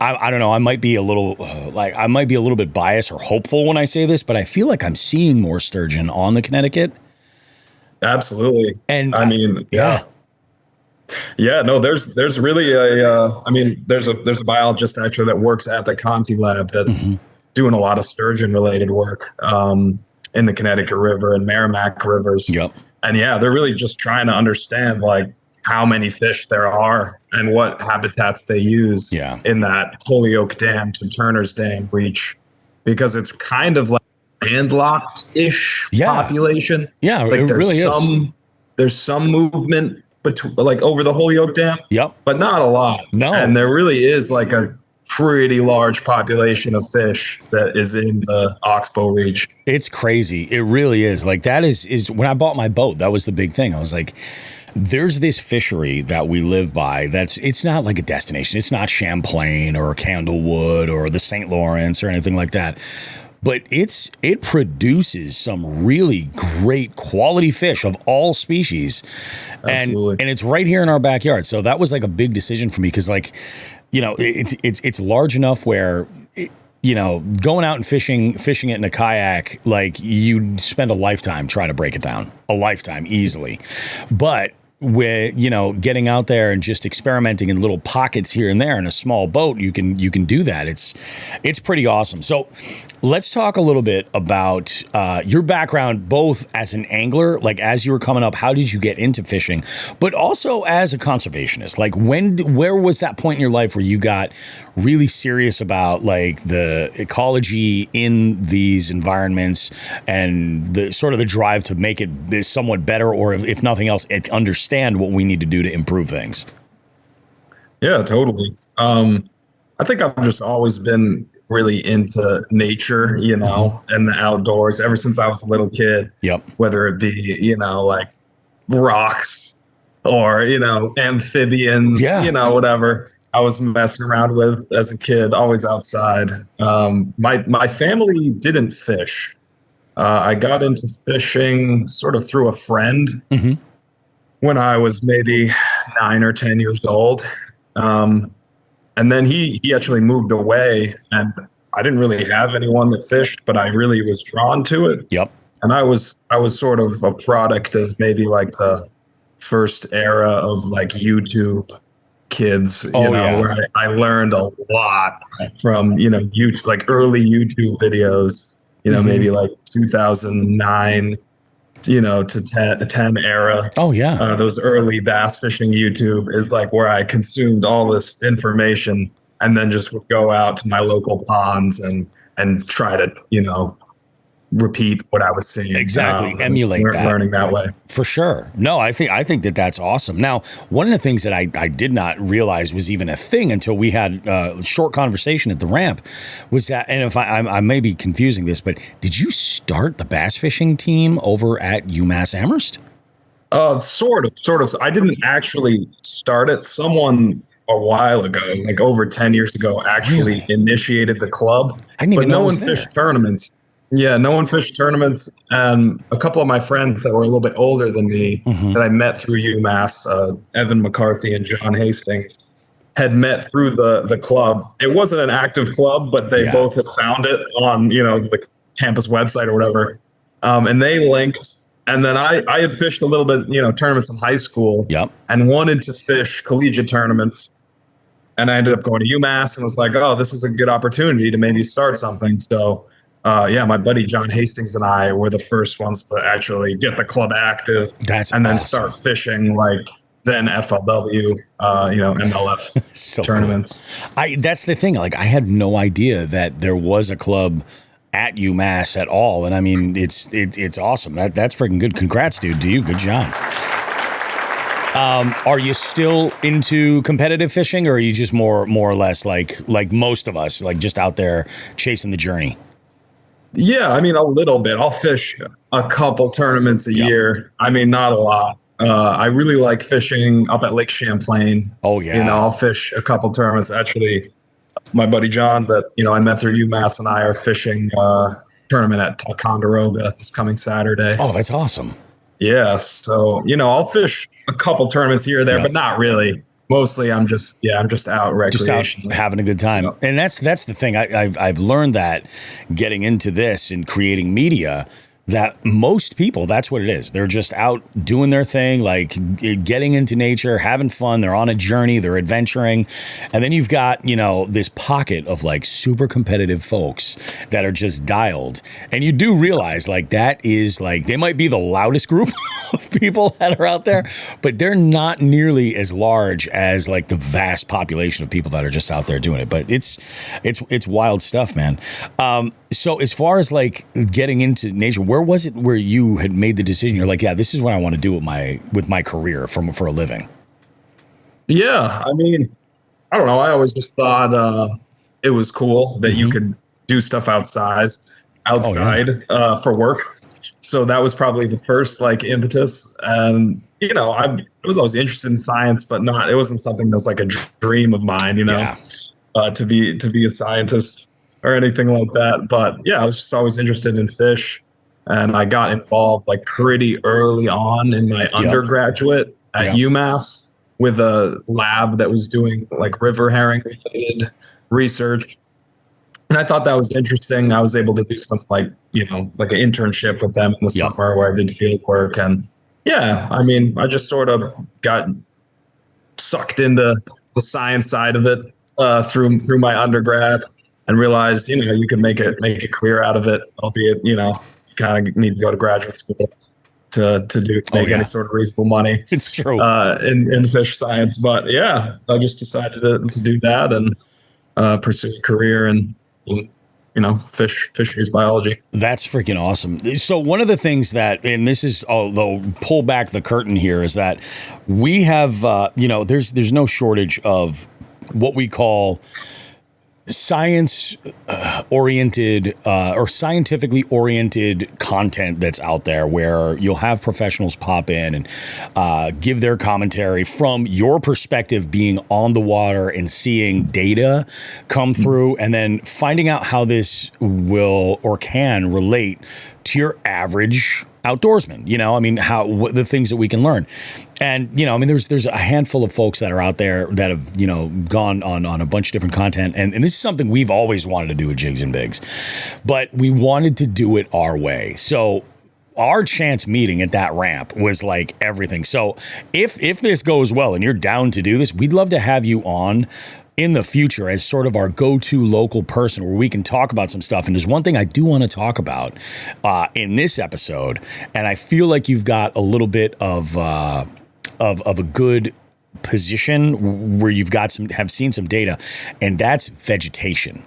I don't know, I might be a little bit biased or hopeful when I say this, but I feel like I'm seeing more sturgeon on the Connecticut. Absolutely. And I mean, yeah, no, there's really there's a biologist actually that works at the Conti lab that's doing a lot of sturgeon related work in the Connecticut River and Merrimack rivers. Yep. And yeah, they're really just trying to understand like how many fish there are and what habitats they use in that Holyoke Dam to Turner's Dam reach, because it's kind of like landlocked-ish population. Yeah, like it really is. There's some movement like over the Holyoke Dam, but not a lot. No, and there really is like a pretty large population of fish that is in the Oxbow Reach. It's crazy. It really is. Like that is when I bought my boat, that was the big thing. I was like, there's this fishery that we live by. It's not like a destination. It's not Champlain or Candlewood or the St. Lawrence or anything like that. But it produces some really great quality fish of all species. Absolutely. And it's right here in our backyard. So that was like a big decision for me because it's large enough where going out and fishing it in a kayak, like you'd spend a lifetime trying to break it down. A lifetime easily. But with getting out there and just experimenting in little pockets here and there in a small boat, you can do that. It's pretty awesome. So let's talk a little bit about your background, both as an angler, like as you were coming up, how did you get into fishing, but also as a conservationist? Like where was that point in your life where you got really serious about like the ecology in these environments and the sort of the drive to make it somewhat better, or if nothing else, understand what we need to do to improve things? Yeah, totally. I think I've just always been really into nature, and the outdoors ever since I was a little kid. Yep. Whether it be, like rocks or, amphibians, whatever I was messing around with as a kid, always outside. My family didn't fish. I got into fishing sort of through a friend when I was maybe 9 or 10 years old. And then he actually moved away, and I didn't really have anyone that fished, but I really was drawn to it. Yep. And I was sort of a product of maybe like the first era of like YouTube kids, where I learned a lot from, YouTube, like early YouTube videos, maybe like 2009, to 10 era. Oh yeah. Those early bass fishing YouTube is like where I consumed all this information and then just would go out to my local ponds and try to, repeat what I was seeing. Exactly. Emulate that. Learning that way. For sure. No, I think that's awesome. Now, one of the things that I did not realize was even a thing until we had a short conversation at the ramp was that, and if I may be confusing this, but did you start the bass fishing team over at UMass Amherst? Sort of. I didn't actually start it. Someone a while ago, like over 10 years ago, actually initiated the club. I didn't even know no one fished tournaments. Yeah, no one fished tournaments. And a couple of my friends that were a little bit older than me that I met through UMass, Evan McCarthy and John Hastings, had met through the club. It wasn't an active club, but they both had found it on, the campus website or whatever. And they linked. And then I had fished a little bit, tournaments in high school and wanted to fish collegiate tournaments. And I ended up going to UMass and was like, oh, this is a good opportunity to maybe start something. So, my buddy John Hastings and I were the first ones to actually get the club active then start fishing then FLW, MLF tournaments. Cool. That's the thing. Like, I had no idea that there was a club at UMass at all. And I mean, it's awesome. That's freaking good. Congrats, dude. To you. Good job. Are you still into competitive fishing, or are you just more or less like most of us, like just out there chasing the journey? Yeah, I mean, a little bit. I'll fish a couple tournaments a year. I mean, not a lot. I really like fishing up at Lake Champlain. Oh, yeah. I'll fish a couple tournaments. Actually, my buddy John that, I met through UMass and I are fishing a tournament at Ticonderoga this coming Saturday. Oh, that's awesome. Yeah. So, I'll fish a couple tournaments here or there, but not really. Mostly I'm just out recreationally. Just out having a good time. Yep. And that's the thing. I've learned that getting into this and creating media, that most people, that's what it is. They're just out doing their thing, like getting into nature, having fun. They're on a journey, they're adventuring. And then you've got, this pocket of like super competitive folks that are just dialed. And you do realize that is they might be the loudest group of people that are out there, but they're not nearly as large as the vast population of people that are just out there doing it. But it's wild stuff, man. So as far as getting into nature, where was it where you had made the decision? You're like, yeah, this is what I want to do with my career for a living. Yeah, I mean, I don't know. I always just thought it was cool that you could do stuff outside for work. So that was probably the first impetus. And I was always interested in science, but it wasn't something that was a dream of mine. To be a scientist or anything like that. But yeah, I was just always interested in fish. And I got involved pretty early on in my undergraduate at UMass with a lab that was doing river herring related research. And I thought that was interesting. I was able to do some an internship with them in the summer where I did field work. And yeah, I mean, I just sort of got sucked into the science side of it through my undergrad. And realized, you can make a career out of it, albeit, you kind of need to go to graduate school to make any sort of reasonable money. It's true. In fish science. But yeah, I just decided to do that and pursue a career in fisheries biology. That's freaking awesome. So one of the things that, and this is, although pull back the curtain here, is that we have, there's no shortage of what we call science oriented or scientifically oriented content that's out there, where you'll have professionals pop in and give their commentary from your perspective, being on the water and seeing data come through, and then finding out how this will or can relate to your average outdoorsman. What the things that we can learn. And, there's a handful of folks that are out there that have, gone on a bunch of different content. And this is something we've always wanted to do with Jigs and Bigs, but we wanted to do it our way. So our chance meeting at that ramp was everything. So if this goes well and you're down to do this, we'd love to have you on in the future as sort of our go-to local person where we can talk about some stuff. And there's one thing I do want to talk about in this episode, and I feel like you've got a little bit of a good position where you've got have seen some data, and that's vegetation.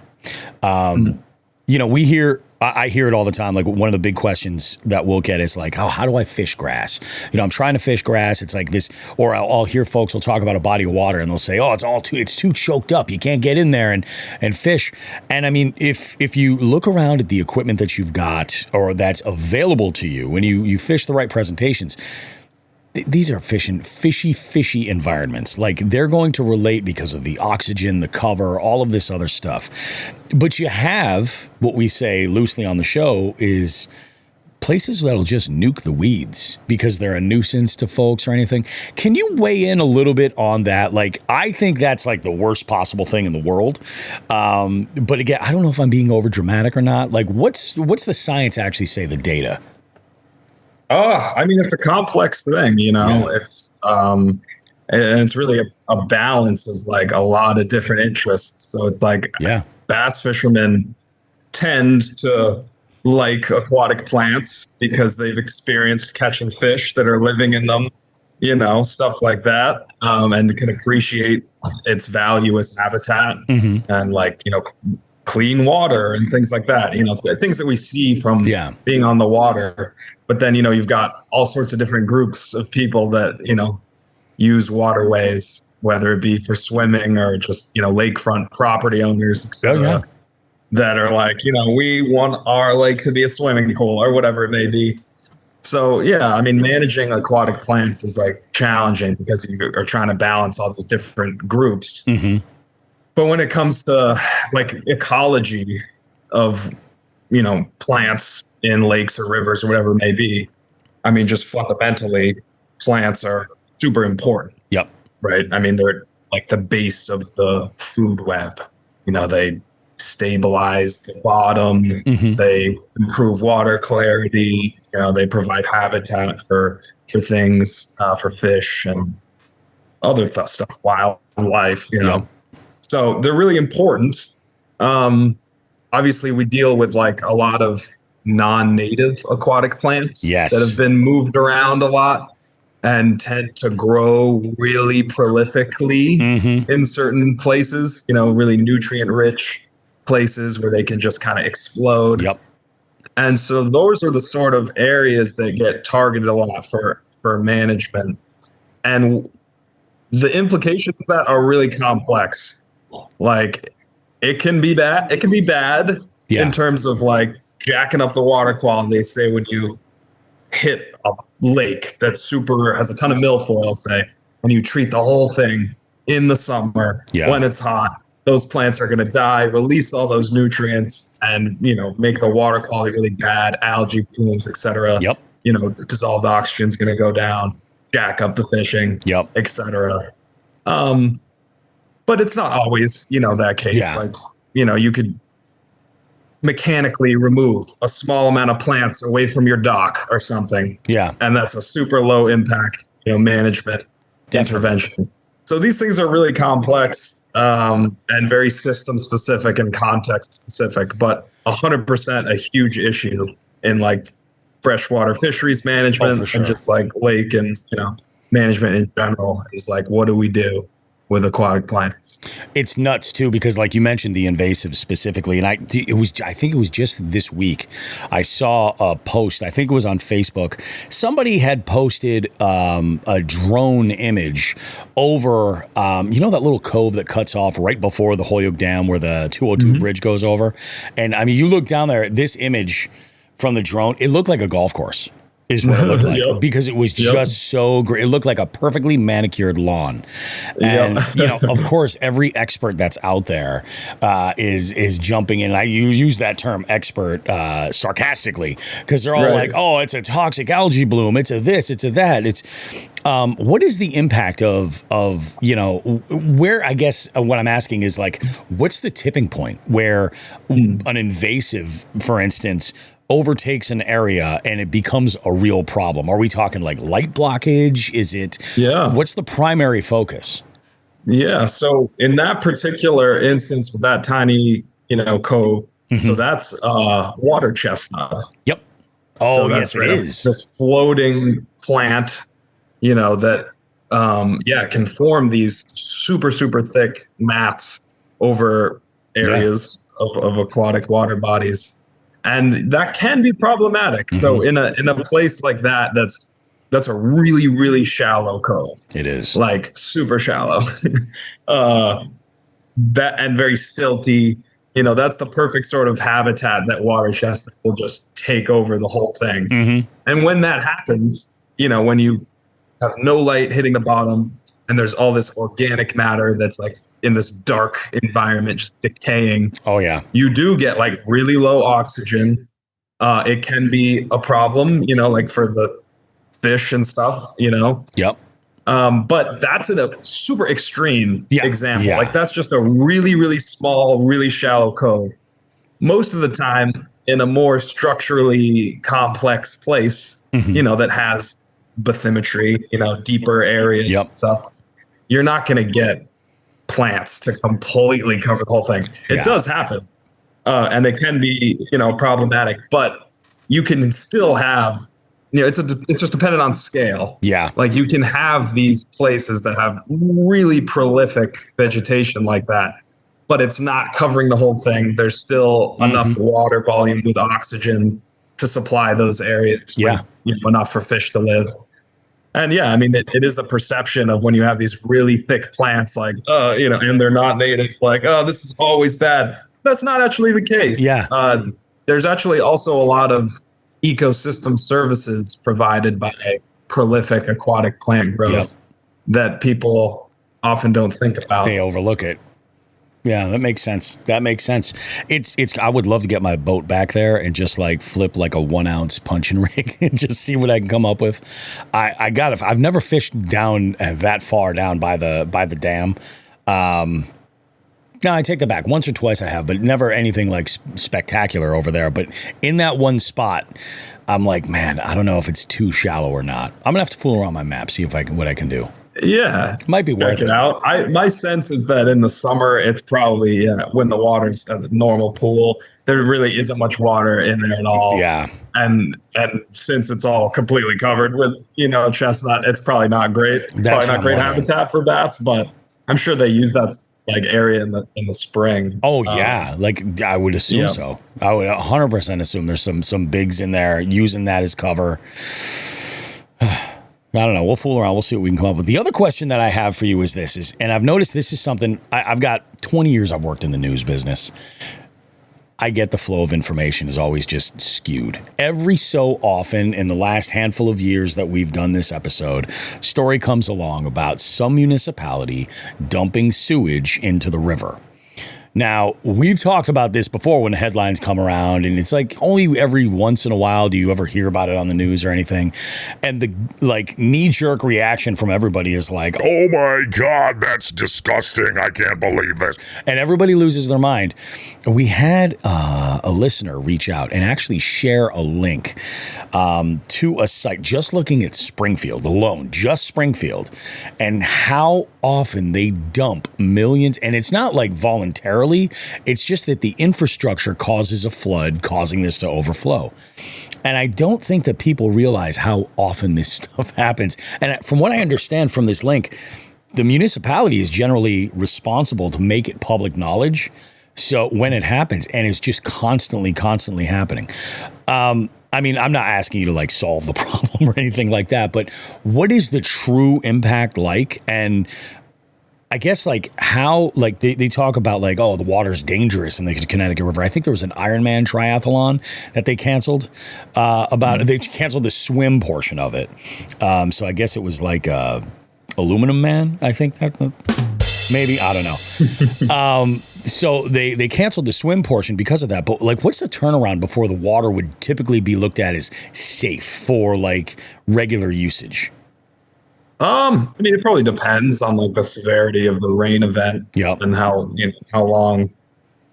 I hear it all the time. One of the big questions that we'll get is how do I fish grass? I'm trying to fish grass. It's like this, or I'll hear folks will talk about a body of water and they'll say, oh, it's too choked up. You can't get in there and fish. And I mean, if you look around at the equipment that you've got or that's available to you when you fish the right presentations, these are fishy environments. They're going to relate because of the oxygen, the cover, all of this other stuff. But you have what we say loosely on the show is places that'll just nuke the weeds because they're a nuisance to folks or anything. Can you weigh in a little bit on that? Like, I think that's like the worst possible thing in the world. But again, I don't know if I'm being over dramatic or not. Like, what's the science actually say, the data? I mean, it's a complex thing, it's, and it's really a balance of like a lot of different interests. So it's like, bass fishermen tend to like aquatic plants because they've experienced catching fish that are living in them, stuff like that, and can appreciate its value as habitat and like, clean water and things like that, things that we see from being on the water. But then, you've got all sorts of different groups of people that, use waterways, whether it be for swimming or just, lakefront property owners, etc. That are like, we want our lake to be a swimming pool or whatever it may be. So, I mean, managing aquatic plants is like challenging because you are trying to balance all those different groups. But when it comes to like ecology of, plants in lakes or rivers or whatever it may be, I mean, just fundamentally, plants are super important. Yep. Right. I mean, they're like the base of the food web. They stabilize the bottom. They improve water clarity. They provide habitat for things, for fish and other stuff, wildlife. So they're really important. Obviously, we deal with like a lot of non-native aquatic plants that have been moved around a lot and tend to grow really prolifically in certain places. Really nutrient-rich places where they can just kind of explode. Yep. And so those are the sort of areas that get targeted a lot for management. And the implications of that are really complex. Like it can be bad. It can be bad in terms of like jacking up the water quality. Say when you hit a lake that's has a ton of milfoil, say, and you treat the whole thing in the summer when it's hot, those plants are going to die, release all those nutrients, and make the water quality really bad, algae blooms, etc. Dissolved oxygen is going to go down, jack up the fishing, etc. But it's not always that case. Like you could mechanically remove a small amount of plants away from your dock or something, and that's a super low impact management intervention. So these things are really complex and very system specific and context specific, but 100% a huge issue in like freshwater fisheries management and just like lake and management in general is like, what do we do with aquatic plants? It's nuts too, because like you mentioned the invasives specifically, and I think it was just this week I saw a post, I think it was on Facebook. Somebody had posted a drone image over that little cove that cuts off right before the Holyoke Dam where the 202 bridge goes over. And I mean, you look down there, this image from the drone, it looked like a golf course. Is what it looked like because it was just so great. It looked like a perfectly manicured lawn, and of course, every expert that's out there is jumping in. I use that term "expert" sarcastically because they're all like, "Oh, it's a toxic algae bloom. It's a this. It's a that. It's." What is the impact of where? I guess what I'm asking is like, what's the tipping point where an invasive, for instance, overtakes an area and it becomes a real problem? Are we talking like light blockage? Is it? What's the primary focus? So in that particular instance with that tiny, cove, so that's water chestnut. Yep. Oh, so yes, it is. This floating plant, that can form these super, super thick mats over areas of aquatic water bodies. And that can be problematic. So in a place like that, that's a really, really shallow cove. It is like super shallow. That and very silty. That's the perfect sort of habitat that water chestnut will just take over the whole thing. And when that happens, when you have no light hitting the bottom and there's all this organic matter that's like in this dark environment just decaying. Oh yeah. You do get like really low oxygen. It can be a problem, like for the fish and stuff, Yep. But that's a super extreme example. Yeah. Like that's just a really, really small, really shallow cove. Most of the time in a more structurally complex place, that has bathymetry, deeper areas and stuff, you're not going to get plants to completely cover the whole thing. It does happen. And it can be, problematic, but you can still have, it's just dependent on scale. Yeah. Like you can have these places that have really prolific vegetation like that, but it's not covering the whole thing. There's still enough water volume with oxygen to supply those areas. Yeah. With, enough for fish to live. And it is the perception of when you have these really thick plants, like, and they're not native, like, this is always bad. That's not actually the case. Yeah. There's actually also a lot of ecosystem services provided by prolific aquatic plant growth that people often don't think about. They overlook it. Yeah, that makes sense. It's. I would love to get my boat back there and just like flip like a 1 ounce punching rig and just see what I can come up with. I've never fished down that far down by the dam. No, I take that back. Once or twice I have, but never anything like spectacular over there. But in that one spot, I'm like, man, I don't know if it's too shallow or not. I'm gonna have to fool around my map, see what I can do. Yeah, might be worth it out. My sense is that in the summer, it's probably when the water's at the normal pool, there really isn't much water in there at all. Yeah, and since it's all completely covered with chestnut, it's probably not great. That's probably not great habitat for bass, but I'm sure they use that like area in the spring. Oh yeah, like I would assume so. I would 100% assume there's some bigs in there using that as cover. I don't know. We'll fool around. We'll see what we can come up with. The other question that I have for you is this, and I've noticed this is something, I've got 20 years I've worked in the news business. I get the flow of information is always just skewed. Every so often in the last handful of years that we've done this episode, story comes along about some municipality dumping sewage into the river. Now, we've talked about this before when the headlines come around, and it's like only every once in a while do you ever hear about it on the news or anything. And the like knee-jerk reaction from everybody is like, oh my God, that's disgusting. I can't believe it. And everybody loses their mind. We had a listener reach out and actually share a link to a site just looking at Springfield alone, just Springfield, and how often they dump millions. And it's not like voluntarily. It's just that the infrastructure causes a flood, causing this to overflow. And I don't think that people realize how often this stuff happens. And from what I understand from this link, the municipality is generally responsible to make it public knowledge. So when it happens, and it's just constantly happening. I mean, I'm not asking you to like solve the problem or anything like that, but what is the true impact like? And I guess like how, like they talk about like, oh, the water's dangerous in the Connecticut River. I think there was an Ironman triathlon that they canceled they canceled the swim portion of it. So I guess it was like Aluminum Man. I think that maybe, I don't know. So they canceled the swim portion because of that. But like, what's the turnaround before the water would typically be looked at as safe for like regular usage? I mean, it probably depends on like the severity of the rain event and how long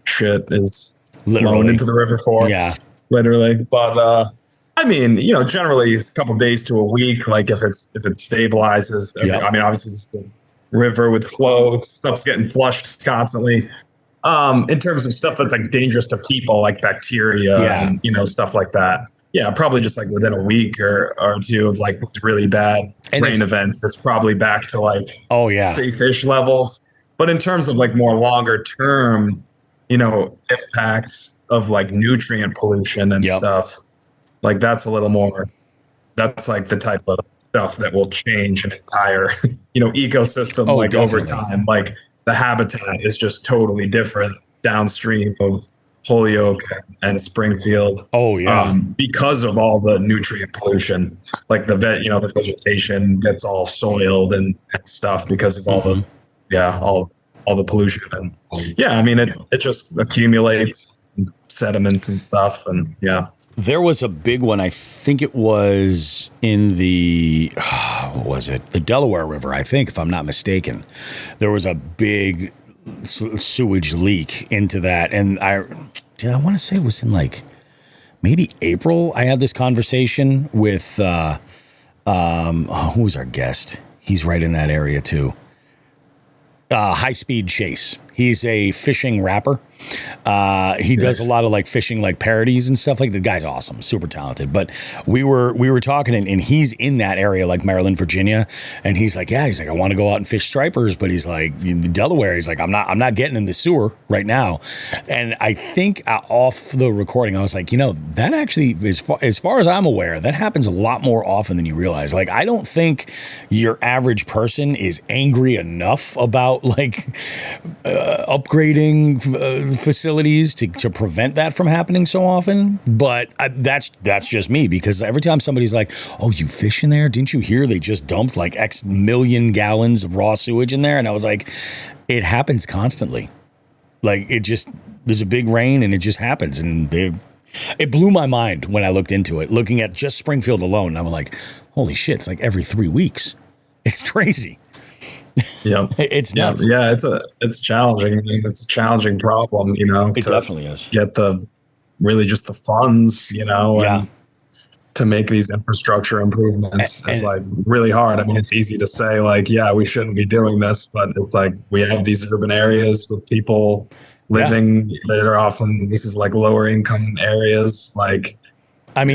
shit is flowing into the river for. Yeah, literally. But I mean, generally it's a couple days to a week. Like if it stabilizes. I mean, obviously it's the river with flow, stuff's getting flushed constantly. In terms of stuff that's like dangerous to people, like bacteria and stuff like that. Yeah, probably just like within a week or two of like really bad rain events, it's probably back to like safe-ish levels. But in terms of like more longer term, impacts of like nutrient pollution and stuff, like that's a little more. That's like the type of stuff that will change an entire ecosystem over time. Like the habitat is just totally different downstream of Holyoke and Springfield. Because of all the nutrient pollution, like the vegetation gets all soiled and stuff because of all all the pollution. And I mean it just accumulates sediments and stuff. And There was a big one. I think it was in the, what was it? The Delaware River, I think, if I'm not mistaken. There was a big sewage leak into that. And I want to say it was in like maybe April. I had this conversation with, who was our guest? He's right in that area too. High Speed Chase. He's a fishing rapper. He does a lot of like fishing, like parodies and stuff. Like the guy's awesome, super talented. But we were talking, and he's in that area, like Maryland, Virginia, and he's like, I want to go out and fish stripers, but he's like Delaware. He's like, I'm not getting in the sewer right now. And I think off the recording, I was like, that actually, as far as I'm aware, that happens a lot more often than you realize. Like, I don't think your average person is angry enough about like upgrading facilities to prevent that from happening so often. But that's just me, because every time somebody's like, oh, you fish in there? Didn't you hear they just dumped like X million gallons of raw sewage in there? And I was like, it happens constantly. Like there's a big rain and it just happens. And it blew my mind when I looked into it, looking at just Springfield alone. And I'm like, holy shit, it's like every 3 weeks. It's crazy. Yep. It's nuts. Yeah, it's challenging. I mean, it's a challenging problem, It definitely is. Get the funds, and to make these infrastructure improvements. It's like really hard. I mean, it's easy to say like, yeah, we shouldn't be doing this, but it's like we have these urban areas with people living that are often, this is like lower income areas. Like, I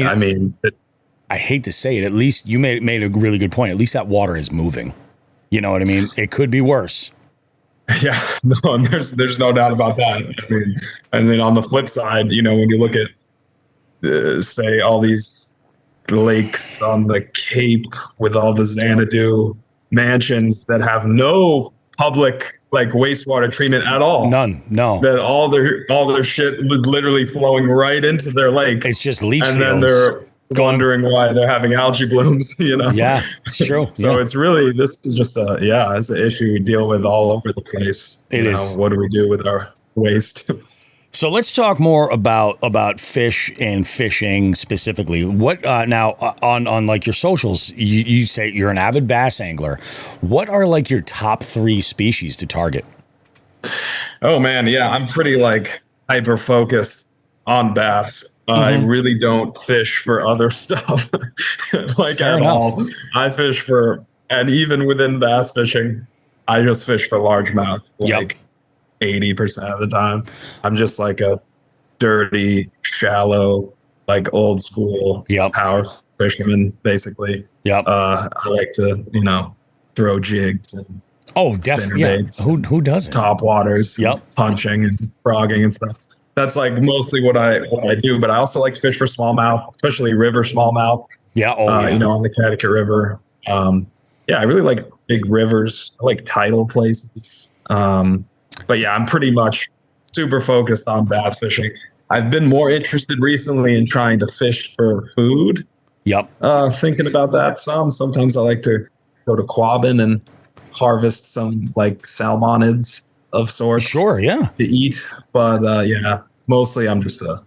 hate to say it, at least you made a really good point. At least that water is moving. You know what I mean? It could be worse. Yeah, no, there's no doubt about that. I mean, and then on the flip side, when you look at, say, all these lakes on the Cape with all the Xanadu mansions that have no public like wastewater treatment at all. None, no. That all their shit was literally flowing right into their lake. It's just leach fields. And then they're wondering why they're having algae blooms, Yeah, it's true. So it's really, this is just it's an issue we deal with all over the place. It is. What do we do with our waste? So let's talk more about fish and fishing specifically. What now on like your socials, you say you're an avid bass angler. What are like your top 3 species to target? Oh man, yeah, I'm pretty like hyper focused on bass. I really don't fish for other stuff like Fair at enough. All. I fish for, and even within bass fishing, I just fish for largemouth. Like 80% of the time, I'm just like a dirty, shallow, like old school power fisherman, basically. I like to, throw jigs and definitely. Who doesn't? Top waters, punching and frogging and stuff. That's like mostly what I do, but I also like to fish for smallmouth, especially river smallmouth. On the Connecticut River. I really like big rivers. I like tidal places. But yeah, I'm pretty much super focused on bass fishing. I've been more interested recently in trying to fish for food. Thinking about that some. Sometimes I like to go to Quabbin and harvest some like salmonids of sorts. Sure, yeah. To eat. But mostly I'm just a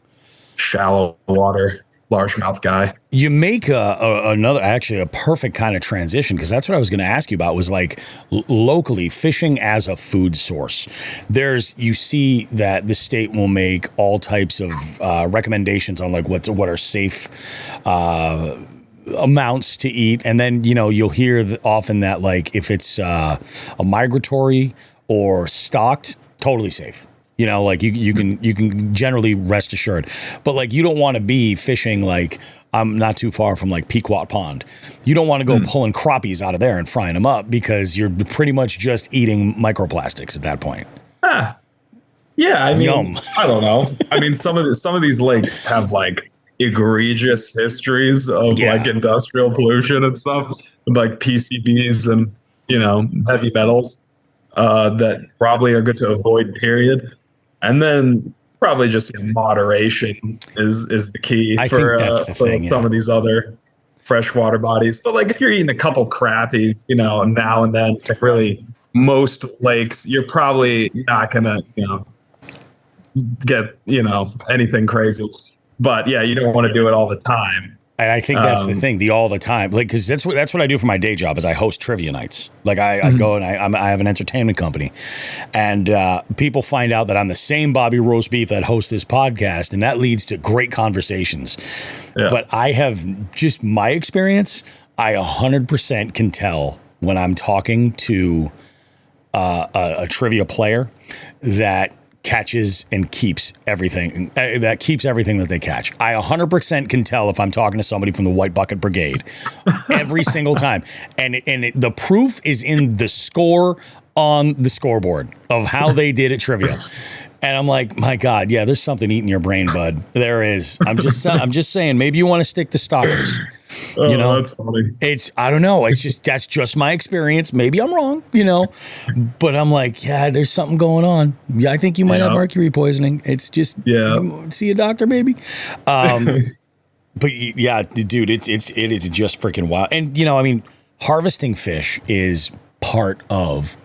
shallow water largemouth guy. You make a perfect kind of transition, because that's what I was going to ask you about, was like locally fishing as a food source. You see that the state will make all types of recommendations on like what are safe amounts to eat, and then you'll hear often that like if it's a migratory or stocked, totally safe. Like you can generally rest assured, but like you don't want to be fishing like, I'm not too far from like Pequot Pond. You don't want to go pulling crappies out of there and frying them up, because you're pretty much just eating microplastics at that point. Yeah, I mean, Yum. I don't know. I mean, some of these lakes have like egregious histories of like industrial pollution and stuff, like PCBs and heavy metals that probably are good to avoid. Period. And then probably just moderation is the key for some of these other freshwater bodies. But like if you're eating a couple crappie, now and then, like really most lakes, you're probably not gonna, get anything crazy. But yeah, you don't want to do it all the time. And I think that's the thing, the all the time, like, because that's what I do for my day job is I host trivia nights. Like I go and I have an entertainment company, and people find out that I'm the same Bobby Roast Beef that hosts this podcast, and that leads to great conversations. Yeah. But I have just my experience. I 100% can tell when I'm talking to a trivia player that catches and keeps everything that they catch. I 100% can tell if I'm talking to somebody from the White Bucket Brigade every single time. And the proof is in the score on the scoreboard of how they did at trivia. And I'm like, my God, yeah, there's something eating your brain, bud. There is. I'm just saying, maybe you want to stick to stalkers. You know, that's funny. I don't know. That's just my experience. Maybe I'm wrong, but I'm like, yeah, there's something going on. Yeah, I think you might have mercury poisoning. It's just, see a doctor, maybe. But yeah, dude, it is just freaking wild. And, harvesting fish is part of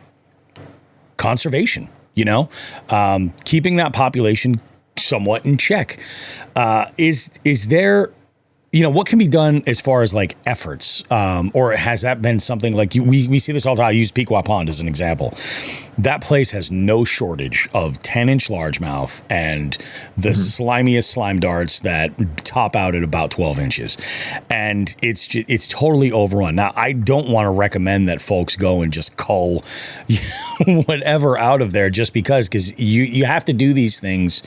conservation, keeping that population somewhat in check. Is there, what can be done as far as like efforts? Or has that been something like we see this all the time? I use Pequot Pond as an example. That place has no shortage of 10-inch largemouth and the slimiest slime darts that top out at about 12 inches. And it's totally overrun. Now, I don't want to recommend that folks go and just cull whatever out of there just because you have to do these things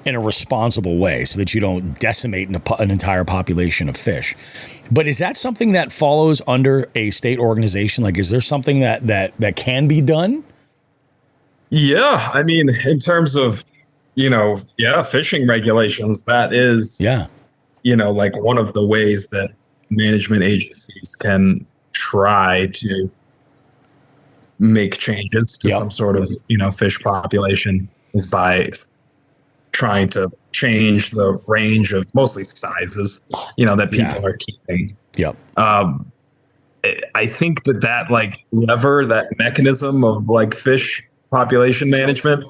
in a responsible way so that you don't decimate an entire population of fish. But is that something that follows under a state organization? Like, is there something that can be done? Yeah. I mean, in terms of, fishing regulations, that is, like one of the ways that management agencies can try to make changes to some sort of, fish population is by trying to change the range of mostly sizes, that people are keeping. Yep. I think that like lever, that mechanism of like fish population management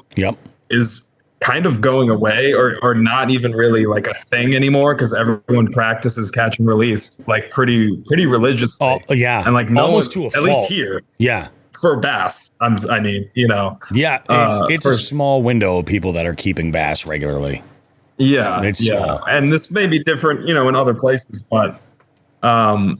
is kind of going away or not even really like a thing anymore because everyone practices catch and release like pretty religiously. Oh, yeah. And like almost to a fault. At least here. Yeah. For bass, Yeah, it's a small window of people that are keeping bass regularly. Yeah, it's small. And this may be different, in other places, but so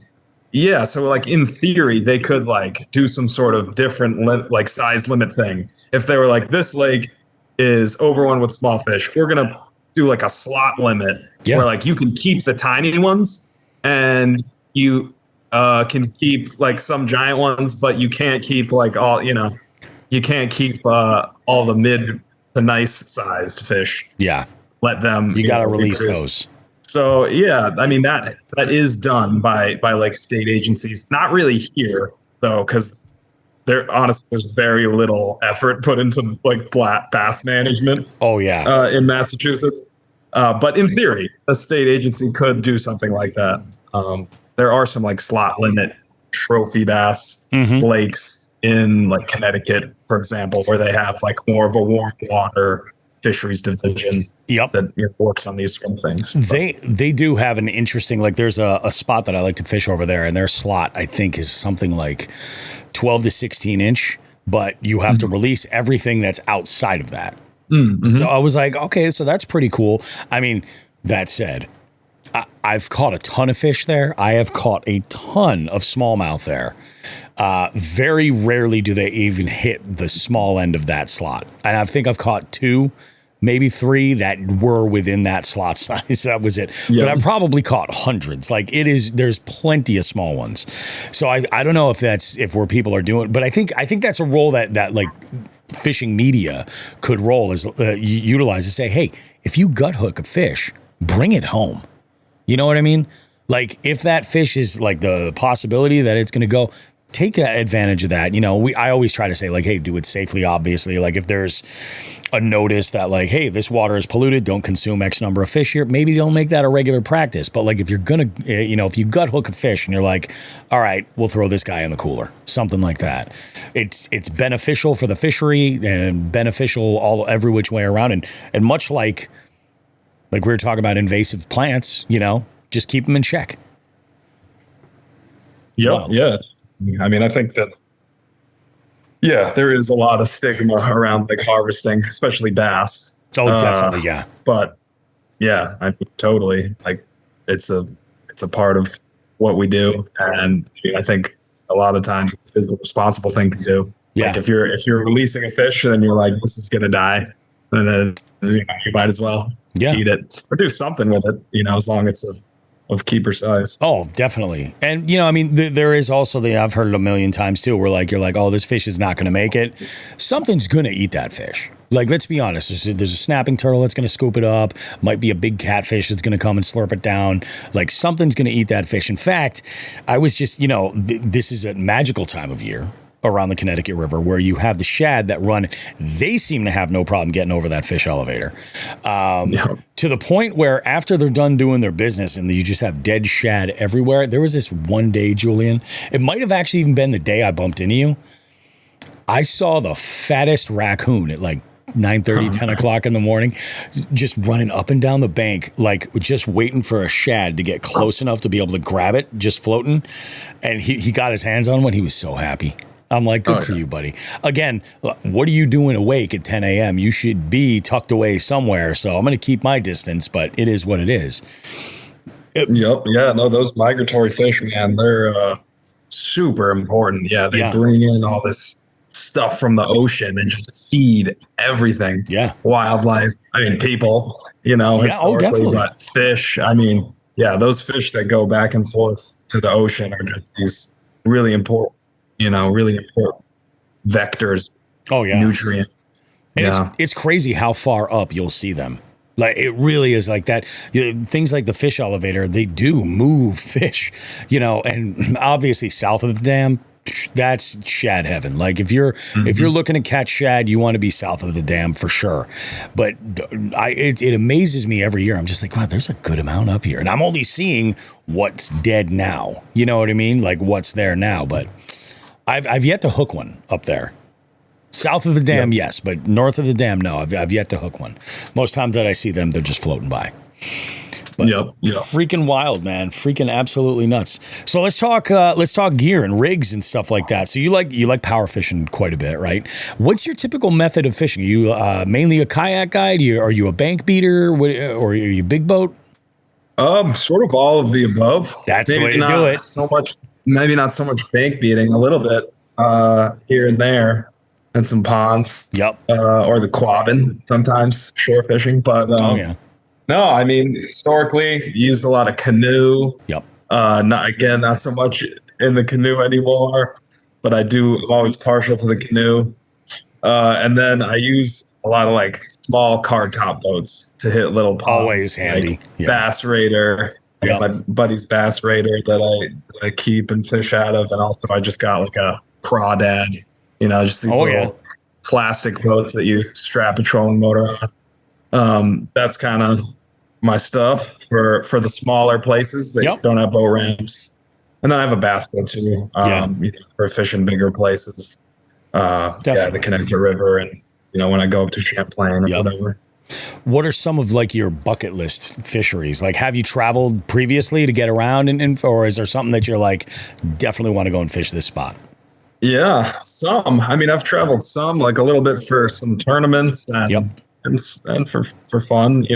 like in theory, they could like do some sort of different like size limit thing. If they were like, this lake is overrun with small fish, we're gonna do like a slot limit where like you can keep the tiny ones and you can keep like some giant ones, but you can't keep like all, you can't keep all the mid to nice sized fish. Yeah. Let them. You got to release those. So, yeah, I mean, that is done by like state agencies. Not really here, though, because there's very little effort put into like bass management. Oh, yeah. In Massachusetts. But in theory, a state agency could do something like that. There are some like slot limit trophy bass lakes in like Connecticut, for example, where they have like more of a warm water fisheries division that works on these sort of things. They do have an interesting, like there's a spot that I like to fish over there, and their slot I think is something like 12 to 16 inch, but you have to release everything that's outside of that. So I was like, okay, so that's pretty cool. I mean, that said, I've caught a ton of fish there. I have caught a ton of smallmouth there. Very rarely do they even hit the small end of that slot. And I think I've caught 2, maybe 3 that were within that slot size. That was it. Yep. But I've probably caught hundreds. Like there's plenty of small ones. So I don't know if where people are doing, but I think that's a role that like fishing media could utilize to say, hey, if you gut hook a fish, bring it home. You know what I mean? Like if that fish is like the possibility that it's going to go, take that advantage of that. I always try to say like, hey, do it safely, obviously. Like if there's a notice that like, hey, this water is polluted, don't consume X number of fish here. Maybe don't make that a regular practice. But like if you're going to, if you gut hook a fish and you're like, all right, we'll throw this guy in the cooler, something like that. It's beneficial for the fishery and beneficial every which way around. And much like Like we were talking about invasive plants, just keep them in check. Yep. Wow. Yeah. I mean, I think that, there is a lot of stigma around like harvesting, especially bass. Oh, definitely. Yeah. But yeah, I totally like it's a part of what we do. And I think a lot of times it's the responsible thing to do. Yeah. Like if you're releasing a fish and then you're like, this is going to die, then you might as well eat it or do something with it, as long as it's of keeper size. Oh, definitely. And, there is also I've heard it a million times too, where you're like, oh, this fish is not going to make it. Something's going to eat that fish. Like, let's be honest. There's a snapping turtle that's going to scoop it up. Might be a big catfish that's going to come and slurp it down. Like, something's going to eat that fish. In fact, I was just, this is a magical time of year around the Connecticut River where you have the shad that run. They seem to have no problem getting over that fish elevator. To the point where after they're done doing their business and you just have dead shad everywhere. There was this one day, Julian, it might have actually even been the day I bumped into you. I saw the fattest raccoon at like 9:30, 10 o'clock in the morning, just running up and down the bank, like just waiting for a shad to get close enough to be able to grab it, just floating. And he got his hands on one. He was so happy. I'm like, good for you, buddy. Again, what are you doing awake at 10 a.m.? You should be tucked away somewhere. So I'm going to keep my distance, but it is what it is. Yep. Yeah. No, those migratory fish, man, they're super important. Yeah. They bring in all this stuff from the ocean and just feed everything. Yeah. Wildlife. I mean, people, historically, but fish. I mean, those fish that go back and forth to the ocean are just these really important vectors. Oh yeah. Nutrient. And it's crazy how far up you'll see them. Like it really is like that. Things like the fish elevator, they do move fish, and obviously south of the dam, that's shad heaven. Like if you're looking to catch shad, you want to be south of the dam for sure. But it amazes me every year. I'm just like, wow, there's a good amount up here, and I'm only seeing what's dead now. You know what I mean? Like what's there now, but I've yet to hook one up there. South of the dam, yes, but north of the dam, no. I've yet to hook one. Most times that I see them, they're just floating by. But freaking wild, man. Freaking absolutely nuts. So let's talk gear and rigs and stuff like that. So you like power fishing quite a bit, right? What's your typical method of fishing? Are you mainly a kayak guy? Are you a bank beater? Or are you big boat? Sort of all of the above. That's the way to do it. Maybe not so much bank beating, a little bit here and there, and some ponds. Yep. Or the quabbin sometimes, shore fishing. But no, I mean historically used a lot of canoe. Yep. Not so much in the canoe anymore, but I'm always partial to the canoe. And then I use a lot of like small card top boats to hit little ponds. Always handy. Like Bass Raider. I got my buddy's Bass Raider that I keep and fish out of, and also I just got like a crawdad, just these little plastic boats that you strap a trolling motor on. That's kind of my stuff for the smaller places that don't have boat ramps, and then I have a bass boat too, for fishing bigger places. The Connecticut River, and when I go up to Champlain or whatever. What are some of like your bucket list fisheries? Like, have you traveled previously to get around or is there something that you're like, definitely want to go and fish this spot? Yeah, some. I mean, I've traveled some, like a little bit for some tournaments and for fun,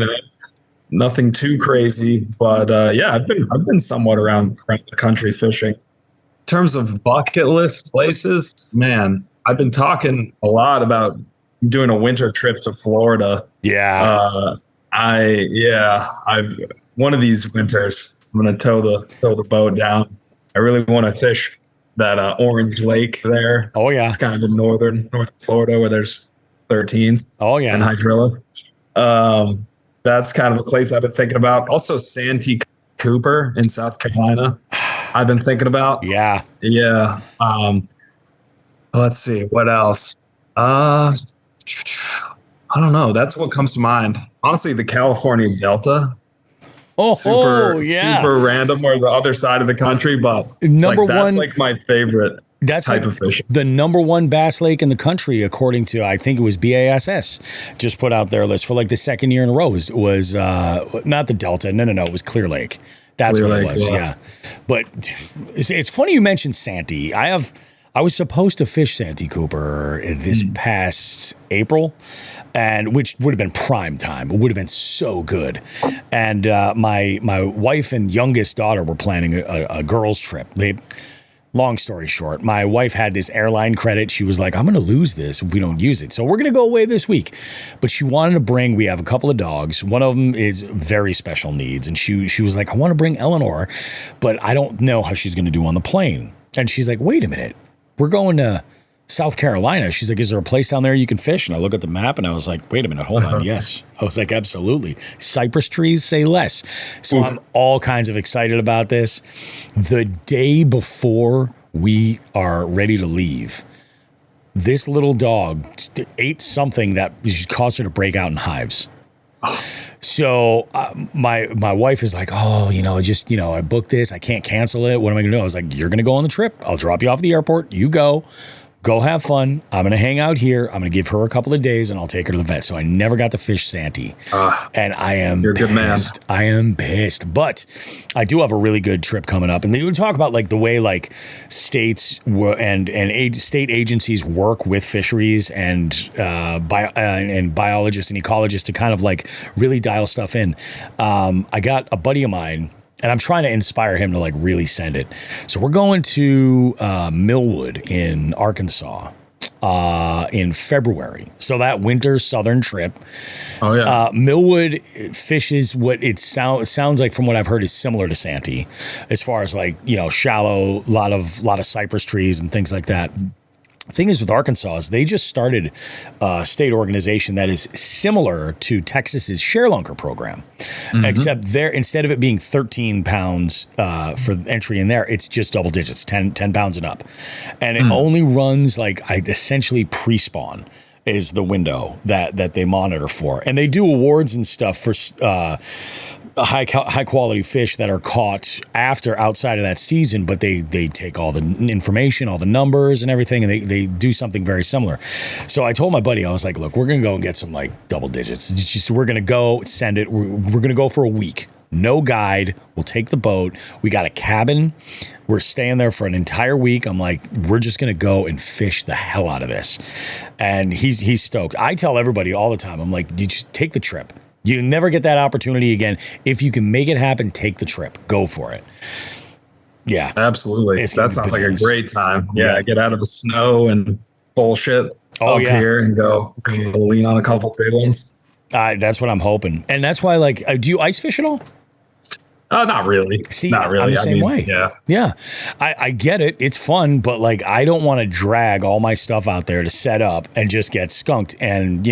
nothing too crazy, but I've been somewhat around the country fishing. In terms of bucket list places, man, I've been talking a lot about doing a winter trip to Florida. I've one of these winters I'm gonna tow the boat down. I really want to fish that Orange Lake there. Oh yeah, it's kind of in north Florida where there's 13s. Oh yeah, and hydrilla. That's kind of a place I've been thinking about. Also, Santee Cooper in South Carolina, I've been thinking about. Yeah. Let's see what else. I don't know. That's what comes to mind. Honestly, the California Delta. Super random, or the other side of the country, but that's like my favorite. type of fishing. The number one bass lake in the country, according to, I think it was BASS, just put out their list for like the second year in a row was not the Delta. No. It was Clear Lake. That's Clear what Lake, it was. Yeah. But it's funny you mentioned Santee. I was supposed to fish Santee Cooper this past April, and which would have been prime time. It would have been so good. And my wife and youngest daughter were planning a girls' trip. Long story short, my wife had this airline credit. She was like, I'm going to lose this if we don't use it. So we're going to go away this week. But she wanted to bring, we have a couple of dogs. One of them is very special needs. And she was like, I want to bring Eleanor, but I don't know how she's going to do on the plane. And she's like, wait a minute. We're going to South Carolina. She's like, is there a place down there you can fish? And I look at the map and I was like, wait a minute, hold on. Yes. I was like, absolutely. Cypress trees, say less. So I'm all kinds of excited about this. The day before we are ready to leave, this little dog ate something that caused her to break out in hives. So my wife is like, I booked this. I can't cancel it. What am I going to do? I was like, you're going to go on the trip. I'll drop you off at the airport. You go have fun. I'm going to hang out here. I'm going to give her a couple of days and I'll take her to the vet. So I never got to fish Santee. And I am you're a good man. I am pissed. But I do have a really good trip coming up. And they would talk about like the way like states and state agencies work with fisheries and biologists and ecologists to kind of like really dial stuff in. I got a buddy of mine, and I'm trying to inspire him to like really send it. So we're going to Millwood in Arkansas in February. So that winter southern trip. Oh yeah. Millwood fishes what it sounds like from what I've heard is similar to Santee, as far as like shallow, lot of cypress trees and things like that. Thing is with Arkansas is they just started a state organization that is similar to Texas's ShareLunker program, except there, instead of it being 13 pounds for entry in there, it's just double digits, 10 pounds and up. And it only runs like essentially pre-spawn is the window that they monitor for. And they do awards and stuff for high quality fish that are caught outside of that season, but they take all the information, all the numbers and everything, and they do something very similar. So I told my buddy, I was like, look, we're going to go and get some like double digits. It's just, we're going to go send it. We're going to go for a week. No guide. We'll take the boat. We got a cabin. We're staying there for an entire week. I'm like, we're just going to go and fish the hell out of this. And he's stoked. I tell everybody all the time, I'm like, you just take the trip. You never get that opportunity again. If you can make it happen, take the trip. Go for it. Yeah. Absolutely. That sounds like a great time. Yeah. Get out of the snow and bullshit here and go lean on a couple big ones. That's what I'm hoping. And that's why, like, do you ice fish at all? Not really. See, not really. I'm the same way. Yeah. Yeah. I get it. It's fun, but like, I don't want to drag all my stuff out there to set up and just get skunked and,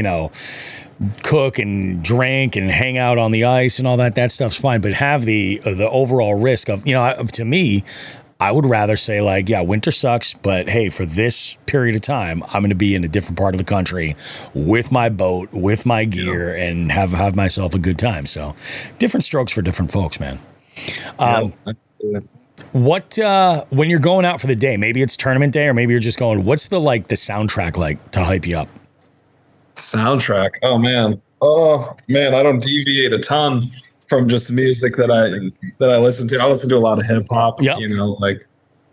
cook and drink and hang out on the ice and all that. That stuff's fine, but have the overall risk of, to me, I would rather say like, yeah, winter sucks, but hey, for this period of time, I'm going to be in a different part of the country with my boat, with my gear, and have myself a good time. So different strokes for different folks, man. What, when you're going out for the day, maybe it's tournament day or maybe you're just going, what's the soundtrack like to hype you up? Soundtrack. Oh man, I don't deviate a ton from just the music that I listen to. I listen to a lot of hip hop. Yep. Like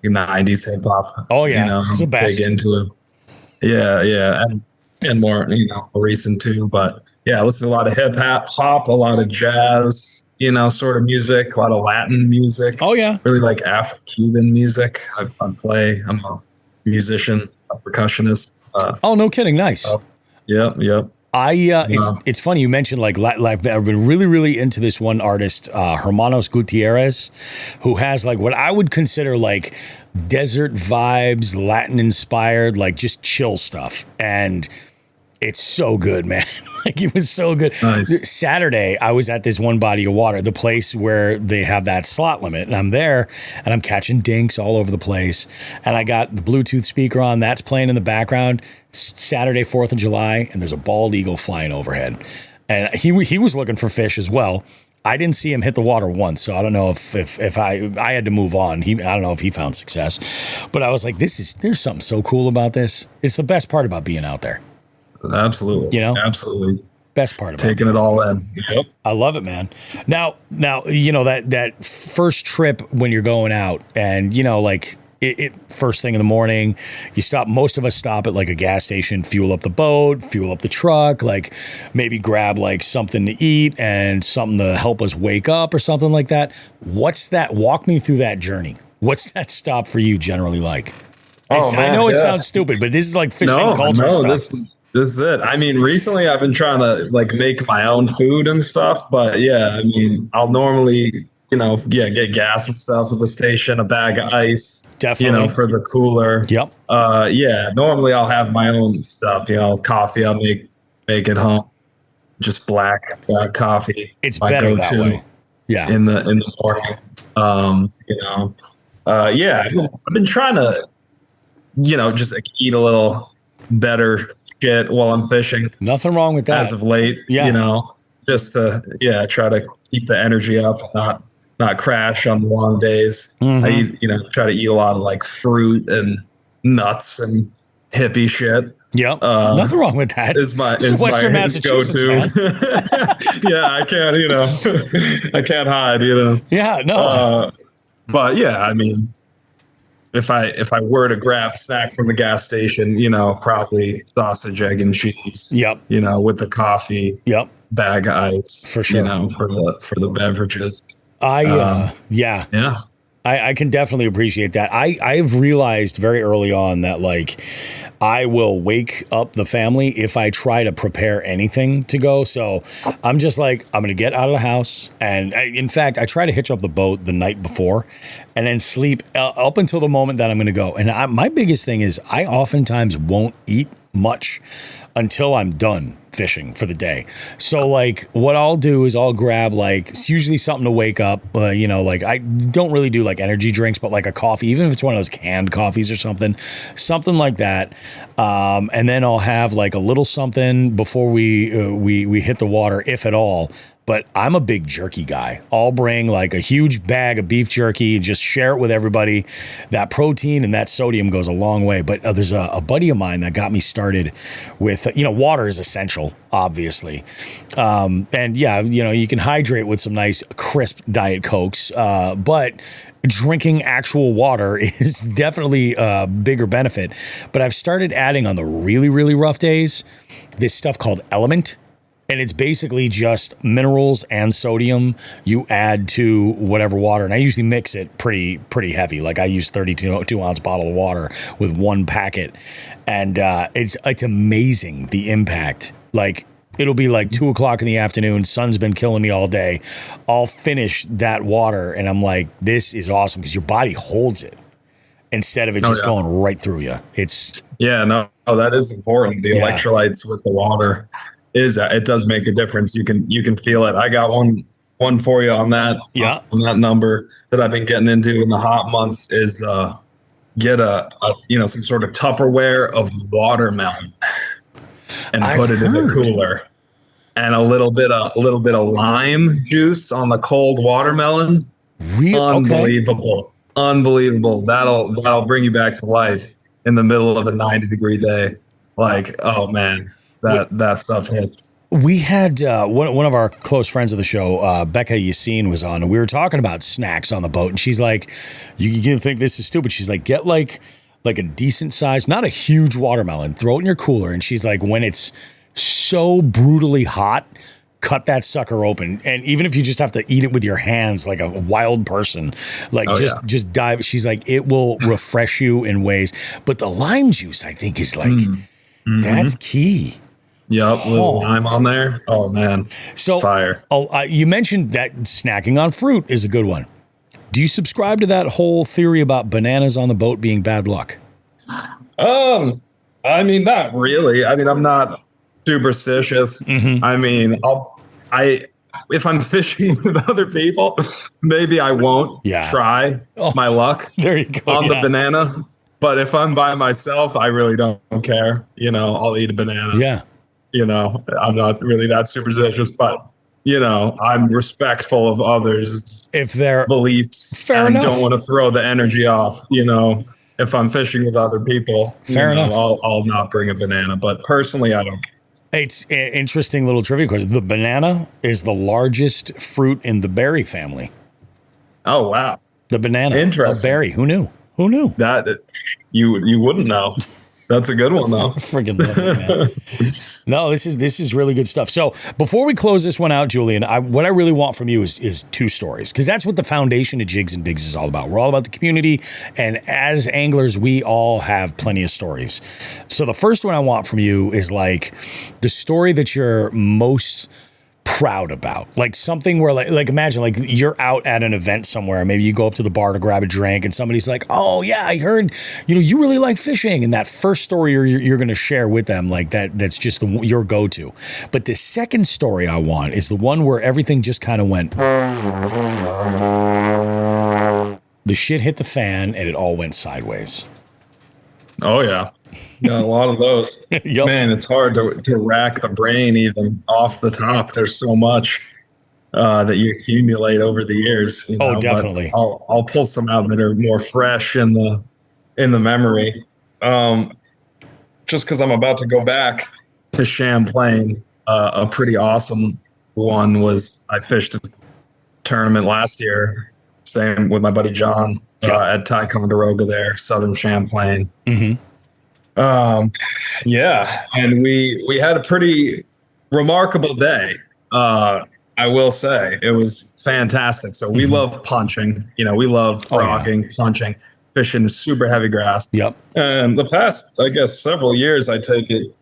90s hip hop. Oh yeah, it's the best. Big into it. Yeah, and more recent too. But yeah, I listen to a lot of hip hop, a lot of jazz. Sort of music, a lot of Latin music. Oh yeah, really like Afro-Cuban music. I'm a musician, a percussionist. Oh no kidding, nice. So, Yep. It's funny you mentioned like I've been really, really into this one artist, Hermanos Gutierrez, who has like what I would consider like desert vibes, Latin inspired, like just chill stuff. And it's so good, man. Like it was so good. Nice. Saturday, I was at this one body of water, the place where they have that slot limit. And I'm there and I'm catching dinks all over the place. And I got the Bluetooth speaker on. That's playing in the background. It's Saturday, 4th of July. And there's a bald eagle flying overhead. And he was looking for fish as well. I didn't see him hit the water once, so I don't know if I had to move on. I don't know if he found success, but I was like, there's something so cool about this. It's the best part about being out there. Absolutely. You know, absolutely. Best part about taking it all in. Yep. I love it, man. Now, you know, that first trip when you're going out and, you know, like it first thing in the morning, most of us stop at like a gas station, fuel up the boat, fuel up the truck, like maybe grab like something to eat and something to help us wake up or something like that. Walk me through that journey. What's that stop for you generally like? I know it sounds stupid, but this is like fishing culture stuff. This is it. I mean, recently I've been trying to like make my own food and stuff, but yeah, I mean, I'll normally, get gas and stuff at the station, a bag of ice, definitely, for the cooler. Yep. Normally I'll have my own stuff, coffee I'll make at home, just black coffee. It's better that way. Yeah. In the morning. I've been trying to, just like eat a little better shit while I'm fishing. Nothing wrong with that. As of late, just to try to keep the energy up, not crash on the long days. I eat, try to eat a lot of like fruit and nuts and hippie shit. Yep. Nothing wrong with that. Is Western my Massachusetts, go-to. Yeah, I can't, I can't hide, Yeah, no. But yeah, I mean, if I were to grab a snack from the gas station, probably sausage, egg, and cheese. Yep. With the coffee. Yep. Bag of ice. For sure. For the beverages. I can definitely appreciate that. I've realized very early on that like I will wake up the family if I try to prepare anything to go. So I'm just like, I'm going to get out of the house. And in fact, I try to hitch up the boat the night before and then sleep up until the moment that I'm going to go. And my biggest thing is I oftentimes won't eat much until I'm done fishing for the day. So like what I'll do is I'll grab like, it's usually something to wake up, like I don't really do like energy drinks, but like a coffee, even if it's one of those canned coffees or something like that. And then I'll have like a little something before we hit the water, if at all. But I'm a big jerky guy. I'll bring like a huge bag of beef jerky and just share it with everybody. That protein and that sodium goes a long way. But there's a buddy of mine that got me started with, water is essential, obviously. And yeah, you can hydrate with some nice crisp Diet Cokes. But drinking actual water is definitely a bigger benefit. But I've started adding on the really, really rough days, this stuff called Element. And it's basically just minerals and sodium you add to whatever water. And I usually mix it pretty heavy. Like I use 32-ounce bottle of water with one packet. And it's amazing the impact. Like it'll be like 2 o'clock in the afternoon. Sun's been killing me all day. I'll finish that water and I'm like, this is awesome because your body holds it instead of it going right through you. That is important. The electrolytes with the water. It does make a difference. You can feel it. I got one for you on that. Yeah. On that number that I've been getting into in the hot months is get a some sort of Tupperware of watermelon and put it in the cooler, and a little bit of lime juice on the cold watermelon. Really? Unbelievable. Okay. Unbelievable. That'll bring you back to life in the middle of a 90-degree day. Like, oh man. That stuff hits. We had one of our close friends of the show, Becca Yassine, was on, and we were talking about snacks on the boat. And she's like, "You can think this is stupid." She's like, "Get like a decent size, not a huge watermelon. Throw it in your cooler." And she's like, "When it's so brutally hot, cut that sucker open. And even if you just have to eat it with your hands, like a wild person, like just dive." She's like, "It will refresh you in ways." But the lime juice, I think, is like that's key. Yep, little lime on there. Oh man, so fire. You mentioned that snacking on fruit is a good one. Do you subscribe to that whole theory about bananas on the boat being bad luck? I mean, not really. I mean, I'm not superstitious. I mean, if I'm fishing with other people, maybe I won't try my luck there you go, on the banana. But if I'm by myself, I really don't care. I'll eat a banana. Yeah. I'm not really that superstitious, but I'm respectful of others if they're beliefs. Fair and enough. Don't want to throw the energy off. If I'm fishing with other people, Fair enough. I'll not bring a banana. But personally, I don't. It's an interesting little trivia question. The banana is the largest fruit in the berry family. Oh wow, the banana, interesting. A berry. Who knew? Who knew? That you wouldn't know. That's a good one though. Friggin' love it, man. No, this is really good stuff. So before we close this one out, Julian, what I really want from you is two stories, because that's what the foundation of Jigs and Bigs is all about. We're all about the community, and as anglers, we all have plenty of stories. So the first one I want from you is like the story that you're most proud about, like something where like imagine like you're out at an event somewhere, maybe you go up to the bar to grab a drink and somebody's like, oh yeah, I heard you really like fishing, and that first story you're going to share with them, like that's just your go-to. But the second story I want is the one where everything just kind of went, the shit hit the fan and it all went sideways. Oh yeah. Got a lot of those. Yep. Man, it's hard to rack the brain even off the top. There's so much that you accumulate over the years. Oh, definitely. I'll pull some out that are more fresh in the memory. Just because I'm about to go back to Champlain, a pretty awesome one was I fished a tournament last year, same with my buddy John at Ticonderoga there, Southern Champlain. Mm-hmm. And we had a pretty remarkable day. I will say it was fantastic. So we love punching, we love frogging, punching, fishing super heavy grass. Yep. And the past, I guess, several years, I take it,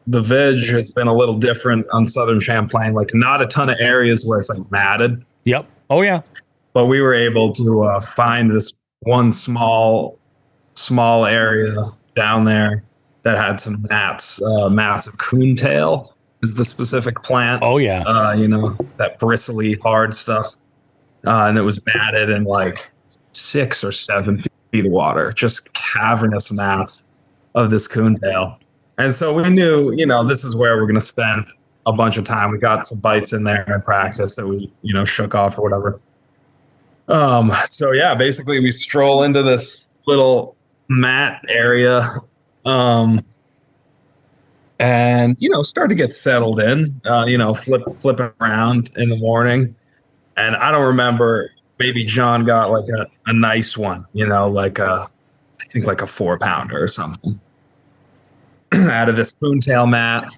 the veg has been a little different on Southern Champlain, like not a ton of areas where it's like matted. Yep. Oh yeah. But we were able to find this one small area down there that had some mats of coontail is the specific plant. Oh yeah. That bristly hard stuff. And it was matted in like 6 or 7 feet of water, just cavernous mats of this coontail. And so we knew, this is where we're going to spend a bunch of time. We got some bites in there in practice that we, shook off or whatever. So yeah, basically we stroll into this little mat area, and start to get settled in, flipping around in the morning. And I don't remember, maybe John got like a nice one, like I think like a 4-pounder or something out of this coontail mat.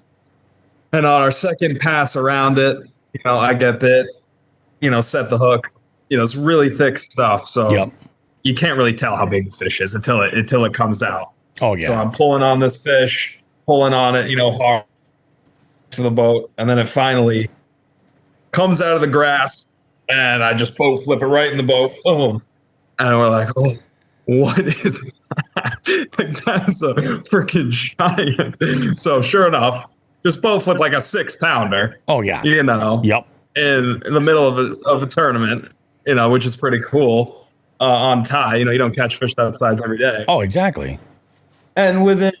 And on our second pass around it, I get bit, set the hook. It's really thick stuff, so you can't really tell how big the fish is until it comes out. Oh yeah. So I'm pulling on this fish, pulling on it, hard to the boat, and then it finally comes out of the grass, and I just boat flip it right in the boat. Boom. And we're like, oh, what is that? Like, that's a freaking giant. So sure enough, just boat flip like a 6-pounder. Oh yeah. Yep. In the middle of a tournament, which is pretty cool. On tie, you don't catch fish that size every day. Oh, exactly. And within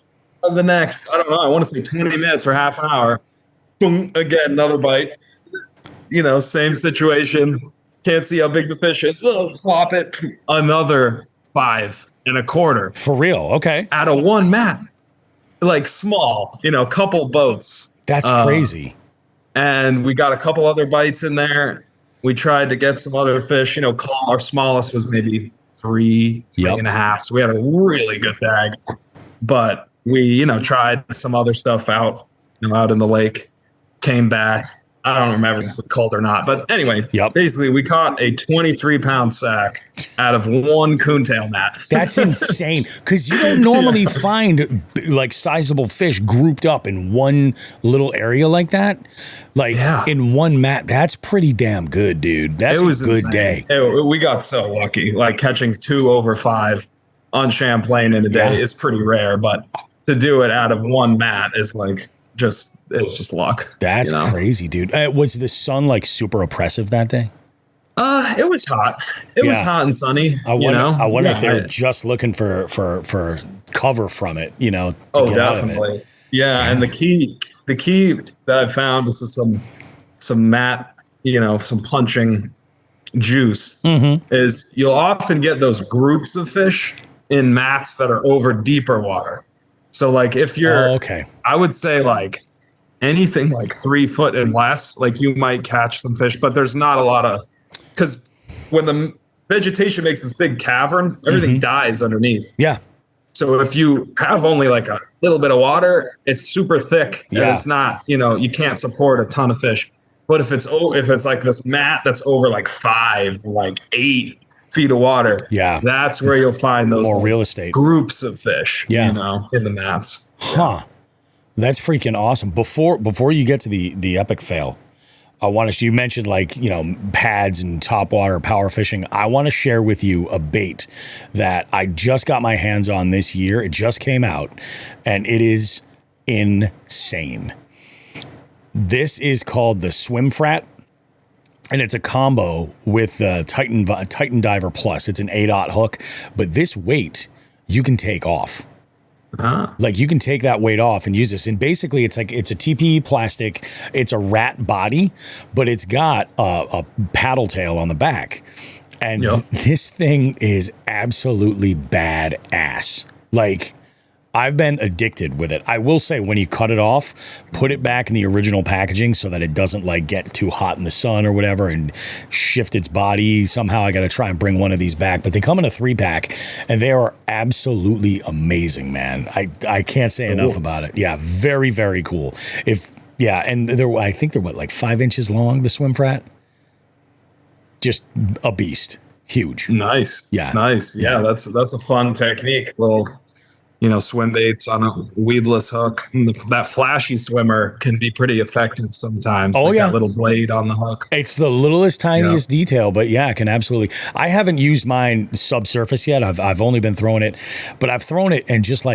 the next, I don't know, I want to say 20 minutes or half an hour, boom, again, another bite. Same situation. Can't see how big the fish is. Well, flop it. Another 5 1/4. For real. Okay. Out of one mat. Like small, couple boats. That's crazy. And we got a couple other bites in there. We tried to get some other fish. Our smallest was maybe 3 and a half. So we had a really good bag. But we, tried some other stuff out, out in the lake. Came back. I don't remember if it was cold or not. But anyway, basically we caught a 23-pound sack out of one coontail mat. That's insane. Because you don't normally find like sizable fish grouped up in one little area like that. Like in one mat. That's pretty damn good, dude. That's a good day. We got so lucky. Like catching 2 over 5 on Champlain in a day is pretty rare. But to do it out of one mat is like it's just luck. That's crazy, dude. Was the sun like super oppressive that day? It was hot. It was hot and sunny. I wonder if they were just looking for cover from it, to get definitely. out of it. Yeah, and the key that I found, this is some mat some punching juice, is you'll often get those groups of fish in mats that are over deeper water. So like if you're, I would say like anything like 3 foot and less, like you might catch some fish, but there's not a lot of, because when the vegetation makes this big cavern, everything dies underneath. Yeah. So if you have only like a little bit of water, it's super thick and it's not, you can't support a ton of fish. But if it's like this mat that's over like 5, like 8 feet of water, that's where you'll find those more real estate groups of fish, in the mats. That's freaking awesome. Before you get to the epic fail, I want to, you mentioned like, pads and topwater power fishing. I want to share with you a bait that I just got my hands on this year. It just came out and it is insane. This is called the Swim Frat, and it's a combo with the Titan Diver Plus. It's an 8/0 hook, but this weight you can take off. Like you can take that weight off and use this. And basically it's a TPE plastic. It's a rat body, but it's got a paddle tail on the back. And this thing is absolutely badass. Like I've been addicted with it. I will say when you cut it off, put it back in the original packaging so that it doesn't like get too hot in the sun or whatever and shift its body. Somehow I got to try and bring one of these back, but they come in a 3-pack and they are absolutely amazing, man. I can't say enough about it. Yeah. Very, very cool. And I think they're like 5 inches long, the Swim Frat. Just a beast. Huge. Nice. Yeah. Nice. Yeah. That's a fun technique. Little, swim baits on a weedless hook. That flashy swimmer can be pretty effective sometimes. Oh, that little blade on the hook. It's the littlest, tiniest detail, but yeah, it can absolutely. I haven't used mine subsurface yet. I've only been throwing it, but I've thrown it and just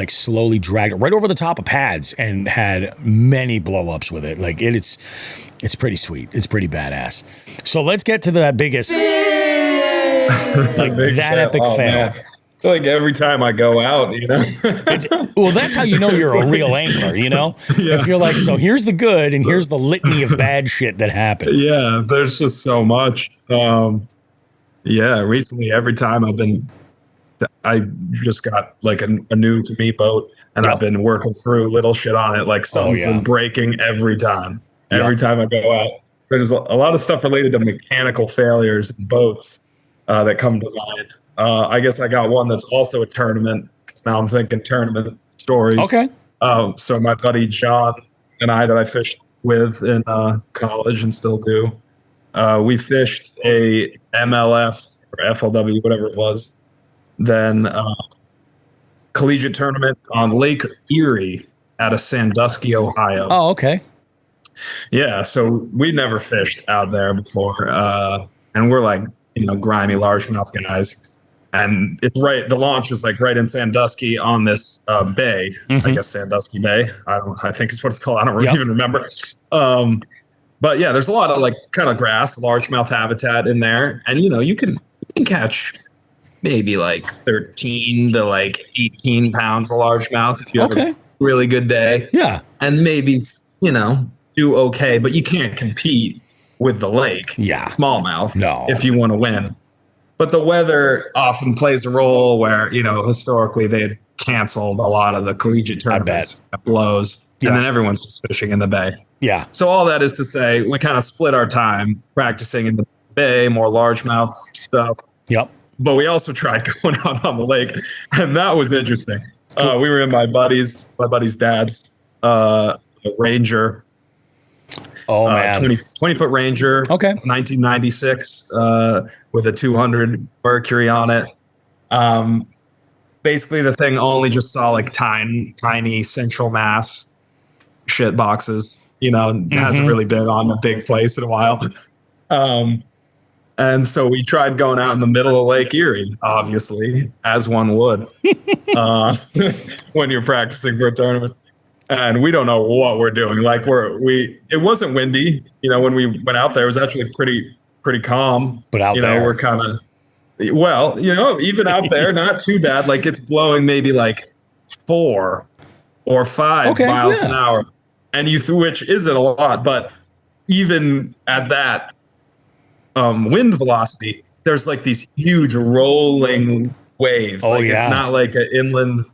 slowly dragged it right over the top of pads and had many blow-ups with it. Like it's pretty sweet. It's pretty badass. So let's get to that biggest, that epic fail. Man. Like every time I go out, well, that's how you know you're a real angler, If you're like, so here's the good and here's the litany of bad shit that happened. Yeah, there's just so much. Recently, every time I just got like a new to me boat and I've been working through little shit on it. Like something's been breaking every time. Every time I go out, there's a lot of stuff related to mechanical failures in boats that come to mind. I guess I got one that's also a tournament because now I'm thinking tournament stories. Okay. So my buddy John and I that I fished with in college and still do, we fished a MLF or FLW, whatever it was, then collegiate tournament on Lake Erie out of Sandusky, Ohio. Oh, okay. Yeah, so we never fished out there before, and we're like, grimy largemouth guys. And it's right. The launch is like right in Sandusky on this bay. I guess Sandusky Bay. I think is what it's called. I don't even remember. But yeah, there's a lot of like kind of grass, largemouth habitat in there, and you can catch maybe like 13 to like 18 pounds of largemouth if you have a really good day. Yeah, and maybe do okay, but you can't compete with the lake. Yeah, smallmouth. No, if you want to win. But the weather often plays a role where, historically they had canceled a lot of the collegiate tournaments at blows. And then everyone's just fishing in the bay. Yeah. So all that is to say, we kind of split our time practicing in the bay, more largemouth stuff. Yep. But we also tried going out on the lake. And that was interesting. We were in my buddy's dad's Ranger. Oh, man. 20-foot Ranger. Okay. 1996 with a 200 Mercury on it. Basically, the thing only just saw like tiny central mass shit boxes. It hasn't really been on a big place in a while. And so we tried going out in the middle of Lake Erie, obviously, as one would when you're practicing for a tournament. And we don't know what we're doing. Like it wasn't windy. When we went out there, it was actually pretty calm. But out there, we're kind of, even out there, not too bad. Like it's blowing maybe like 4 or 5 miles an hour, and which isn't a lot, but even at that wind velocity, there's like these huge rolling waves. Oh, like yeah. It's not like an inland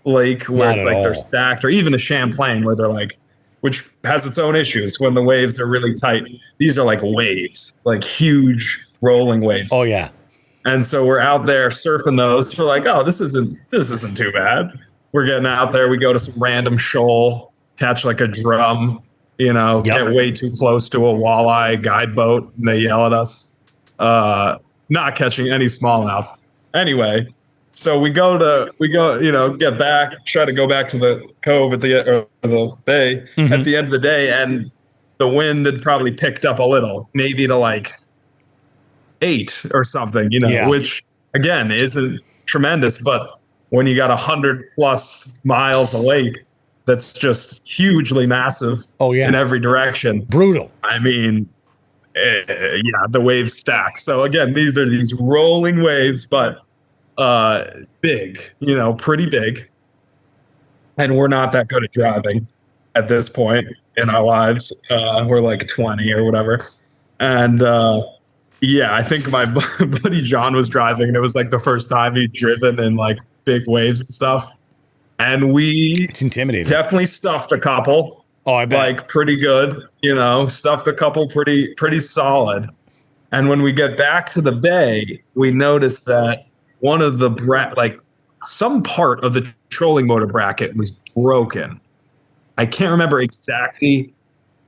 lake where Not it's at like they're all. stacked, or even a Champlain where they're like, which has its own issues when the waves are really tight. These are like waves, like huge rolling waves. Oh yeah. And so we're out there surfing those. We're like, oh, this isn't too bad. We're getting out there. We go to some random shoal, catch like a drum, get way too close to a walleye guide boat, and they yell at us. Not catching any smallmouth. Anyway, so we go, get back, try to go back to the cove or the bay at the end of the day, and the wind had probably picked up a little, maybe to like 8 or something, which again isn't tremendous, but when you got 100+ miles of lake that's just hugely massive in every direction, brutal. I mean, the waves stack. So again, these are these rolling waves, but big, pretty big. And we're not that good at driving at this point in our lives. We're like 20 or whatever. And I think my buddy John was driving, and it was like the first time he'd driven in like big waves and stuff. And it's intimidating. Definitely stuffed a couple. Oh, I bet. Like pretty good, stuffed a couple pretty solid. And when we get back to the bay, we noticed that one of the some part of the trolling motor bracket was broken. I can't remember exactly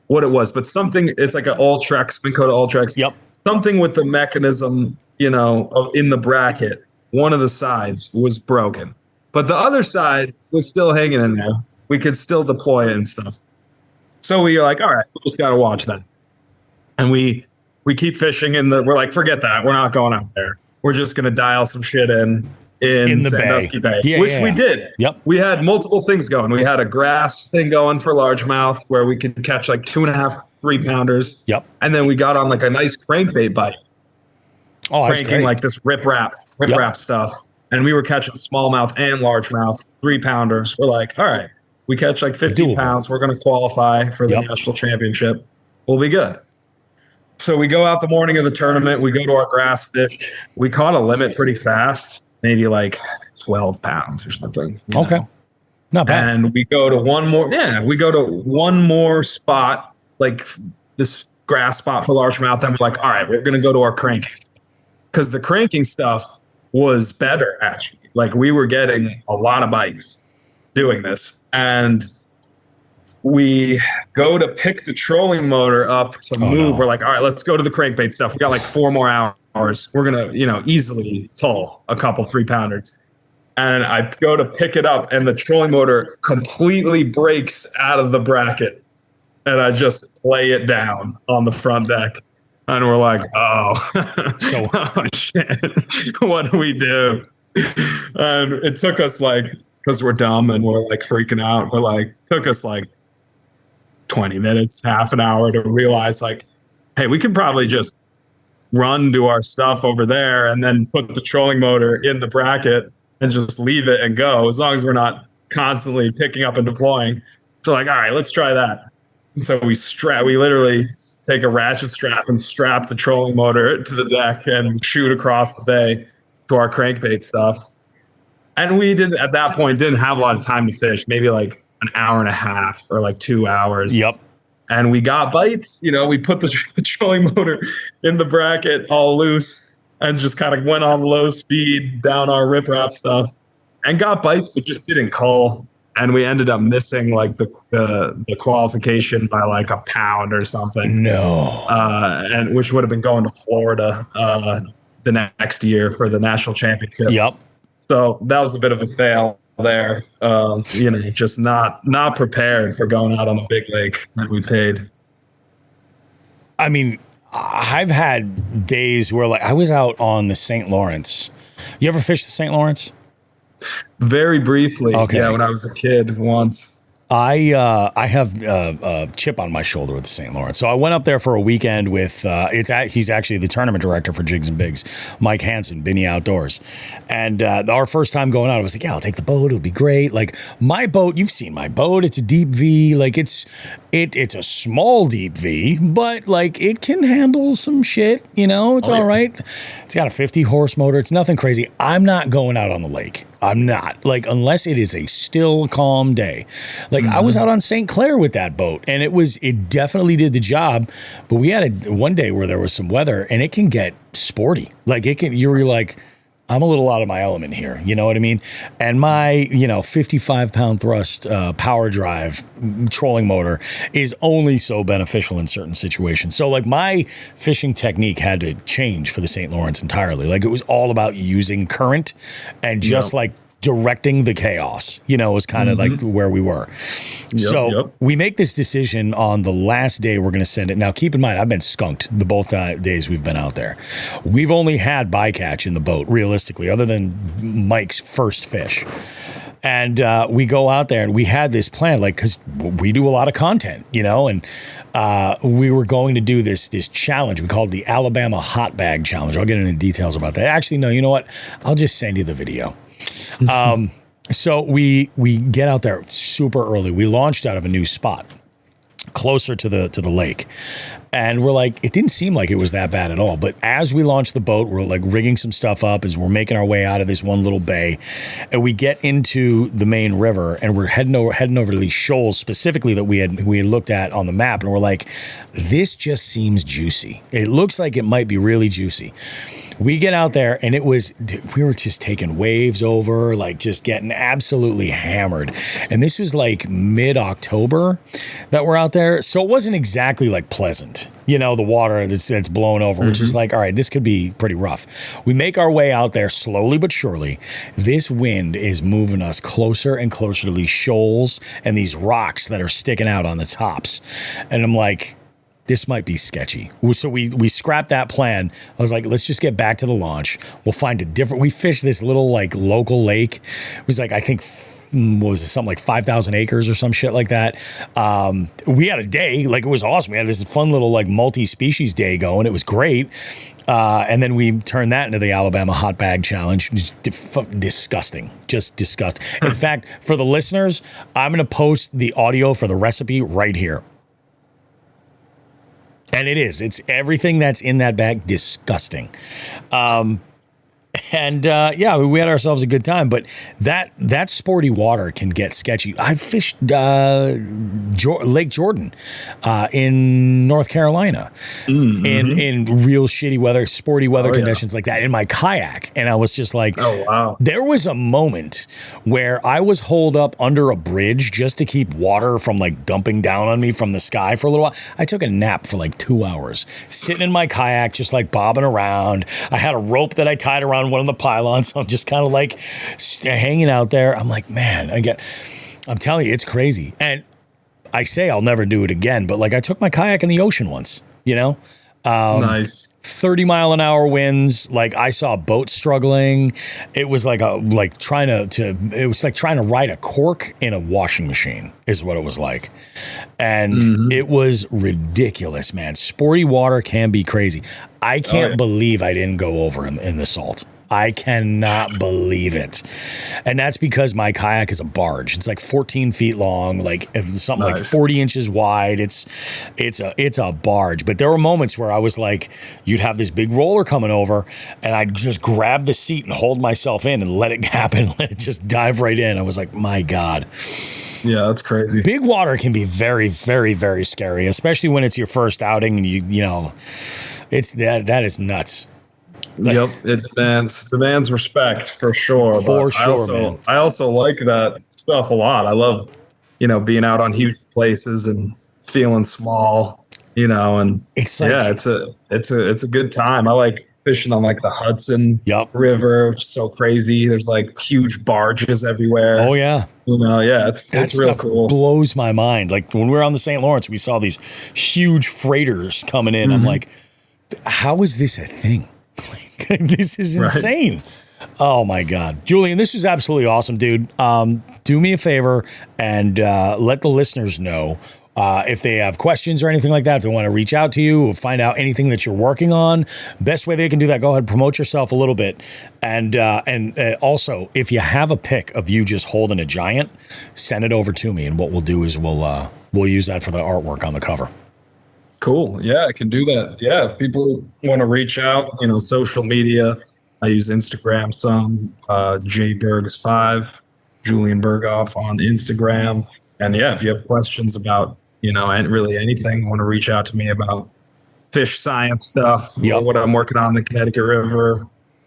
what it was, but something, it's like an Ultrex, Minn Kota Ultrex. Yep. Something with the mechanism, in the bracket, one of the sides was broken, but the other side was still hanging in there. We could still deploy it and stuff. So we are like, all right, we just got to watch that. And we keep fishing, and we're like, forget that. We're not going out there. We're just going to dial some shit in the Sandusky Bay, Yeah, which we did. Yep. We had multiple things going. We had a grass thing going for largemouth where we could catch like 2.5, 3 pounders. Yep. And then we got on like a nice crankbait bite. Oh, that's cranking great. like this rip-rap stuff. And we were catching smallmouth and largemouth, 3 pounders. We're like, all right, we catch like 50 pounds. We're going to qualify for the national championship. We'll be good. So we go out the morning of the tournament. We go to our grass fish. We caught a limit pretty fast, maybe like 12 pounds or something. Okay. Not bad. And we go to one more. Yeah, we go to one more spot, like this grass spot for largemouth. And we're like, all right, we're going to go to our cranking. Because the cranking stuff was better, actually. Like we were getting a lot of bites doing this. And we go to pick the trolling motor up to move. We're like, all right, let's go to the crankbait stuff. We got like 4 more hours. We're going to, easily toll a couple 3-pounders. And I go to pick it up, and the trolling motor completely breaks out of the bracket. And I just lay it down on the front deck. And we're like, oh shit, what do we do? And it took us because we're dumb and we're like freaking out. Took us like 20 minutes, half an hour to realize like, hey, we could probably just run to our stuff over there and then put the trolling motor in the bracket and just leave it and go, as long as we're not constantly picking up and deploying. So like, all right, let's try that. And so we literally take a ratchet strap and strap the trolling motor to the deck and shoot across the bay to our crankbait stuff. And we at that point didn't have a lot of time to fish, maybe like an hour and a half or like 2 hours. Yep. And we got bites. We put the trolling motor in the bracket all loose and just kind of went on low speed down our riprap stuff and got bites, but just didn't cull. And we ended up missing like the qualification by like a pound or something. No. And which would have been going to Florida the next year for the national championship. Yep. So that was a bit of a fail there. Just not prepared for going out on the big lake that we paid. I mean, I've had days where like I was out on the St. Lawrence. You ever fish the St. Lawrence? Very briefly. Okay. Yeah, when I was a kid once. I have a chip on my shoulder with the St. Lawrence. So I went up there for a weekend with, he's actually the tournament director for Jigs and Bigs, Mike Hansen, Binny Outdoors. And our first time going out, I was like, yeah, I'll take the boat. It'll be great. Like my boat, you've seen my boat. It's a deep V. Like it's It's a small deep V, but like it can handle some shit, it's all right. It's got a 50 horse motor. It's nothing crazy. I'm not going out on the lake. I'm not, like, unless it is a still calm day. Like I was out on St. Clair with that boat, and it definitely did the job, but we had one day where there was some weather and it can get sporty. Like you're like, I'm a little out of my element here. You know what I mean? And my, 55-pound thrust power drive trolling motor is only so beneficial in certain situations. So like my fishing technique had to change for the St. Lawrence entirely. Like it was all about using current and just like directing the chaos, was kind of like where we were. We make this decision on the last day we're going to send it. Now, keep in mind, I've been skunked the both days we've been out there. We've only had bycatch in the boat, realistically, other than Mike's first fish. And we go out there and we had this plan, like, because we do a lot of content, and we were going to do this challenge. We called it the Alabama Hot Bag Challenge. I'll get into details about that. Actually, no, you know what? I'll just send you the video. So we get out there super early. We launched out of a new spot closer to the lake, and we're like, it didn't seem like it was that bad at all. But as we launched the boat, we're like rigging some stuff up as we're making our way out of this one little bay, and we get into the main river, and we're heading over to these shoals specifically that we had looked at on the map, and we're like, this just seems juicy. It looks like it might be really juicy. We get out there, and we were just taking waves over, like just getting absolutely hammered. And this was like mid-October that we're out there, so it wasn't exactly like pleasant. The water that's blown over, which is like, all right, this could be pretty rough. We make our way out there slowly but surely. This wind is moving us closer and closer to these shoals and these rocks that are sticking out on the tops. And I'm like, this might be sketchy. So we scrapped that plan. I was like, let's just get back to the launch. We'll find we fished this little like local lake. It was like, I think, what was it, something like 5,000 acres or some shit like that. We had a day, like it was awesome. We had this fun little like multi-species day going. It was great. And then we turned that into the Alabama Hot Bag Challenge. Disgusting. Just disgusting. In fact, for the listeners, I'm going to post the audio for the recipe right here. And it's everything that's in that bag, disgusting. And we had ourselves a good time, but that sporty water can get sketchy. I fished Lake Jordan in North Carolina in real shitty weather, sporty weather conditions like that in my kayak, and I was just like, oh wow. There was a moment where I was holed up under a bridge just to keep water from like dumping down on me from the sky for a little while. I took a nap for like 2 hours, sitting in my kayak, just like bobbing around. I had a rope that I tied around one of the pylons, so I'm just kind of like hanging out there. I'm like, man, I'm telling you, it's crazy. And I say I'll never do it again, but like I took my kayak in the ocean once, nice. 30-mile-an-hour winds. Like I saw boats struggling. It was like trying to ride a cork in a washing machine is what it was like. And it was ridiculous, man. Sporty water can be crazy. I can't believe I didn't go over in the salt. I cannot believe it. And that's because my kayak is a barge. It's like 14 feet long, like something like 40 inches wide. It's a barge. But there were moments where I was like, you'd have this big roller coming over, and I'd just grab the seat and hold myself in and let it happen, let it just dive right in. I was like, my God. Yeah, that's crazy. Big water can be very, very, very scary, especially when it's your first outing and that is nuts. Yep, it demands respect for sure. I also like that stuff a lot. I love, being out on huge places and feeling small, and it's like, it's a good time. I like fishing on like the Hudson River, which is so crazy. There's like huge barges everywhere. Oh yeah. It's real cool. Blows my mind. Like when we were on the St. Lawrence, we saw these huge freighters coming in. I'm like, how is this a thing? This is insane. Right. Oh my God. Julian, this was absolutely awesome, dude. Do me a favor and let the listeners know if they have questions or anything like that, if they want to reach out to you or find out anything that you're working on. Best way they can do that, go ahead, promote yourself a little bit. And also, if you have a pic of you just holding a giant, send it over to me. And what we'll do is we'll we'll use that for the artwork on the cover. Cool. Yeah, I can do that. Yeah, if people want to reach out, social media, I use Instagram some, jbergs5, Julian Burgof on Instagram. And yeah, if you have questions about, and really anything, want to reach out to me about fish science stuff or what I'm working on in the Connecticut River.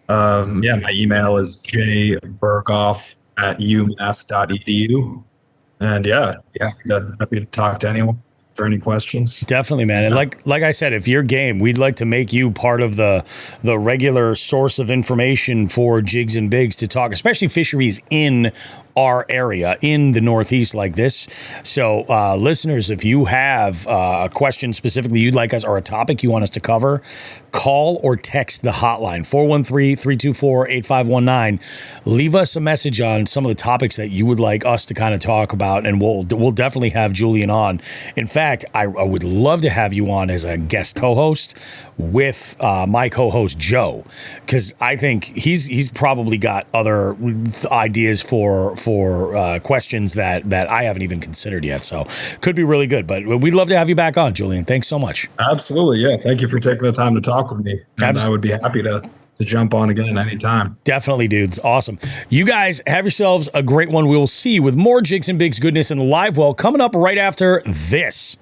My email is jburgoff@umass.edu. And happy to talk to anyone for any questions. Definitely, man. And like I said, if you're game, we'd like to make you part of the regular source of information for Jigs and Bigs to talk, especially fisheries in our area in the Northeast like this. So listeners, if you have a question specifically you'd like us or a topic you want us to cover, call or text the hotline 413-324-8519. Leave us a message on some of the topics that you would like us to kind of talk about, and we'll definitely have Julian on. In fact, I would love to have you on as a guest co-host with my co-host Joe, because I think he's probably got other ideas for questions that I haven't even considered yet. So could be really good, but we'd love to have you back on, Julian. Thanks so much. Absolutely. Yeah. Thank you for taking the time to talk with me. And I would be happy to jump on again anytime. Definitely, dudes. Awesome. You guys have yourselves a great one. We will see you with more Jigs and Bigs goodness in the live well coming up right after this.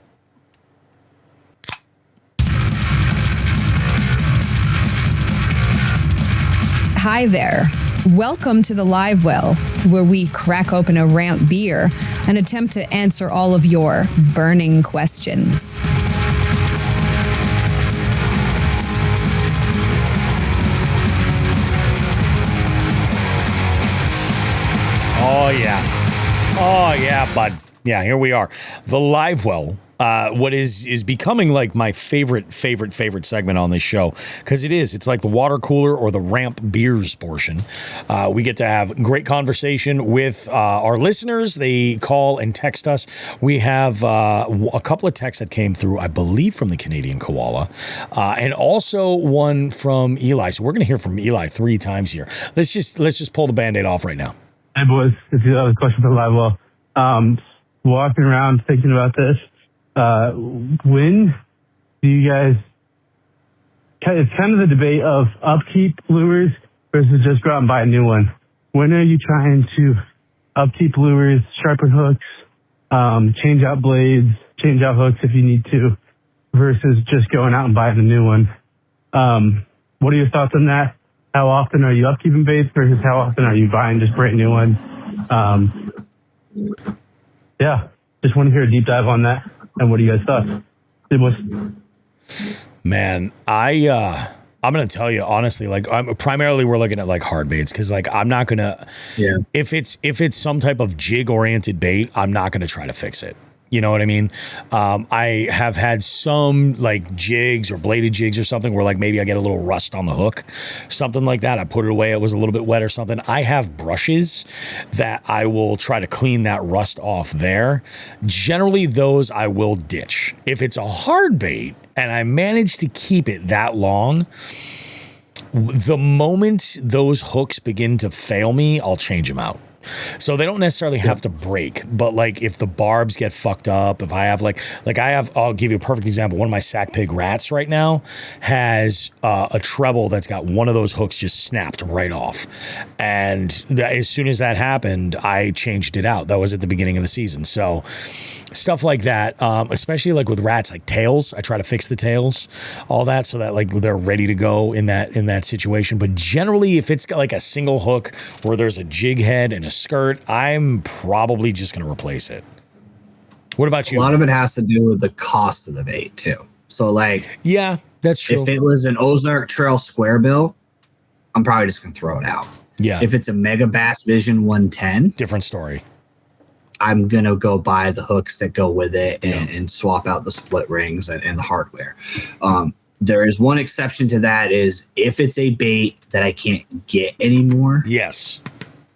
Hi there. Welcome to the Live Well, where we crack open a ramp beer and attempt to answer all of your burning questions. Oh yeah, bud. Yeah, here we are. The Live Well. What is becoming like my favorite segment on this show, because it's like the water cooler or the ramp beers portion. We get to have great conversation with our listeners. They call and text us. We have a couple of texts that came through, I believe, from the Canadian Koala, and also one from Eli. So we're going to hear from Eli 3 times here. Let's just pull the Band-Aid off right now. Hey boys, it's a question for the Live Well. Walking around thinking about this. When do you guys, it's kind of the debate of upkeep lures versus just go out and buy a new one. When are you trying to upkeep lures, sharpen hooks, change out blades, change out hooks if you need to, versus just going out and buying a new one? What are your thoughts on that? How often are you upkeeping baits versus how often are you buying just brand new ones? Just want to hear a deep dive on that. And what do you guys thought? Man, I'm gonna tell you honestly, like primarily we're looking at like hard baits, because like I'm not gonna, if it's some type of jig oriented bait, I'm not gonna try to fix it. You know what I mean? I have had some like jigs or bladed jigs or something where like maybe I get a little rust on the hook, something like that. I put it away. It was a little bit wet or something. I have brushes that I will try to clean that rust off there. Generally, those I will ditch. If it's a hard bait and I manage to keep it that long, the moment those hooks begin to fail me, I'll change them out. So they don't necessarily have to break, but like if the barbs get fucked up, if I have I'll give you a perfect example. One of my sack pig rats right now has a treble that's got one of those hooks just snapped right off. And as soon as that happened, I changed it out. That was at the beginning of the season. So stuff like that, especially like with rats, like tails, I try to fix the tails, all that, so that like they're ready to go in that situation. But generally, if it's got like a single hook where there's a jig head and a skirt, I'm probably just going to replace it. What about you? A lot of it has to do with the cost of the bait too. So like, yeah, that's true. If it was an Ozark Trail square bill, I'm probably just going to throw it out. Yeah. If it's a Mega Bass Vision 110, different story. I'm going to go buy the hooks that go with it and swap out the split rings and the hardware. There is one exception to that, is if it's a bait that I can't get anymore. Yes.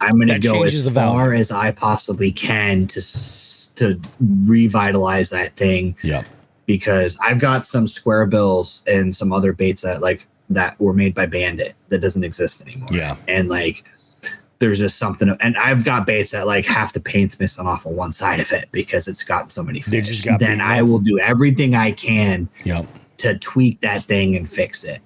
I'm going to go as far as I possibly can to revitalize that thing. Yeah. Because I've got some square bills and some other baits that were made by Bandit that doesn't exist anymore. Yeah. And like there's just something, and I've got baits that like half the paint's missing off on one side of it because it's got so many fish. Then I will do everything I can to tweak that thing and fix it.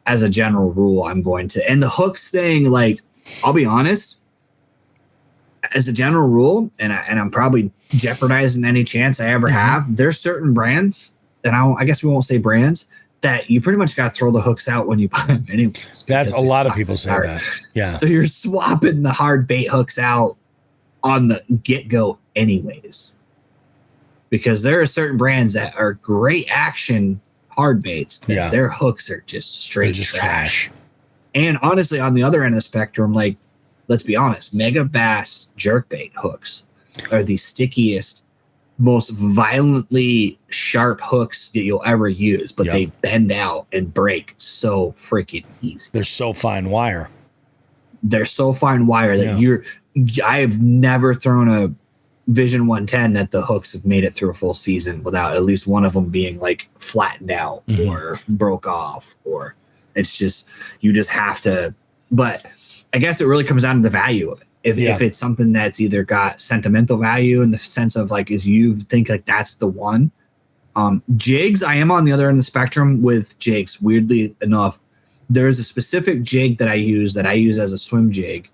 As a general rule, I'm going to, and the hooks thing, like, I'll be honest, as a general rule, and I'm probably jeopardizing any chance I ever have, there's certain brands, and I guess we won't say brands, that you pretty much got to throw the hooks out when you buy them anyways. That's a lot of people say that. Yeah. So you're swapping the hard bait hooks out on the get-go anyways. Because there are certain brands that are great action hard baits that their hooks are just straight trash. And honestly, on the other end of the spectrum, like, let's be honest, Mega Bass jerkbait hooks are the stickiest, most violently sharp hooks that you'll ever use, but they bend out and break so freaking easy. They're so fine wire. They're so fine wire that I have never thrown a Vision 110 that the hooks have made it through a full season without at least one of them being like flattened out or broke off, or it's just, you just have to, but I guess it really comes down to the value of it. If it's something that's either got sentimental value in the sense of like, is you think like that's the one. Jigs, I am on the other end of the spectrum with jigs. Weirdly enough, there's a specific jig that I use as a swim jig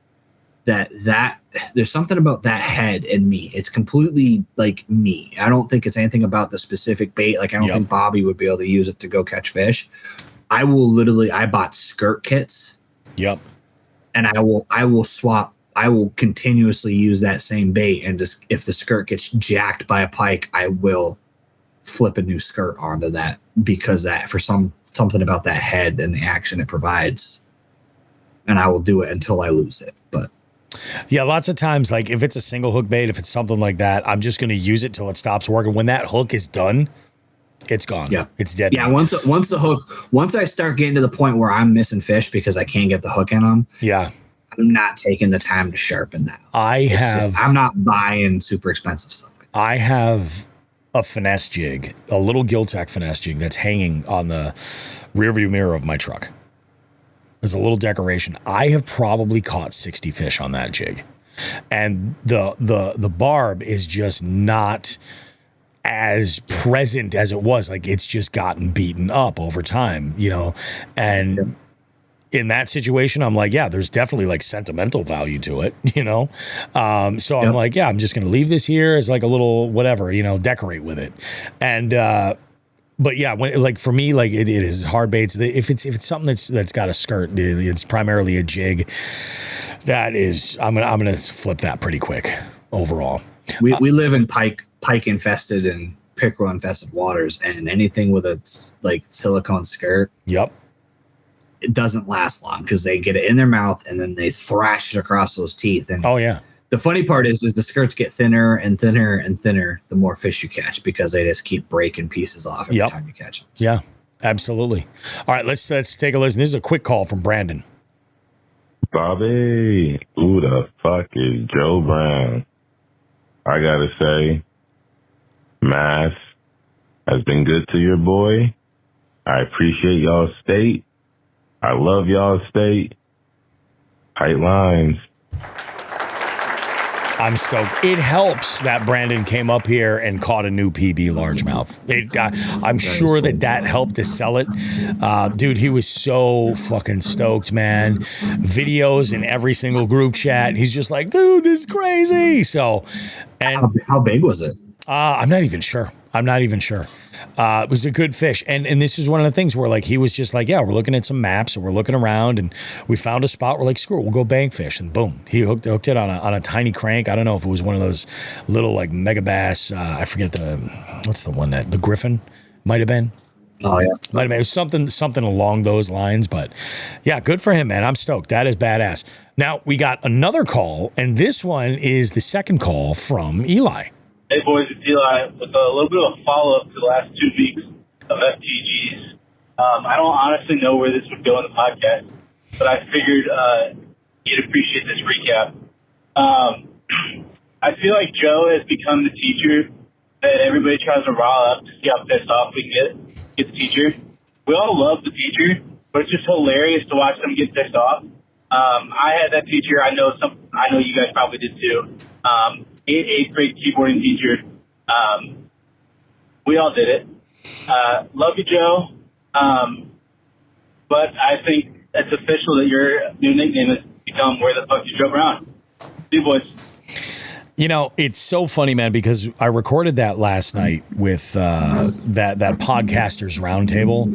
that there's something about that head in me. It's completely like me. I don't think it's anything about the specific bait. Like I don't think Bobby would be able to use it to go catch fish. I bought skirt kits. And I will continuously use that same bait, and just if the skirt gets jacked by a pike, I will flip a new skirt onto that because that for something about that head and the action it provides, and I will do it until I lose it. But yeah, lots of times, like if it's a single hook bait, if it's something like that, I'm just going to use it till it stops working. When that hook is done, it's gone. Yeah, it's dead. Yeah, once I start getting to the point where I'm missing fish because I can't get the hook in them. Yeah. I'm not taking the time to sharpen that. I'm not buying super expensive stuff. I have a finesse jig, a little Giltech finesse jig that's hanging on the rearview mirror of my truck. There's a little decoration. I have probably caught 60 fish on that jig. And the barb is just not as present as it was. Like it's just gotten beaten up over time, you know, and in that situation, I'm like, yeah, there's definitely like sentimental value to it, you know? So I'm like, yeah, I'm just going to leave this here as like a little whatever, you know, decorate with it. And, but yeah, when like for me, like it is hard baits. If it's something that's got a skirt, it's primarily a jig. That is, I'm gonna flip that pretty quick overall. We live in pike infested and pickerel infested waters, and anything with a like silicone skirt. It doesn't last long because they get it in their mouth and then they thrash it across those teeth. And the funny part is the skirts get thinner and thinner and thinner the more fish you catch because they just keep breaking pieces off every time you catch them. So. Yeah, absolutely. All right, let's take a listen. This is a quick call from Brandon. Bobby, who the fuck is Joe Brown? I gotta say, Mass has been good to your boy. I appreciate y'all's state. I love y'all state. Tight lines. I'm stoked. It helps that Brandon came up here and caught a new PB largemouth. I'm sure that helped to sell it. Dude, he was so fucking stoked, man. Videos in every single group chat. He's just like, dude, this is crazy. So, and how big was it? I'm not even sure. It was a good fish. And this is one of the things where like he was just like, yeah, we're looking at some maps and we're looking around and we found a spot. We're like, screw it, we'll go bank fish. And boom, he hooked it on a tiny crank. I don't know if it was one of those little like mega bass. I forget what's the one the Griffin might have been. Oh yeah. Might have been. It was something along those lines. But yeah, good for him, man. I'm stoked. That is badass. Now we got another call, and this one is the second call from Eli. Hey boys, it's Eli with a little bit of a follow-up to the last 2 weeks of FTGs. I don't honestly know where this would go in the podcast, but I figured you'd appreciate this recap. I feel like Joe has become the teacher that everybody tries to rile up to see how pissed off we can get the teacher. We all love the teacher, but it's just hilarious to watch them get pissed off. I had that teacher. I know you guys probably did too. Eighth grade keyboarding teacher. We all did it. Love you, Joe. But I think it's official that your new nickname has become Where the Fuck Is Joe Brown? See, boys. You know, it's so funny, man, because I recorded that last night with that podcasters roundtable,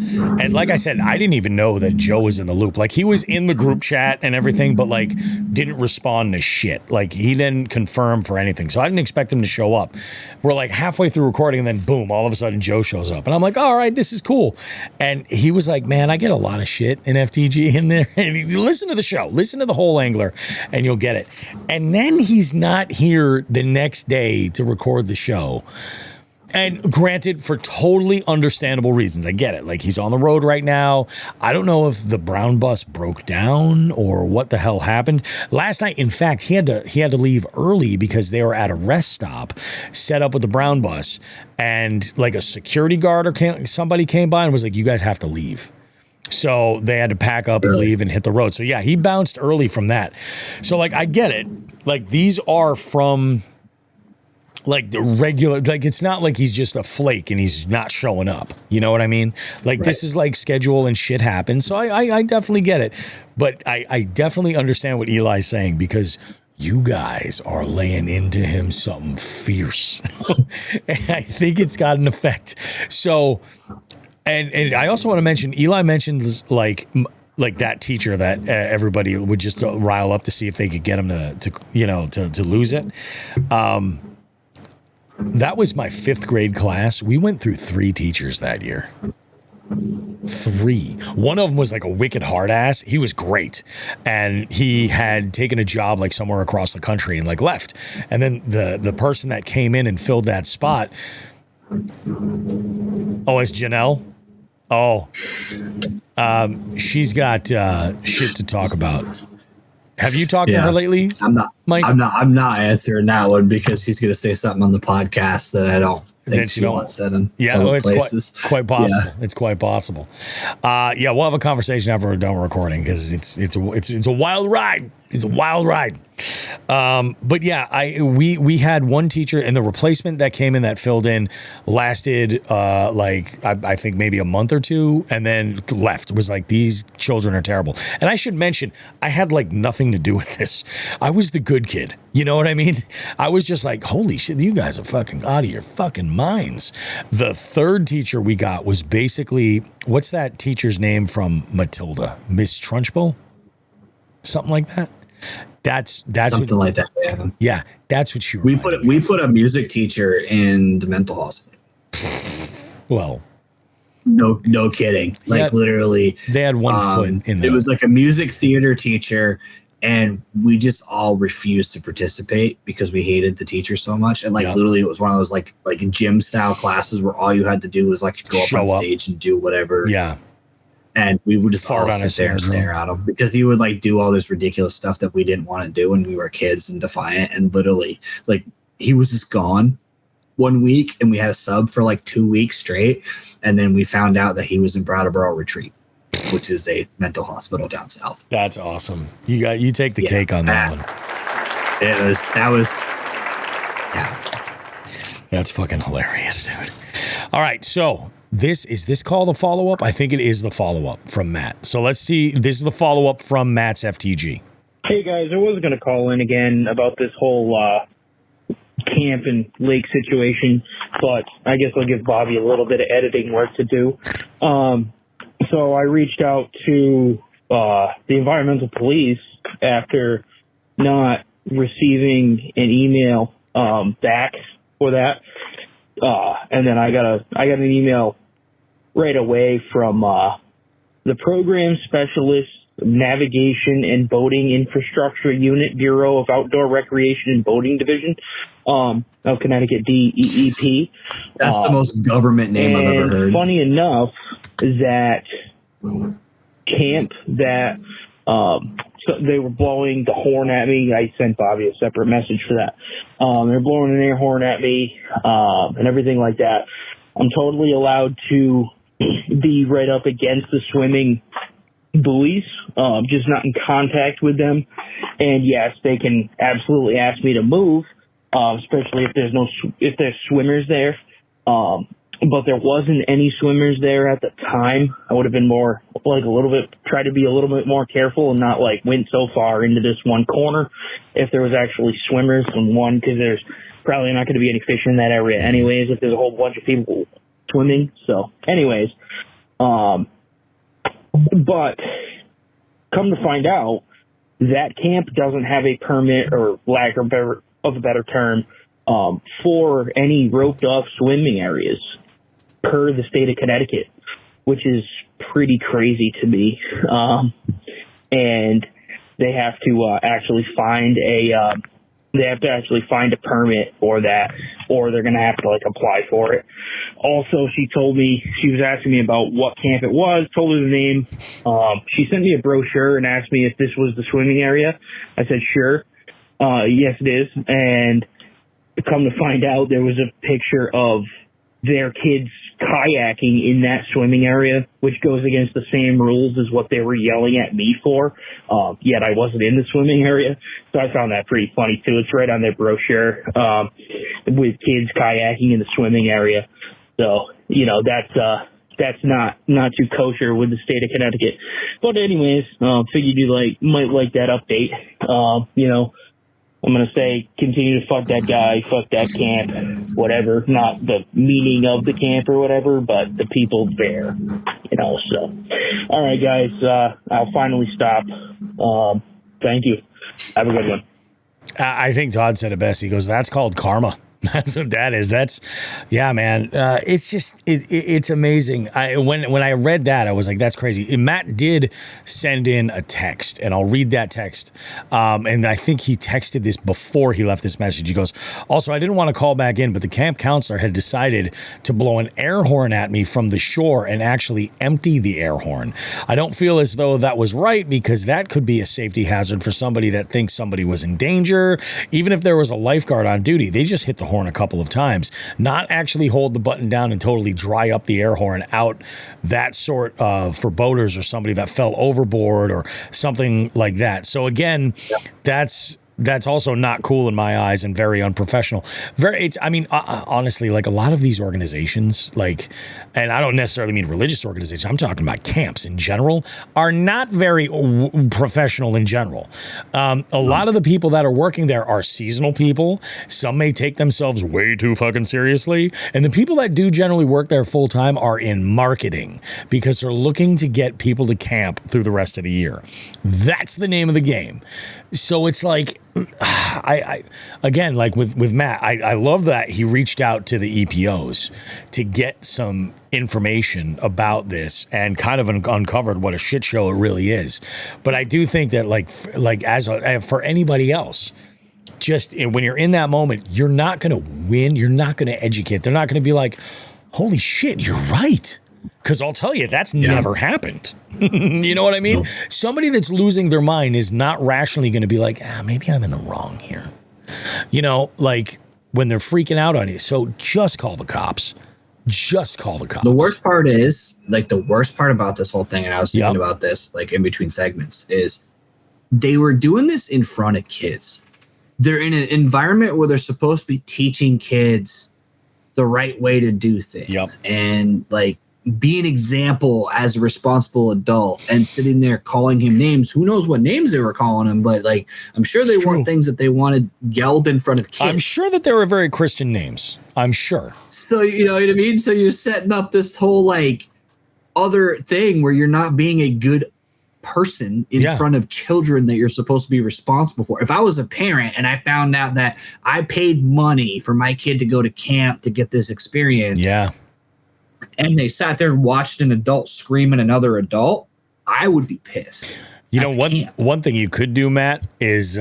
and like I said, I didn't even know that Joe was in the loop. Like, he was in the group chat and everything, but like didn't respond to shit. Like, he didn't confirm for anything, so I didn't expect him to show up. We're like halfway through recording, and then boom, all of a sudden Joe shows up, and I'm like, all right, this is cool. And he was like, man, I get a lot of shit in FTG in there. And listen to the show, listen to the whole Angler, and you'll get it. And then he's not here the next day to record the show. And granted, for totally understandable reasons. I get it. Like, he's on the road right now. I don't know if the brown bus broke down or what the hell happened. Last night, in fact, he had to leave early because they were at a rest stop set up with the brown bus, and like a security guard or somebody came by and was like, you guys have to leave. So they had to pack up and leave and hit the road. So yeah, he bounced early from that. So like, I get it. Like, these are from like the regular, like, it's not like he's just a flake and he's not showing up. You know what I mean? Like, this is like schedule and shit happens. So I definitely get it. But I definitely understand what Eli's saying, because you guys are laying into him something fierce. And I think it's got an effect. So, and I also want to mention, Eli mentioned like that teacher that everybody would just rile up to see if they could get him to lose it. That was my 5th grade class. We went through 3 teachers that year. 3. One of them was like a wicked hard ass. He was great. And he had taken a job like somewhere across the country and like left. And then the person that came in and filled that spot. Oh, it's Janelle. Oh, she's got shit to talk about. Have you talked to her lately? I'm not, Mike? I'm not answering that one because she's going to say something on the podcast that I don't think she wants said in other places. Quite possible. Yeah. It's quite possible. Yeah, we'll have a conversation after we're done recording, because it's a wild ride. It's a wild ride. But yeah, we had one teacher, and the replacement that came in that filled in lasted I think maybe a month or 2, and then left. It was like, these children are terrible. And I should mention, I had like nothing to do with this. I was the good kid. You know what I mean? I was just like, holy shit, you guys are fucking out of your fucking minds. The 3rd teacher we got was basically, what's that teacher's name from Matilda? Miss Trunchbull? Something like that. That's something like that. Yeah, that's what she. We put a music teacher in the mental hospital. Well, no kidding. Like, literally, they had one foot in there. It was like a music theater teacher, and we just all refused to participate because we hated the teacher so much. And like, literally, it was one of those like gym style classes where all you had to do was like go up on stage and do whatever. Yeah. And we would just all sit there and stare at him, because he would like do all this ridiculous stuff that we didn't want to do when we were kids and defiant. And literally, like, he was just gone one week, and we had a sub for like 2 weeks straight. And then we found out that he was in Brattleboro Retreat, which is a mental hospital down south. That's awesome. You take the cake on that one. That was That's fucking hilarious, dude. All right, so. Is this called a follow-up? I think it is the follow-up from Matt. So let's see. This is the follow-up from Matt's FTG. Hey, guys. I was going to call in again about this whole camp and lake situation, but I guess I'll give Bobby a little bit of editing work to do. So I reached out to the environmental police after not receiving an email back for that. And then I got an email right away from the Program Specialist Navigation and Boating Infrastructure Unit, Bureau of Outdoor Recreation and Boating Division of Connecticut, DEEP. That's the most government name I've ever heard. Funny enough, that camp that so they were blowing the horn at me. I sent Bobby a separate message for that. They're blowing an air horn at me and everything like that. I'm totally allowed to be right up against the swimming buoys, just not in contact with them. And yes, they can absolutely ask me to move, especially if there's swimmers there. But there wasn't any swimmers there at the time. I would have been try to be a little bit more careful and not went so far into this one corner if there was actually swimmers because there's probably not going to be any fish in that area anyways if there's a whole bunch of people swimming. So anyways, but come to find out, that camp doesn't have a permit, or lack of a better term, for any roped off swimming areas per the state of Connecticut, which is pretty crazy to me. And they have to actually find a permit for that, or they're going to have to apply for it. Also, she was asking me about what camp it was, told her the name. She sent me a brochure and asked me if this was the swimming area. I said, sure. Yes, it is. And come to find out, there was a picture of their kids kayaking in that swimming area, which goes against the same rules as what they were yelling at me for. Yet I wasn't in the swimming area. So I found that pretty funny too. It's right on their brochure, with kids kayaking in the swimming area. So, that's not too kosher with the state of Connecticut. But anyways, figured you might like that update. I'm going to say continue to fuck that guy, fuck that camp, whatever. Not the meaning of the camp or whatever, but the people there, so. All right, guys, I'll finally stop. Thank you. Have a good one. I think Todd said it best. He goes, that's called karma. That's what that is. Yeah, man. It's just, it's amazing. When I read that, I was like, that's crazy. And Matt did send in a text, and I'll read that text. And I think he texted this before he left this message. He goes, also, I didn't want to call back in, but the camp counselor had decided to blow an air horn at me from the shore and actually empty the air horn. I don't feel as though that was right, because that could be a safety hazard for somebody that thinks somebody was in danger. Even if there was a lifeguard on duty, they just hit the horn a couple of times, not actually hold the button down and totally dry up the air horn out that sort of for boaters or somebody that fell overboard or something like that. So again, that's also not cool in my eyes and very unprofessional. Honestly, a lot of these organizations, and I don't necessarily mean religious organizations, I'm talking about camps in general, are not very professional in general. A lot of the people that are working there are seasonal people. Some may take themselves way too fucking seriously. And the people that do generally work there full time are in marketing, because they're looking to get people to camp through the rest of the year. That's the name of the game. So it's again, with Matt, I love that he reached out to the EPOs to get some information about this and kind of uncovered what a shit show it really is. But I do think that for anybody else, just when you're in that moment, you're not going to win. You're not going to educate. They're not going to be like, holy shit, you're right. Because I'll tell you, that's never happened. You know what I mean? No. Somebody that's losing their mind is not rationally going to be like, maybe I'm in the wrong here. When they're freaking out on you. So just call the cops. Just call the cops. The worst part is, the worst part about this whole thing, and I was thinking about this, in between segments, is they were doing this in front of kids. They're in an environment where they're supposed to be teaching kids the right way to do things. Yep. And, be an example as a responsible adult, and sitting there calling him names. Who knows what names they were calling him, but I'm sure they weren't things that they wanted yelled in front of kids. I'm sure that they were very Christian names. I'm sure. So, you know what I mean? So you're setting up this whole other thing where you're not being a good person in front of children that you're supposed to be responsible for. If I was a parent and I found out that I paid money for my kid to go to camp to get this experience. Yeah. And they sat there and watched an adult scream at another adult, I would be pissed. You know, one thing you could do, Matt, is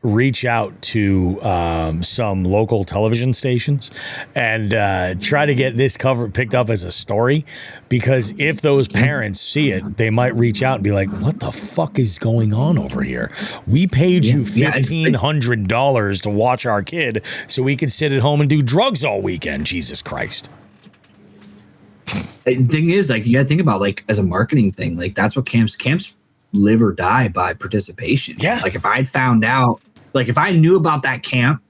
reach out to some local television stations and try to get this picked up as a story, because if those parents see it, they might reach out and be like, what the fuck is going on over here? We paid you $1,500 to watch our kid so we could sit at home and do drugs all weekend. Jesus Christ. The thing is, like, you got to think about, like, as a marketing thing, like, that's what camps live or die by participation. Yeah. Like, if I'd found out, like, if I knew about that camp,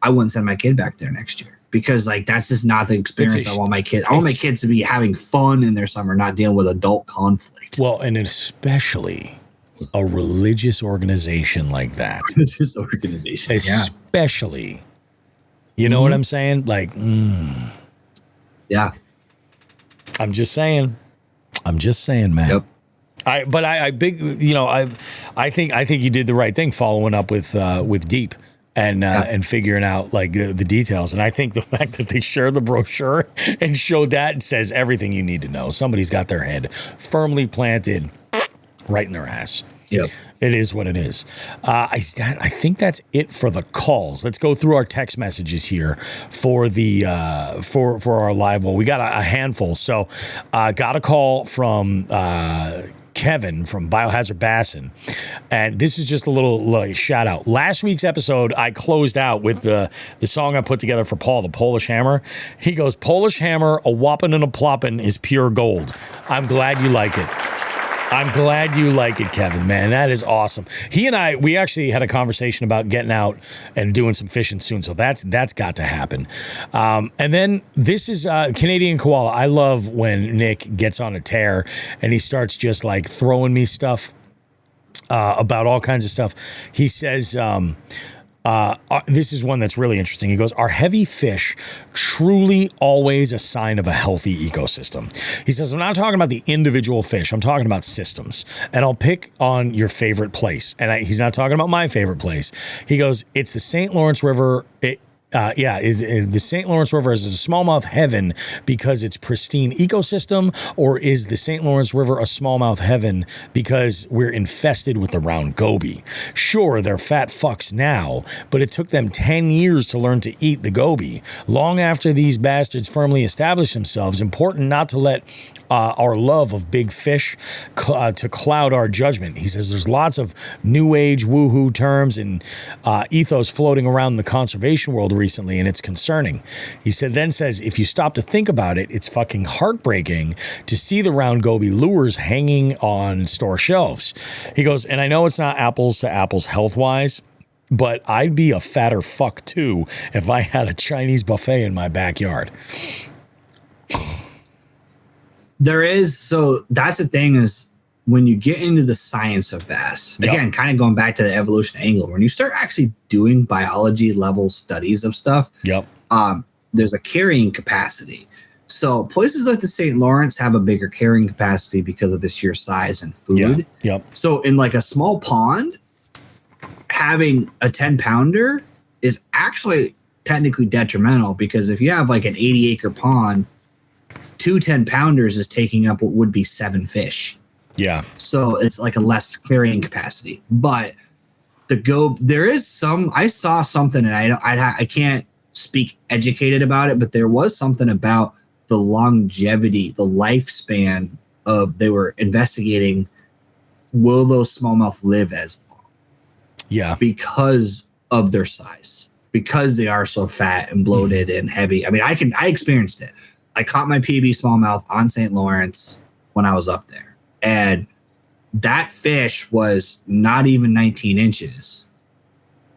I wouldn't send my kid back there next year, because, like, that's just not the experience I want my kids. I want my kids to be having fun in their summer, not dealing with adult conflict. Well, and especially a religious organization like that. Religious organization. Especially. You know what I'm saying? Like, yeah. I'm just saying, man. Yep. I think you did the right thing following up with Deep and figuring out like the details. And I think the fact that they share the brochure and show that says everything you need to know. Somebody's got their head firmly planted right in their ass. Yep. It is what it is. I think that's it for the calls. Let's go through our text messages here for the for our live. Well, we got a handful. So got a call from Kevin from Biohazard Bassin, and this is just a little shout out. Last week's episode, I closed out with the song I put together for Paul, the Polish Hammer. He goes, "Polish Hammer, a whoppin' and a ploppin' is pure gold." I'm glad you like it. I'm glad you like it, Kevin, man. That is awesome. He and we actually had a conversation about getting out and doing some fishing soon, so that's got to happen. And then this is Canadian Koala. I love when Nick gets on a tear and he starts just like throwing me stuff about all kinds of stuff. He says, this is one that's really interesting. He goes, "Are heavy fish truly always a sign of a healthy ecosystem?" He says, "I'm not talking about the individual fish. I'm talking about systems. And I'll pick on your favorite place." And he's not talking about my favorite place. He goes, "It's the St. Lawrence River." The St. Lawrence River is a smallmouth heaven because it's pristine ecosystem, or is the St. Lawrence River a smallmouth heaven because we're infested with the round goby? Sure, they're fat fucks now, but it took them 10 years to learn to eat the goby. Long after these bastards firmly established themselves, important not to let our love of big fish to cloud our judgment. He says there's lots of new age woohoo terms and ethos floating around the conservation world recently, and it's concerning. He says, if you stop to think about it, it's fucking heartbreaking to see the round goby lures hanging on store shelves. He goes, and I know it's not apples to apples health-wise, but I'd be a fatter fuck too if I had a Chinese buffet in my backyard. So that's the thing is, when you get into the science of bass, again, kind of going back to the evolution angle, when you start actually doing biology level studies of stuff, there's a carrying capacity. So places like the St. Lawrence have a bigger carrying capacity because of the sheer size and food. So in like a small pond, having a 10-pounder is actually technically detrimental, because if you have like an 80-acre pond, 2 10-pounders is taking up what would be 7 fish. Yeah. So it's like a less carrying capacity. But there is some, I saw something, and I can't speak educated about it, but there was something about the longevity, the lifespan of, they were investigating, will those smallmouth live as long? Yeah. Because of their size, because they are so fat and bloated and heavy. I mean, I experienced it. I caught my PB smallmouth on St. Lawrence when I was up there. And that fish was not even 19 inches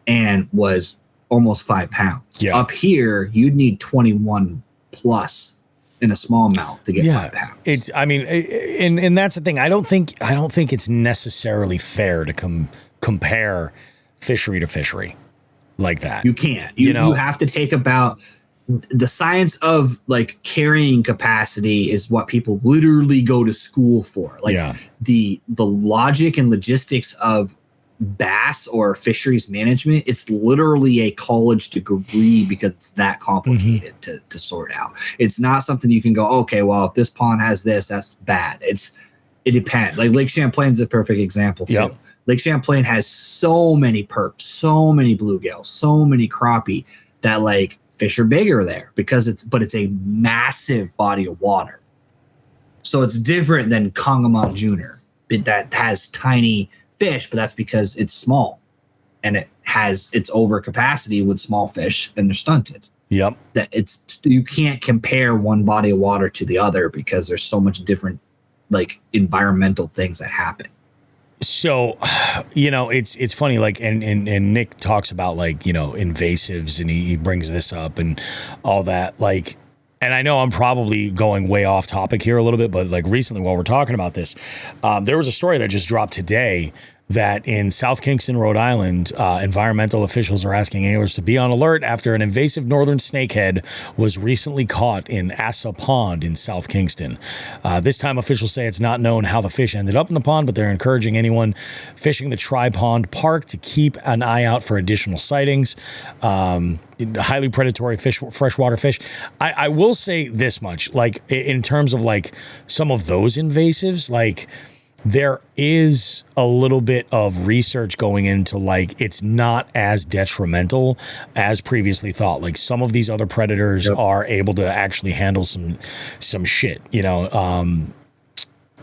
and was almost 5 pounds. Yeah. Up here, you'd need 21 plus in a smallmouth to get 5 pounds. And that's the thing. I don't think it's necessarily fair to compare fishery to fishery like that. You can't. You have to take about the science of like carrying capacity is what people literally go to school for. Like the logic and logistics of bass or fisheries management, it's literally a college degree because it's that complicated to sort out. It's not something you can go, okay, well, if this pond has this, that's bad. It depends. Like Lake Champlain's a perfect example too. Lake Champlain has so many perch, so many bluegills, so many crappie that like fish are bigger there because it's a massive body of water. So it's different than Congamon Junior that has tiny fish, but that's because it's small and it has its over capacity with small fish and they're stunted. Yep. That you can't compare one body of water to the other because there's so much different like environmental things that happen. So, it's funny, like, and Nick talks about like, invasives, and he brings this up and all that, like, and I know I'm probably going way off topic here a little bit, but like recently while we're talking about this, there was a story that just dropped today that in South Kingston, Rhode Island, environmental officials are asking anglers to be on alert after an invasive northern snakehead was recently caught in Asa Pond in South Kingston. This time, officials say it's not known how the fish ended up in the pond, but they're encouraging anyone fishing the Tri-Pond Park to keep an eye out for additional sightings. Highly predatory fish, freshwater fish. I will say this much, like in terms of like some of those invasives, like there is a little bit of research going into like it's not as detrimental as previously thought. Like some of these other predators are able to actually handle some shit,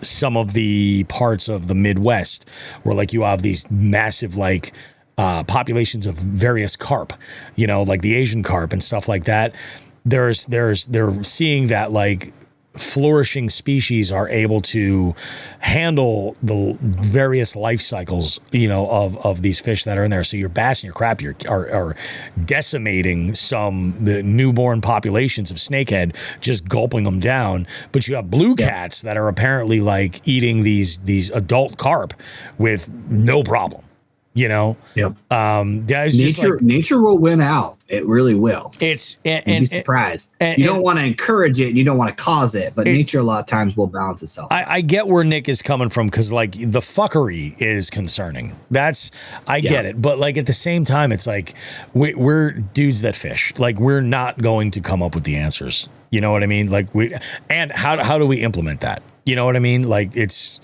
some of the parts of the Midwest where like you have these massive like populations of various carp, like the Asian carp and stuff like that. They're seeing that like flourishing species are able to handle the various life cycles, of these fish that are in there. So your bass and your crap are decimating some the newborn populations of snakehead, just gulping them down. But you have blue cats that are apparently like eating these adult carp with no problem. Nature will win out. It really will. It's you'd be surprised. You don't want to encourage it and you don't want to cause it, but nature a lot of times will balance itself. I get where Nick is coming from because like the fuckery is concerning. I get it, but like at the same time, it's like we're dudes that fish. Like we're not going to come up with the answers. You know what I mean? Like how do we implement that? You know what I mean? Like it's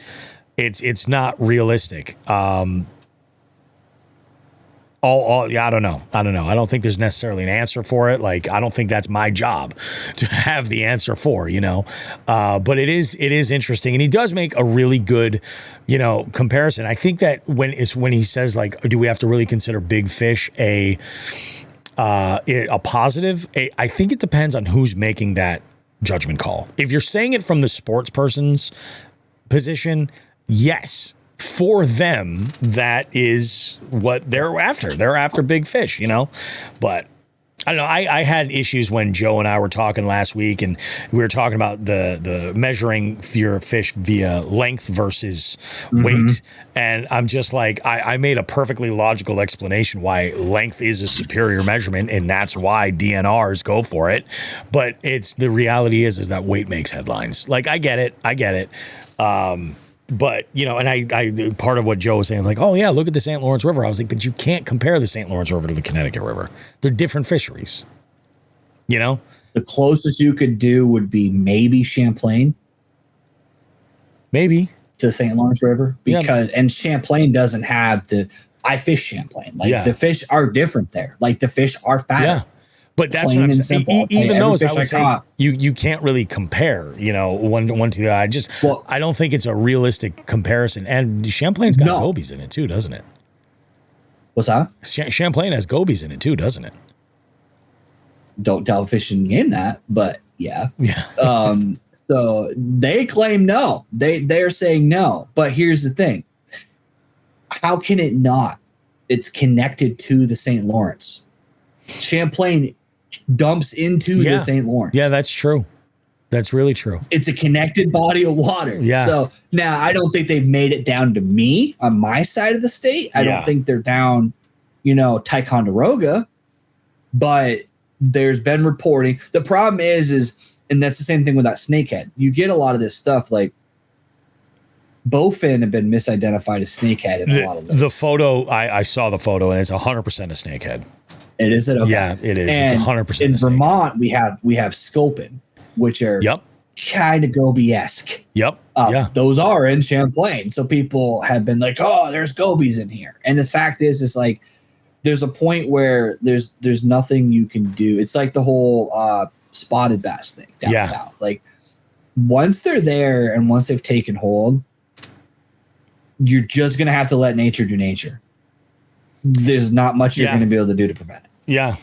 not realistic. I don't know. I don't think there's necessarily an answer for it. Like, I don't think that's my job to have the answer for, but it is interesting. And he does make a really good, comparison. I think that when he says like, do we have to really consider big fish a positive? I think it depends on who's making that judgment call. If you're saying it from the sports person's position, yes. For them, that is what they're after. They're after big fish, But I don't know. I had issues when Joe and I were talking last week, and we were talking about the measuring your fish via length versus weight. And I'm just like, I made a perfectly logical explanation why length is a superior measurement, and that's why DNRs go for it. But the reality is that weight makes headlines. Like, I get it. But, and I part of what Joe was saying, like, oh, yeah, look at the St. Lawrence River. I was like, but you can't compare the St. Lawrence River to the Connecticut River. They're different fisheries, The closest you could do would be maybe Champlain. Maybe. To the St. Lawrence River. And Champlain doesn't have I fish Champlain. Like, the fish are different there. Like, the fish are fatter. Yeah. But that's what I'm saying. Even those, I would say, you can't really compare, one to the other. I don't think it's a realistic comparison. And Champlain's got gobies in it too, doesn't it? What's that? Champlain has gobies in it too, doesn't it? Don't tell a fishing game that, but yeah. So they claim no. They're saying no. But here's the thing. How can it not? It's connected to the St. Lawrence. Champlain dumps into the St. Lawrence. Yeah, that's true. That's really true. It's a connected body of water. Yeah. So now I don't think they've made it down to me on my side of the state. I don't think they're down, Ticonderoga, but there's been reporting. The problem is, and that's the same thing with that snakehead. You get a lot of this stuff like bowfin have been misidentified as snakehead in a lot of those. The photo, I saw the photo, and it's 100% a snakehead. It is it? Okay. Yeah, it is. And it's 100%. In Vermont, we have sculpin, which are kind of goby-esque. Yep. Those are in Champlain. So people have been like, oh, there's gobies in here. And the fact is, it's like there's a point where there's nothing you can do. It's like the whole spotted bass thing down south. Like once they're there and once they've taken hold, you're just going to have to let nature do nature. There's not much you're going to be able to do to prevent it. Yeah.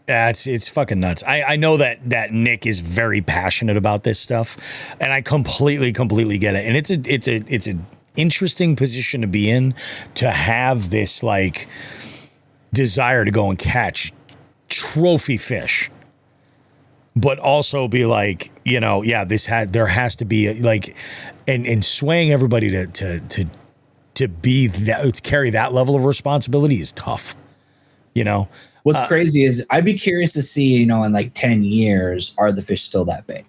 It's fucking nuts. I know that Nick is very passionate about this stuff, and I completely get it. And it's a interesting position to be in, to have this like desire to go and catch trophy fish, but also be like, you know, yeah, there has to be like, and swaying everybody to be that, to carry that level of responsibility is tough. You know, what's crazy is I'd be curious to see, you know, in like 10 years, are the fish still that big?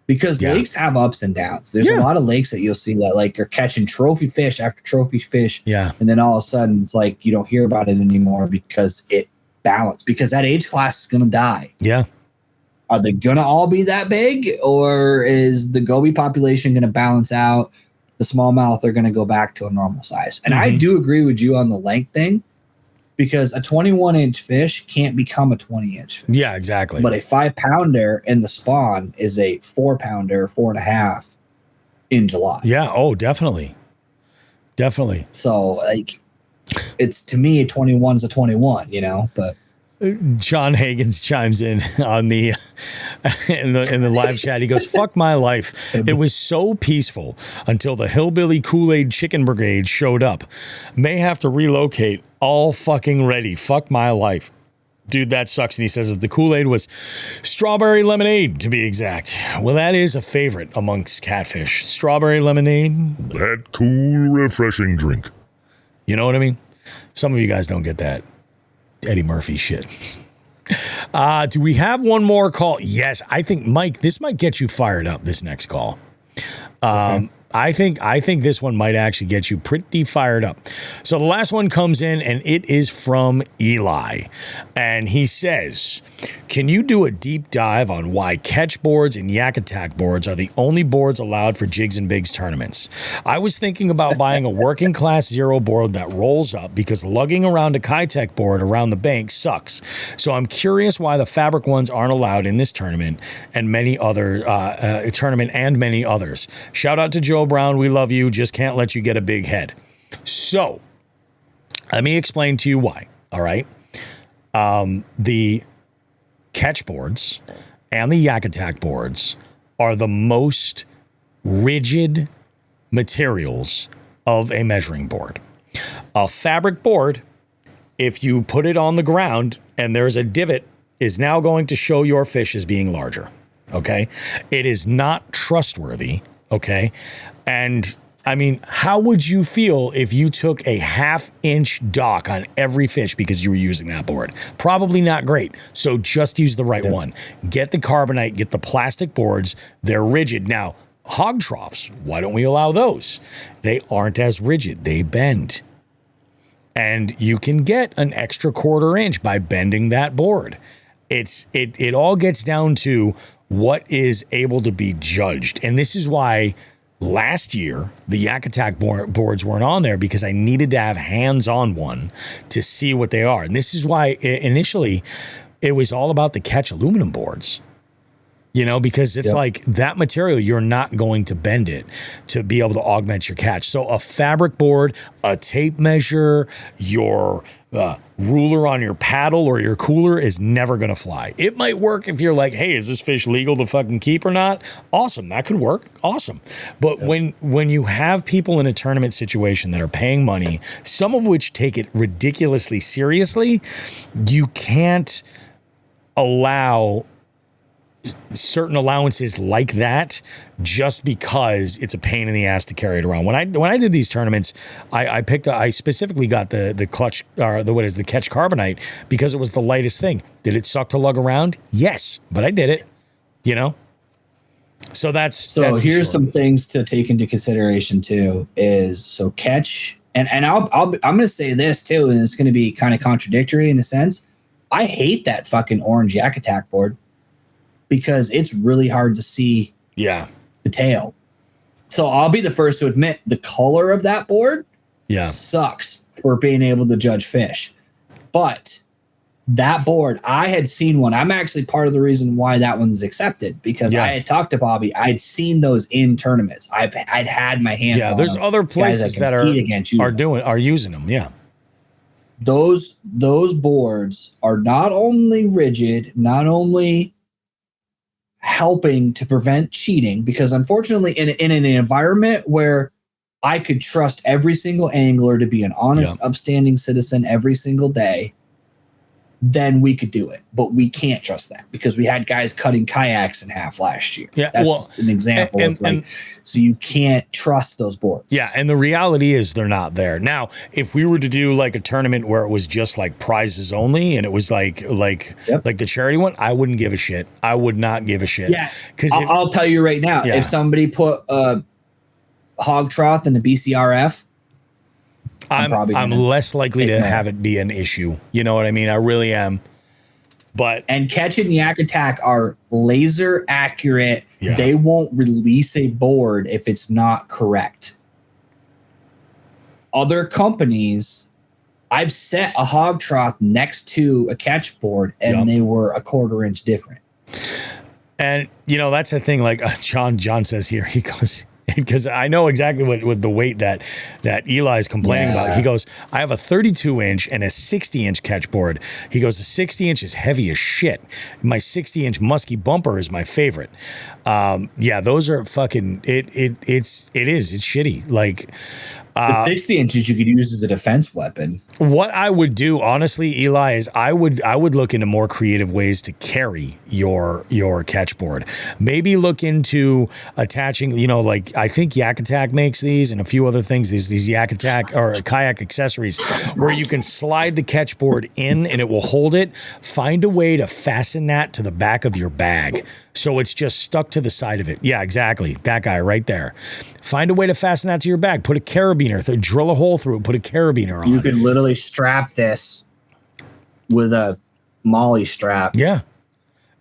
Because lakes have ups and downs. There's a lot of lakes that you'll see that like are catching trophy fish after trophy fish. Yeah. And then all of a sudden it's like, you don't hear about it anymore because it balanced, because that age class is going to die. Yeah. Are they going to all be that big, or is the goby population going to balance out? The smallmouth are going to go back to a normal size. And I do agree with you on the length thing, because a 21-inch fish can't become a 20-inch fish. Yeah, exactly. But a 5-pounder in the spawn is a 4-pounder, 4.5 in July. Yeah. Oh, definitely. Definitely. So, like, it's, to me, a 21 is a 21, you know, but. John Hagens chimes in on the in the live chat. He goes, "Fuck my life. It was so peaceful until the hillbilly Kool-Aid Chicken Brigade showed up. May have to relocate. All fucking ready. Fuck my life." Dude, that sucks. And he says that the Kool-Aid was strawberry lemonade, to be exact. Well, that is a favorite amongst catfish. Strawberry lemonade. That cool, refreshing drink. You know what I mean? Some of you guys don't get that Eddie Murphy shit. Do we have one more call? Yes, I think, Mike, this might get you fired up, this next call. Okay. I think this one might actually get you pretty fired up. So the last one comes in, and it is from Eli. And he says, "Can you do a deep dive on why catch boards and yak attack boards are the only boards allowed for Jigs and Bigs tournaments? I was thinking about buying a working class zero board that rolls up, because lugging around a Kitech board around the bank sucks. So I'm curious why the fabric ones aren't allowed in this tournament and many other many others. Shout out to Joe Brown. We love you. Just can't let you get a big head." So let me explain to you why. All right. The catch boards and the yak attack boards are the most rigid materials of a measuring board. A fabric board, if you put it on the ground and there's a divot, is now going to show your fish as being larger. Okay. It is not trustworthy. Okay. And I mean, how would you feel if you took a 1/2-inch dock on every fish because you were using that board? Probably not great. So just use the right one. Get the carbonite, get the plastic boards. They're rigid. Now, hog troughs, why don't we allow those? They aren't as rigid. They bend. And you can get an extra 1/4 inch by bending that board. It all gets down to what is able to be judged. And this is why last year the yak attack boards weren't on there, because I needed to have hands on one to see what they are. And this is why initially it was all about the catch aluminum boards. You know, because it's like that material, you're not going to bend it to be able to augment your catch. So a fabric board, a tape measure, your ruler on your paddle or your cooler is never going to fly. It might work if you're like, hey, is this fish legal to fucking keep or not? Awesome. That could work. Awesome. But when you have people in a tournament situation that are paying money, some of which take it ridiculously seriously, you can't allow certain allowances like that just because it's a pain in the ass to carry it around. When I did these tournaments, I specifically got the clutch, or the catch carbonite, because it was the lightest thing. Did it suck to lug around? Yes, but I did it. You know. So that's here's some things to take into consideration too. Catch, and I'm going to say this too, and it's going to be kind of contradictory in a sense. I hate that fucking orange yak attack board, because it's really hard to see the tail. So I'll be the first to admit the color of that board sucks for being able to judge fish. But that board, I had seen one. I'm actually part of the reason why that one's accepted, because I had talked to Bobby. I'd seen those in tournaments. I'd had my hands on there's them. other places that are using them. Yeah. those boards are not only rigid, not only helping to prevent cheating, because unfortunately in an environment where I could trust every single angler to be an honest, upstanding citizen every single day, then we could do it. But we can't trust that because we had guys cutting kayaks in half last year. Yeah, that's just an example of like, so you can't trust those boards. Yeah, and the reality is they're not there. Now, if we were to do like a tournament where it was just like prizes only and it was like the charity one, I wouldn't give a shit. I would not give a shit. Yeah, because I'll tell you right now, if somebody put a hog trough in the BCRF, I'm less likely to have it be an issue. You know what I mean? I really am. And Catch and Yak Attack are laser accurate. Yeah. They won't release a board if it's not correct. Other companies, I've set a hog trough next to a catch board and they were a 1/4 inch different. And that's the thing. Like John says here, he goes, because I know exactly what the weight that Eli's complaining about. He goes, I have a 32 inch and a 60 inch catch board. He goes, the 60 inch is heavy as shit. My 60 inch musky bumper is my favorite. Those are fucking, it's shitty. Like, the 60 inches you could use as a defense weapon. What I would do, honestly, Eli, is I would look into more creative ways to carry your catch board. Maybe look into attaching, like I think Yak Attack makes these and a few other things, these Yak Attack or kayak accessories where you can slide the catch board in and it will hold it. Find a way to fasten that to the back of your bag so it's just stuck to the side of it. Yeah, exactly. That guy right there. Find a way to fasten that to your bag. Put a carabiner, drill a hole through it, put a carabiner on You it. could literally strap this with a molly strap. Yeah.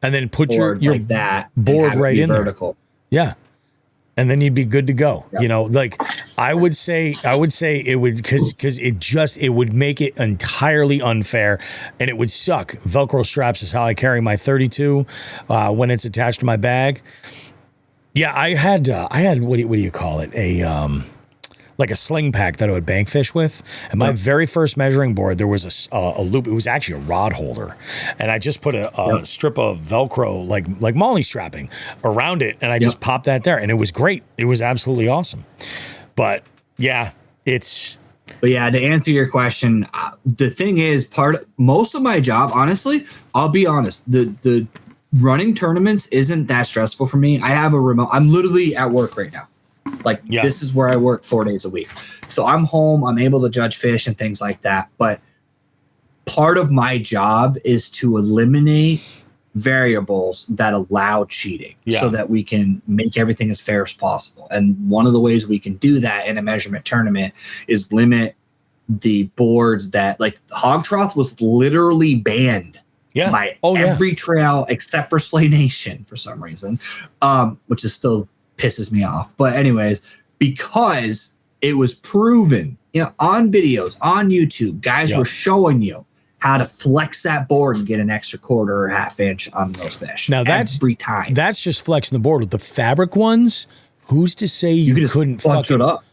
And then put your like that board right in vertical. There. Yeah. And then you'd be good to go. Yep. Like I would say it would, because it would make it entirely unfair and it would suck. Velcro straps is how I carry my 32 when it's attached to my bag. Yeah, I had what do you call it? Like a sling pack that I would bank fish with. And my very first measuring board, there was a loop. It was actually a rod holder. And I just put a strip of Velcro, like molly strapping around it. And I just popped that there. And it was great. It was absolutely awesome. But yeah, But yeah, to answer your question, the thing is most of my job, honestly, I'll be honest, the running tournaments isn't that stressful for me. I have a remote. I'm literally at work right now. Like this is where I work 4 days a week. So I'm home. I'm able to judge fish and things like that. But part of my job is to eliminate variables that allow cheating so that we can make everything as fair as possible. And one of the ways we can do that in a measurement tournament is limit the boards that, like, hog trough was literally banned by every trail except for Slay Nation for some reason, which is still pisses me off. But anyways, because it was proven, on videos, on YouTube, guys were showing you how to flex that board and get an extra 1/4 or 1/2 inch on those fish. Now every time. That's just flexing the board. With the fabric ones, who's to say you couldn't flex it up?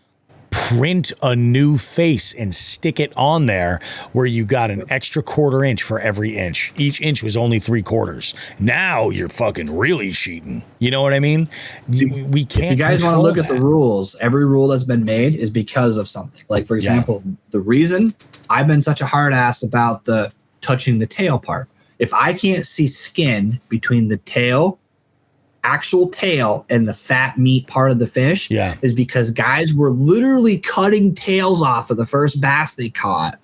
Print a new face and stick it on there where you got an extra 1/4 inch for every inch. Each inch was only 3/4. Now you're fucking really cheating. You know what I mean? We can't. If you guys want to look at the rules, every rule that's been made is because of something. Like, for example, the reason I've been such a hard ass about the touching the tail part. If I can't see skin between the actual tail and the fat meat part of the fish is because guys were literally cutting tails off of the first bass they caught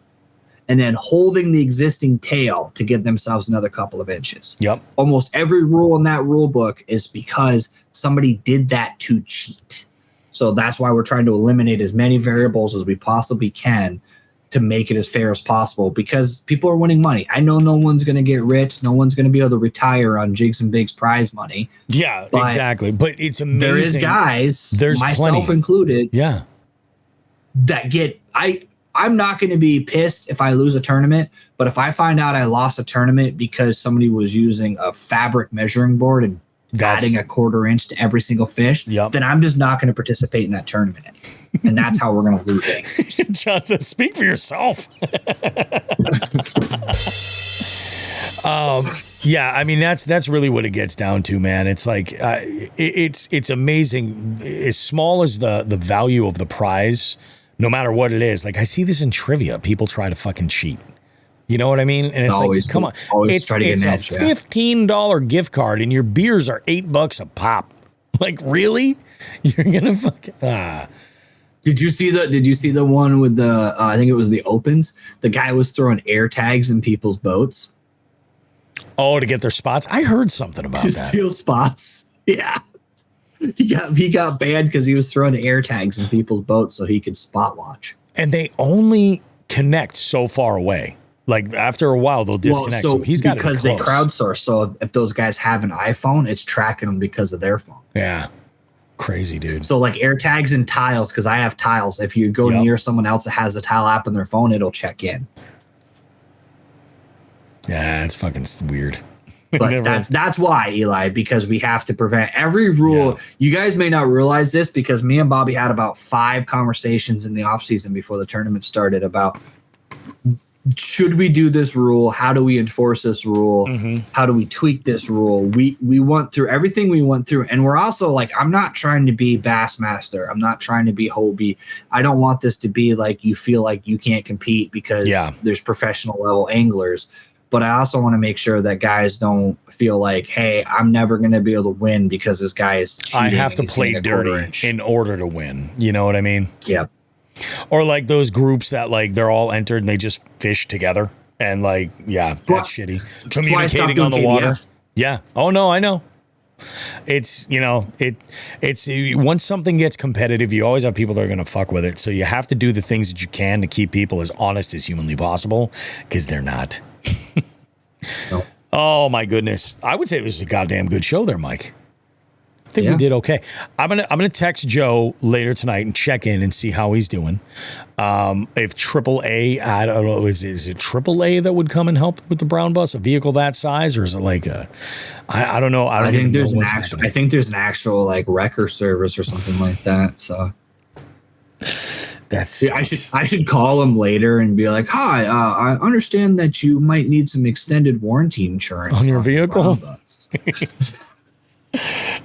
and then holding the existing tail to give themselves another couple of inches. Yep. Almost every rule in that rule book is because somebody did that to cheat. So that's why we're trying to eliminate as many variables as we possibly can to make it as fair as possible, because people are winning money. I know no one's going to get rich. No one's going to be able to retire on Jigs and Bigs prize money. Yeah, exactly. But it's amazing. There is guys, myself included, that get, I'm not going to be pissed if I lose a tournament, but if I find out I lost a tournament because somebody was using a fabric measuring board and adding a 1/4 inch to every single fish, then I'm just not going to participate in that tournament anymore. And that's how we're going to lose it. John says, speak for yourself. Yeah, I mean, that's really what it gets down to, man. It's like, it's amazing. As small as the value of the prize, no matter what it is, like I see this in trivia. People try to fucking cheat. You know what I mean? And it's always, like, come on. Always try to get an edge. It's a $15 gift card and your beers are $8 a pop. Like, really? You're going to fucking... Did you see the one with the, I think it was the Opens? The guy was throwing air tags in people's boats. Oh, to get their spots? I heard something about that. To steal spots. Yeah. He got banned because he was throwing air tags in people's boats so he could spot watch. And they only connect so far away. Like after a while, they'll disconnect. So he's got because they crowdsource. So if those guys have an iPhone, it's tracking them because of their phone. Yeah. Crazy, dude. So like air tags and tiles, because I have tiles. If you go near someone else that has the tile app on their phone, it'll check in. Yeah, it's fucking weird. But that's why, Eli, because we have to prevent every rule. Yeah. You guys may not realize this because me and Bobby had about 5 conversations in the off season before the tournament started about should we do this rule? How do we enforce this rule? Mm-hmm. How do we tweak this rule? We went through everything we went through. And we're also like, I'm not trying to be Bassmaster. I'm not trying to be Hobie. I don't want this to be like you feel like you can't compete because there's professional level anglers. But I also want to make sure that guys don't feel like, hey, I'm never going to be able to win because this guy is cheating. I have to play dirty in order to win. You know what I mean? Yeah. Or like those groups that like they're all entered and they just fish together and like, that's shitty. Communicating on the water. Yeah. Oh no, I know. It's, it's once something gets competitive, you always have people that are going to fuck with it. So you have to do the things that you can to keep people as honest as humanly possible because they're not. No. Oh my goodness. I would say this is a goddamn good show there, Mike. I think we did okay. I'm gonna text Joe later tonight and check in and see how he's doing. If AAA, I don't know, is it AAA that would come and help with the brown bus, a vehicle that size, or is it like I don't know. I think there's an actual like wrecker service or something like that. So I should call him later and be like, hi, I understand that you might need some extended warranty insurance on your vehicle.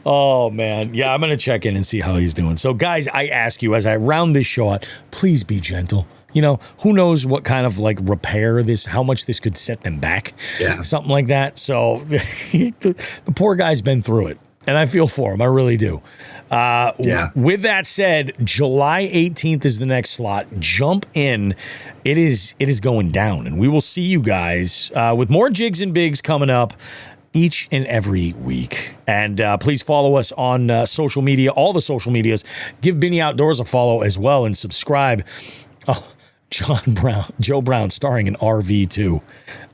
Oh man. Yeah, I'm going to check in and see how he's doing. So guys, I ask you as I round this show out, please be gentle. Who knows what kind of like repair how much this could set them back. Yeah. Something like that. So the poor guy's been through it and I feel for him. I really do. With that said, July 18th is the next slot. Jump in. It is going down and we will see you guys with more Jigs and Bigs coming up each and every week. And please follow us on social media, all the social medias. Give Benny Outdoors a follow as well and subscribe. Oh, Joe Brown starring in RV2.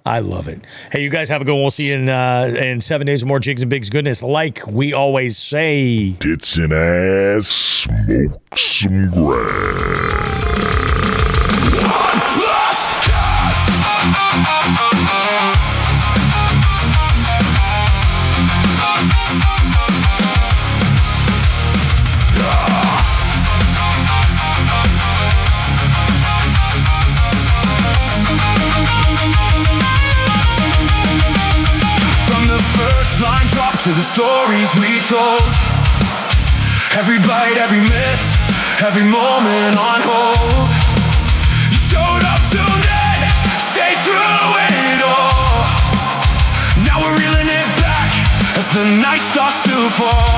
I love it. Hey, you guys have a good one. We'll see you in 7 days of more Jigs and Bigs goodness. Like we always say, tits and ass, smoke some grass. To the stories we told, every bite, every miss, every moment on hold. You showed up, tuned in, stayed through it all. Now we're reeling it back as the night starts to fall.